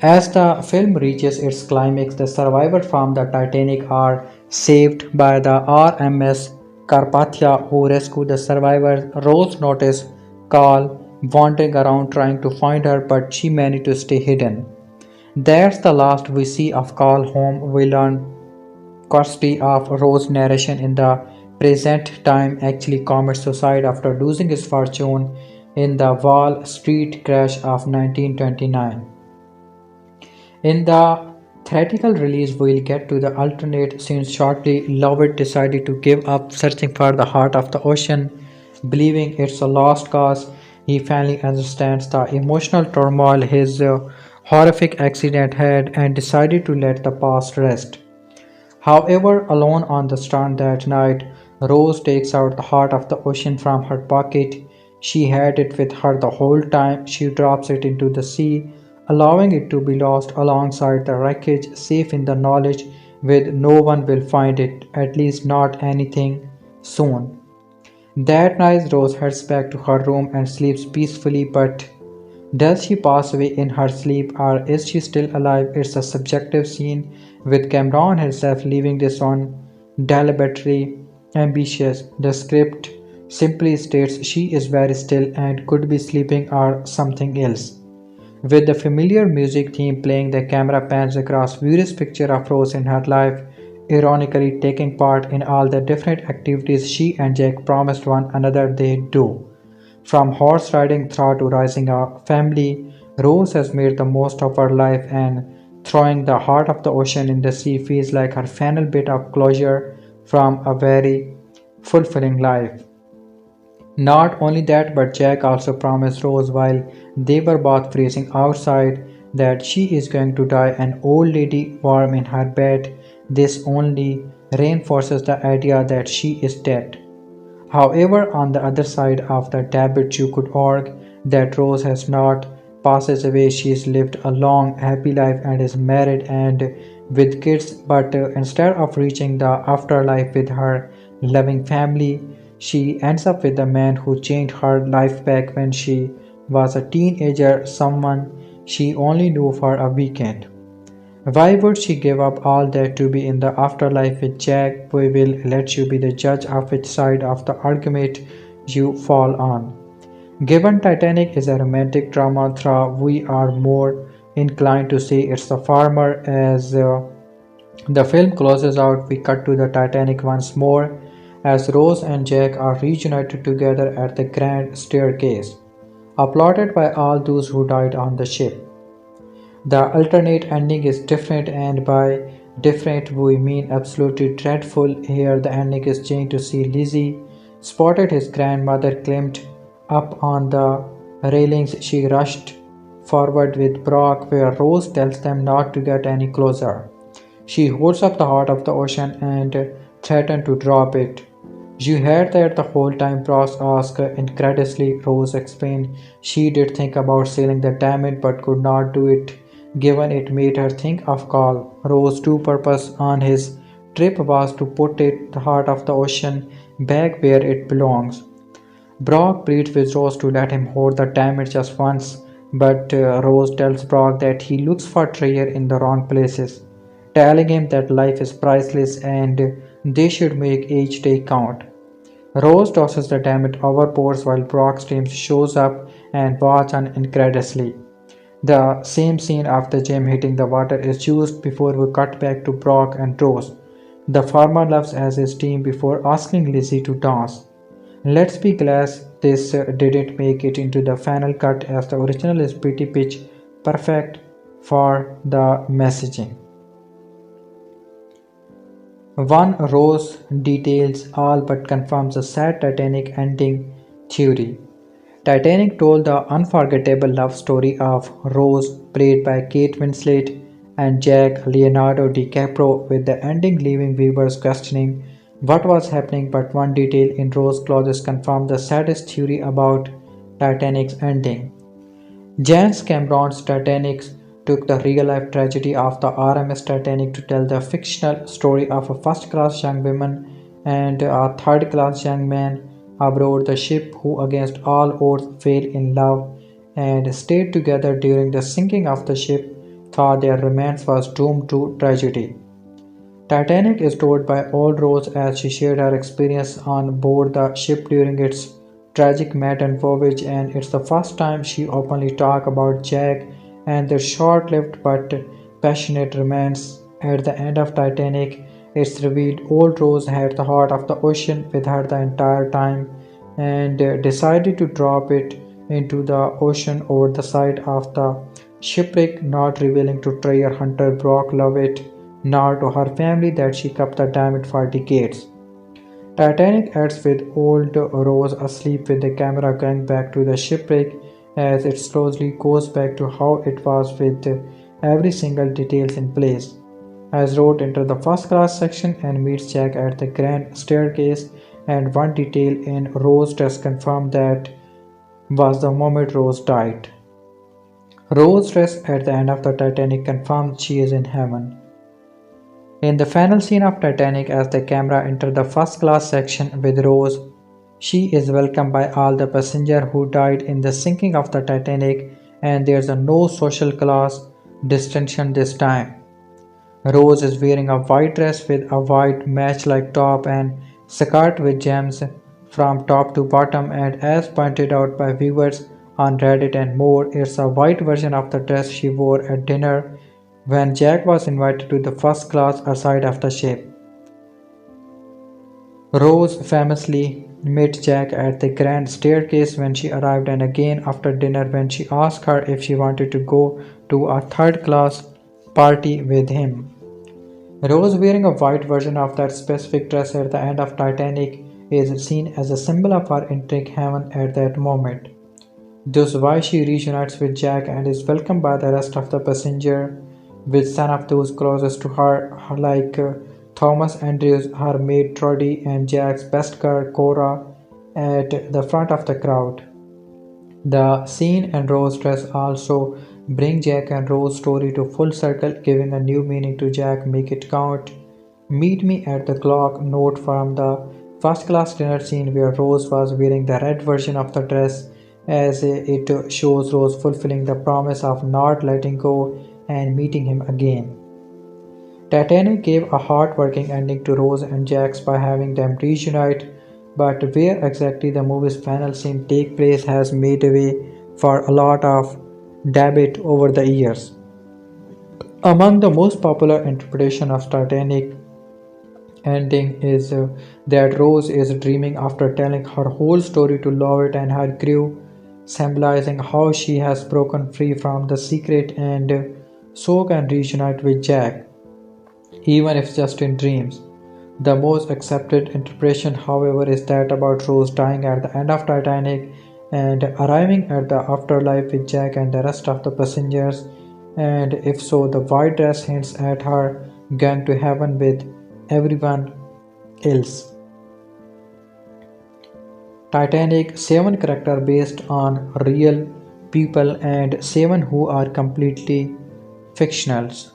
As the film reaches its climax, the survivors from the Titanic are saved by the RMS Carpathia, who rescue the survivors. Rose notices Carl wandering around trying to find her, but she managed to stay hidden. That's the last we see of Carl home. We learn courtesy of Rose's narration in the present time actually commits suicide after losing his fortune in the Wall Street crash of 1929. In the theatrical release, we'll get to the alternate scenes shortly. Lovett decided to give up searching for the heart of the ocean, believing it's a lost cause. He finally understands the emotional turmoil his horrific accident had and decided to let the past rest. However, alone on the strand that night, Rose takes out the heart of the ocean from her pocket. She had it with her the whole time. She drops it into the sea, allowing it to be lost alongside the wreckage, safe in the knowledge that no one will find it, at least not anything soon. That night, Rose heads back to her room and sleeps peacefully, but does she pass away in her sleep or is she still alive? It's a subjective scene with Cameron herself leaving this on deliberately ambitious. The script simply states she is very still and could be sleeping or something else. With the familiar music theme playing, the camera pans across various pictures of Rose in her life, ironically taking part in all the different activities she and Jack promised one another they'd do. From horse riding through to raising a family, Rose has made the most of her life, and throwing the heart of the ocean in the sea feels like her final bit of closure from a very fulfilling life. Not only that, but Jack also promised Rose while they were both freezing outside that she is going to die an old lady warm in her bed. This only reinforces the idea that she is dead. However, on the other side of the debate, you could argue that Rose has not passes away. She has lived a long, happy life and is married and with kids, but instead of reaching the afterlife with her loving family, she ends up with a man who changed her life back when she was a teenager, someone she only knew for a weekend. Why would she give up all that to be in the afterlife with Jack? We will let you be the judge of which side of the argument you fall on. Given Titanic is a romantic drama thriller, we are more inclined to say it's the former. As the film closes out, we cut to the Titanic once more as Rose and Jack are reunited together at the grand staircase, applauded by all those who died on the ship. The alternate ending is different, and by different we mean absolutely dreadful. Here the ending is changed to see Lizzie spotted his grandmother climbed up on the railings. She rushed forward with Brock, where Rose tells them not to get any closer. She holds up the heart of the ocean and threatens to drop it. You heard that the whole time, Brock asked incredulously. Rose explained she did think about sailing the diamond but could not do it given it made her think of Carl. Rose's true purpose on his trip was to put the heart of the ocean back where it belongs. Brock pleads with Rose to let him hold the diamond just once, but Rose tells Brock that he looks for treasure in the wrong places, telling him that life is priceless and they should make each day count. Rose tosses the damn overboard while Brock's team shows up and watch on incredulously. The same scene after Jim hitting the water is used before we cut back to Brock and Rose. The farmer laughs as his team before asking Lizzie to dance. Let's be glad this didn't make it into the final cut as the original is pretty pitch perfect for the messaging. One Rose details all but confirms a sad Titanic ending theory. Titanic told the unforgettable love story of Rose, played by Kate Winslet, and Jack Leonardo DiCaprio, with the ending leaving viewers questioning what was happening, but one detail in Rose clauses confirmed the saddest theory about Titanic's ending. James Cameron's Titanic took the real-life tragedy of the RMS Titanic to tell the fictional story of a first-class young woman and a third-class young man aboard the ship who against all odds fell in love and stayed together during the sinking of the ship, thought their romance was doomed to tragedy. Titanic is told by old Rose as she shared her experience on board the ship during its tragic maiden voyage, and it's the first time she openly talked about Jack and their short-lived but passionate romance. At the end of Titanic, it's revealed old Rose had the heart of the ocean with her the entire time and decided to drop it into the ocean over the side of the shipwreck, not revealing to treasure hunter Brock Lovett nor to her family that she kept the diamond for decades. Titanic ends with old Rose asleep with the camera going back to the shipwreck as it slowly goes back to how it was with every single details in place. As Rose enters the first class section and meets Jack at the grand staircase, and one detail in Rose's dress confirmed that was the moment Rose died. Rose's dress at the end of the Titanic confirms she is in heaven. In the final scene of Titanic, as the camera enters the first class section with Rose, she is welcomed by all the passengers who died in the sinking of the Titanic, and there's no social class distinction this time. Rose is wearing a white dress with a white match-like top and skirt with gems from top to bottom, and as pointed out by viewers on Reddit and more, it's a white version of the dress she wore at dinner when Jack was invited to the first class aside of the ship. Rose famously met Jack at the grand staircase when she arrived, and again after dinner when she asked her if she wanted to go to a third class party with him. Rose wearing a white version of that specific dress at the end of Titanic is seen as a symbol of her entering heaven at that moment. This is why she reunites with Jack and is welcomed by the rest of the passenger, with some of those closest to her like Thomas Andrews, her maid Trudy, and Jack's best girl Cora at the front of the crowd. The scene and Rose's dress also bring Jack and Rose's story to full circle, giving a new meaning to Jack Make It Count. Meet Me at the Clock note from the first class dinner scene where Rose was wearing the red version of the dress, as it shows Rose fulfilling the promise of not letting go and meeting him again. Titanic gave a heart-working ending to Rose and Jack by having them reunite, but where exactly the movie's final scene take place has made way for a lot of debate over the years. Among the most popular interpretation of Titanic ending is that Rose is dreaming after telling her whole story to Lovett and her crew, symbolizing how she has broken free from the secret and so can reunite with Jack, even if just in dreams. The most accepted interpretation, however, is that about Rose dying at the end of Titanic and arriving at the afterlife with Jack and the rest of the passengers, and if so, the white dress hints at her going to heaven with everyone else. Titanic 7 characters based on real people and 7 who are completely fictionals.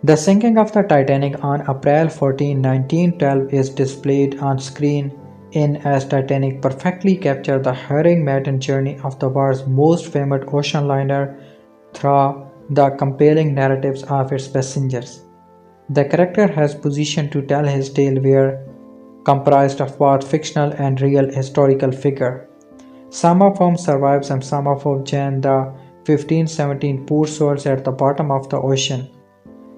The sinking of the Titanic on April 14, 1912 is displayed on screen in as Titanic perfectly captured the harrowing maiden journey of the world's most famous ocean liner through the compelling narratives of its passengers. The character has position to tell his tale where comprised of both fictional and real historical figures. Some of whom survived and some of whom joined the 1517 poor souls at the bottom of the ocean.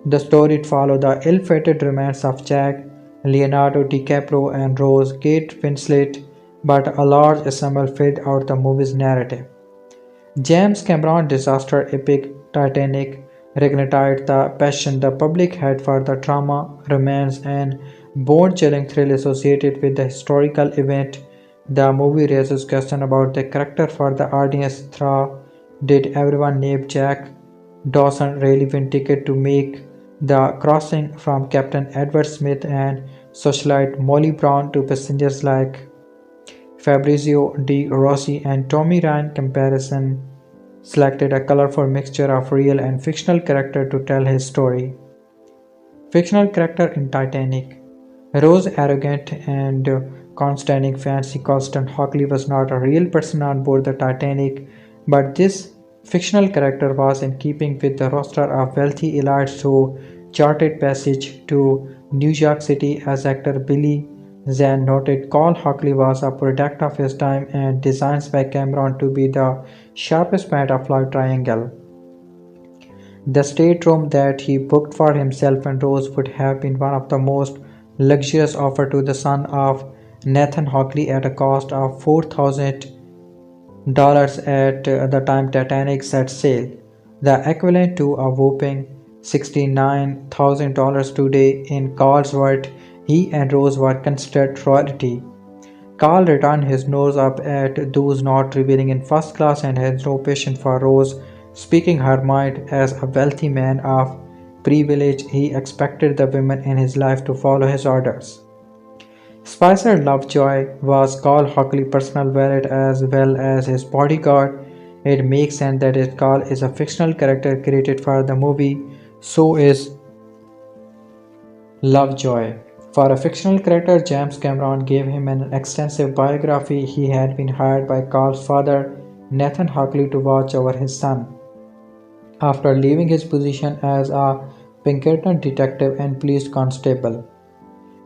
The story followed the ill-fated romance of Jack, Leonardo DiCaprio and Rose Kate Winslet, but a large ensemble filled out the movie's narrative. James Cameron's disaster epic Titanic reignited the passion the public had for the drama, romance, and bone-chilling thrill associated with the historical event. The movie raises questions about the character for the audience through did everyone named Jack Dawson really win ticket to make the crossing from Captain Edward Smith and socialite Molly Brown to passengers like Fabrizio De Rossi and Tommy Ryan comparison selected a colorful mixture of real and fictional character to tell his story. Fictional character in Titanic. Rose arrogant and condescending fancy Colston Hockley was not a real person on board the Titanic, but this fictional character was in keeping with the roster of wealthy elites who charted passage to New York City. As actor Billy Zane noted, Cole Hockley was a product of his time and designed by Cameron to be the sharpest point of life triangle. The stateroom that he booked for himself and Rose would have been one of the most luxurious offered to the son of Nathan Hockley at a cost of $4,000 at the time Titanic set sail, the equivalent to a whopping $69,000 today. In Carl's world, he and Rose were considered royalty. Carl returned his nose up at those not traveling in first class and had no patience for Rose speaking her mind. As a wealthy man of privilege, he expected the women in his life to follow his orders. Spicer Lovejoy was Carl Hockley's personal valet as well as his bodyguard. It makes sense that Carl is a fictional character created for the movie, so is Lovejoy. For a fictional character, James Cameron gave him an extensive biography. He had been hired by Carl's father, Nathan Hockley, to watch over his son. After leaving his position as a Pinkerton detective and police constable,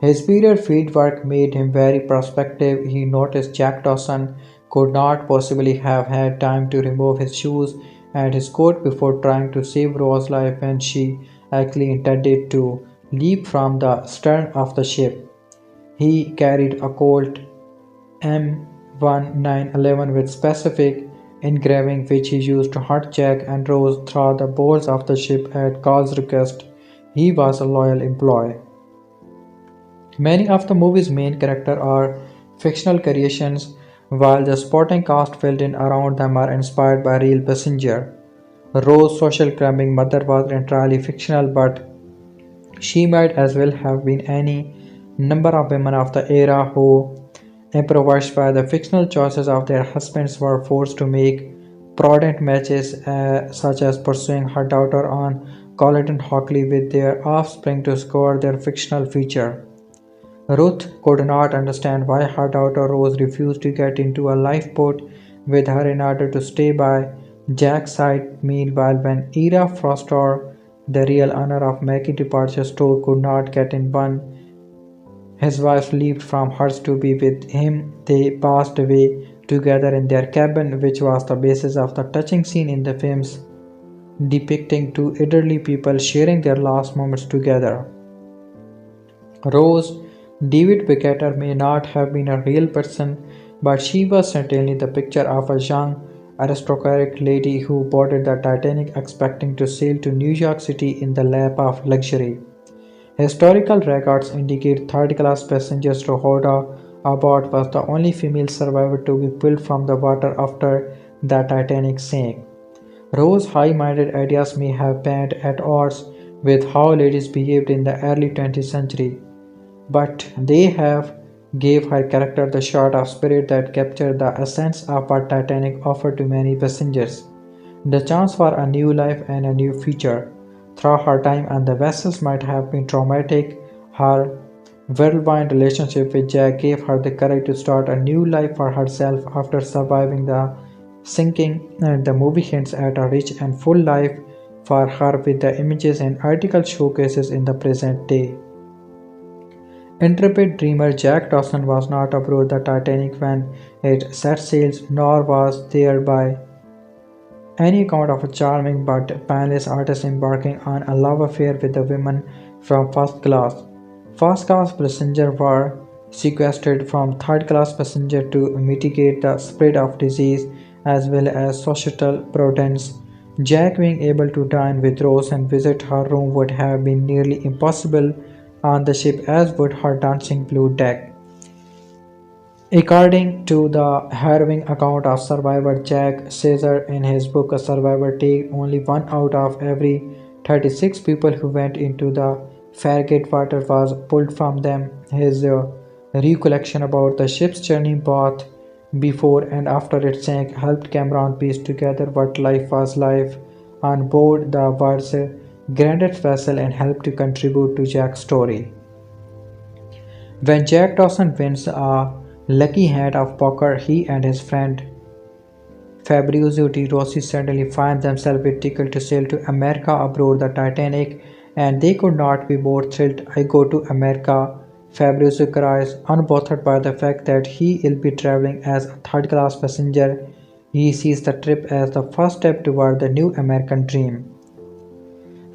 his period field work made him very prospective. He noticed Jack Dawson could not possibly have had time to remove his shoes and his coat before trying to save Rose's life when she actually intended to leap from the stern of the ship. He carried a Colt M1911 with specific engraving which he used to hunt Jack and Rose through the bows of the ship at Carl's request. He was a loyal employee. Many of the movie's main characters are fictional creations, while the supporting cast filled in around them are inspired by real passengers. Rose's social climbing mother was entirely fictional, but she might as well have been any number of women of the era who, impoverished by the fictional choices of their husbands, were forced to make prudent matches, such as pursuing her daughter on Colleton Hockley with their offspring to score their fictional future. Ruth could not understand why her daughter Rose refused to get into a lifeboat with her in order to stay by Jack's side. Meanwhile, when Ira Foster, the real owner of Mackie Departure Store, could not get in one, his wife left from hers to be with him. They passed away together in their cabin, which was the basis of the touching scene in the films depicting two elderly people sharing their last moments together. Rose DeWitt Bukater may not have been a real person, but she was certainly the picture of a young, aristocratic lady who boarded the Titanic expecting to sail to New York City in the lap of luxury. Historical records indicate third-class passengers to Hoda Abbott was the only female survivor to be pulled from the water after the Titanic sank. Rose's high-minded ideas may have been at odds with how ladies behaved in the early 20th century, but they have gave her character the sort of spirit that captured the essence of what Titanic offered to many passengers, the chance for a new life and a new future. Through her time on the vessels might have been traumatic, her whirlwind relationship with Jack gave her the courage to start a new life for herself after surviving the sinking, and the movie hints at a rich and full life for her with the images and article showcases in the present day. Intrepid dreamer Jack Dawson was not aboard the Titanic when it set sails, nor was there by any account of a charming but penniless artist embarking on a love affair with a woman from first class. First class passengers were sequestered from third class passengers to mitigate the spread of disease as well as societal prudence. Jack being able to dine with Rose and visit her room would have been nearly impossible on the ship, as would her dancing blue deck. According to the harrowing account of survivor Jack Caesar in his book, a survivor takes only 1 out of every 36 people who went into the Farragut water was pulled from them. His recollection about the ship's journey both before and after it sank helped Cameron piece together what life was like on board the world's grandest vessel and helped to contribute to Jack's story. When Jack Dawson wins a lucky hand of poker, he and his friend Fabrizio de Rossi suddenly find themselves with tickets to sail to America aboard the Titanic, and they could not be more thrilled. I go to America, Fabrizio cries, unbothered by the fact that he will be traveling as a third class passenger. He sees the trip as the first step toward the new American dream.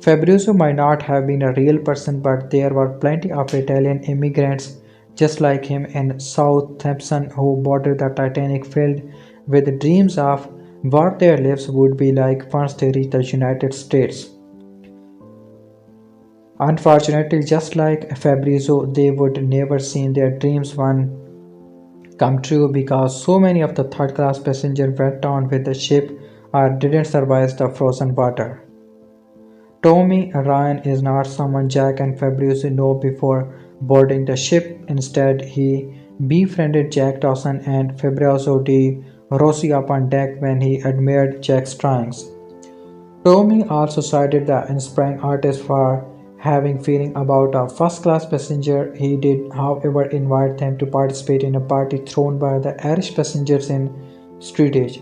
Fabrizio might not have been a real person, but there were plenty of Italian immigrants just like him in Southampton who boarded the Titanic filled with dreams of what their lives would be like once they reached the United States. Unfortunately, just like Fabrizio, they would never see their dreams come true because so many of the third class passengers went down with the ship or didn't survive the frozen water. Tommy Ryan is not someone Jack and Fabrizio know before boarding the ship. Instead, he befriended Jack Dawson and Fabrizio de Rossi upon deck when he admired Jack's drawings. Tommy also cited the inspiring artist for having feeling about a first-class passenger. He did, however, invite them to participate in a party thrown by the Irish passengers in Streetage.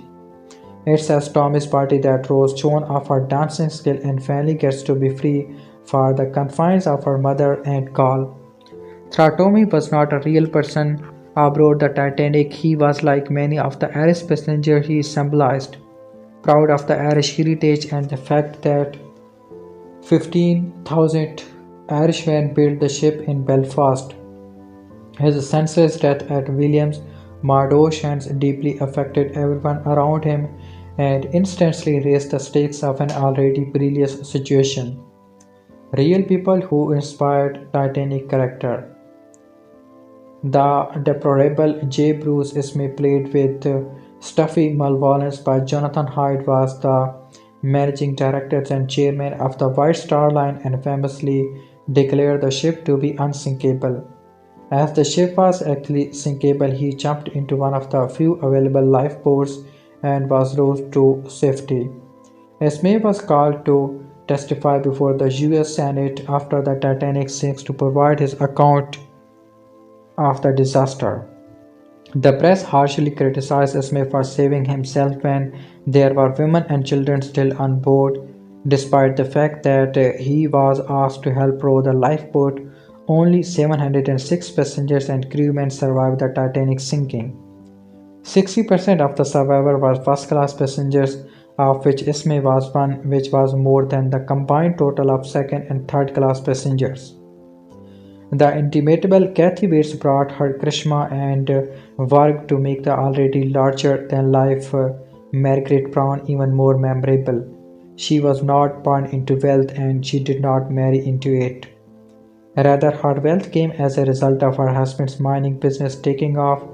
It's at Tommy's party that Rose, shown off her dancing skill and finally gets to be free for the confines of her mother and call. Though Tommy was not a real person aboard the Titanic, he was like many of the Irish passengers he symbolized, proud of the Irish heritage and the fact that 15,000 Irishmen built the ship in Belfast. His senseless death at Williams Murdoch's hands deeply affected everyone around him and instantly raised the stakes of an already perilous situation. Real people who inspired Titanic character. The deplorable J. Bruce Ismay, played with stuffy malevolence by Jonathan Hyde, was the managing director and chairman of the White Star Line and famously declared the ship to be unsinkable. As the ship was actually sinkable, he jumped into one of the few available lifeboats and was rowed to safety. Ismay was called to testify before the US Senate after the Titanic sinks to provide his account of the disaster. The press harshly criticized Ismay for saving himself when there were women and children still on board. Despite the fact that he was asked to help row the lifeboat, only 706 passengers and crewmen survived the Titanic sinking. 60% of the survivors were first-class passengers, of which Ismay was one, which was more than the combined total of second- and third-class passengers. The indomitable Kathy Bates brought her charisma and work to make the already larger-than-life Margaret Brown even more memorable. She was not born into wealth and she did not marry into it. Rather, her wealth came as a result of her husband's mining business taking off,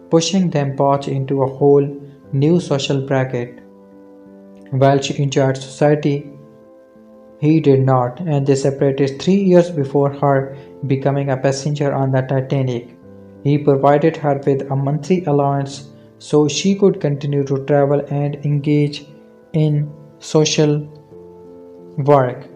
pushing them both into a whole new social bracket. While she enjoyed society, he did not, and they separated 3 years before her becoming a passenger on the Titanic. He provided her with a monthly allowance so she could continue to travel and engage in social work.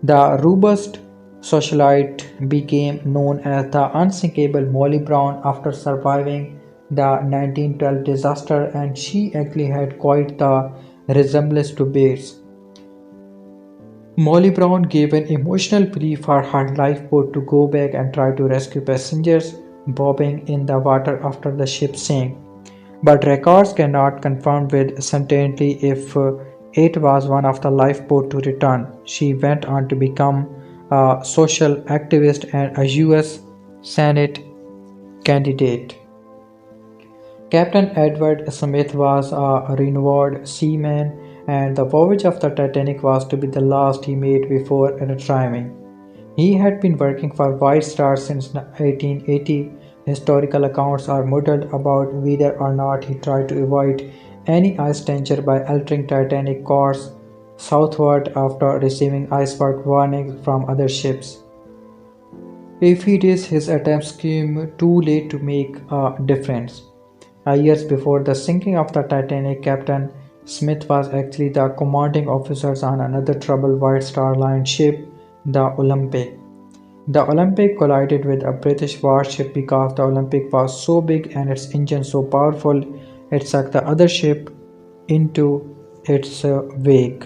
The robust socialite became known as the unsinkable Molly Brown after surviving the 1912 disaster, and she actually had quite the resemblance to Bates. Molly Brown gave an emotional plea for her lifeboat to go back and try to rescue passengers bobbing in the water after the ship sank. But records cannot confirm with certainty if it was one of the lifeboat to return. She went on to become a social activist and a US Senate candidate. Captain Edward Smith was a renowned seaman, and the voyage of the Titanic was to be the last he made before retiring. He had been working for White Star since 1880. Historical accounts are muddled about whether or not he tried to avoid any ice danger by altering Titanic course southward after receiving iceberg warnings from other ships. If he did, his attempts came too late to make a difference. Years before the sinking of the Titanic, Captain Smith was actually the commanding officer on another troubled White Star Line ship, the Olympic. The Olympic collided with a British warship because the Olympic was so big and its engine so powerful it sucked the other ship into its wake.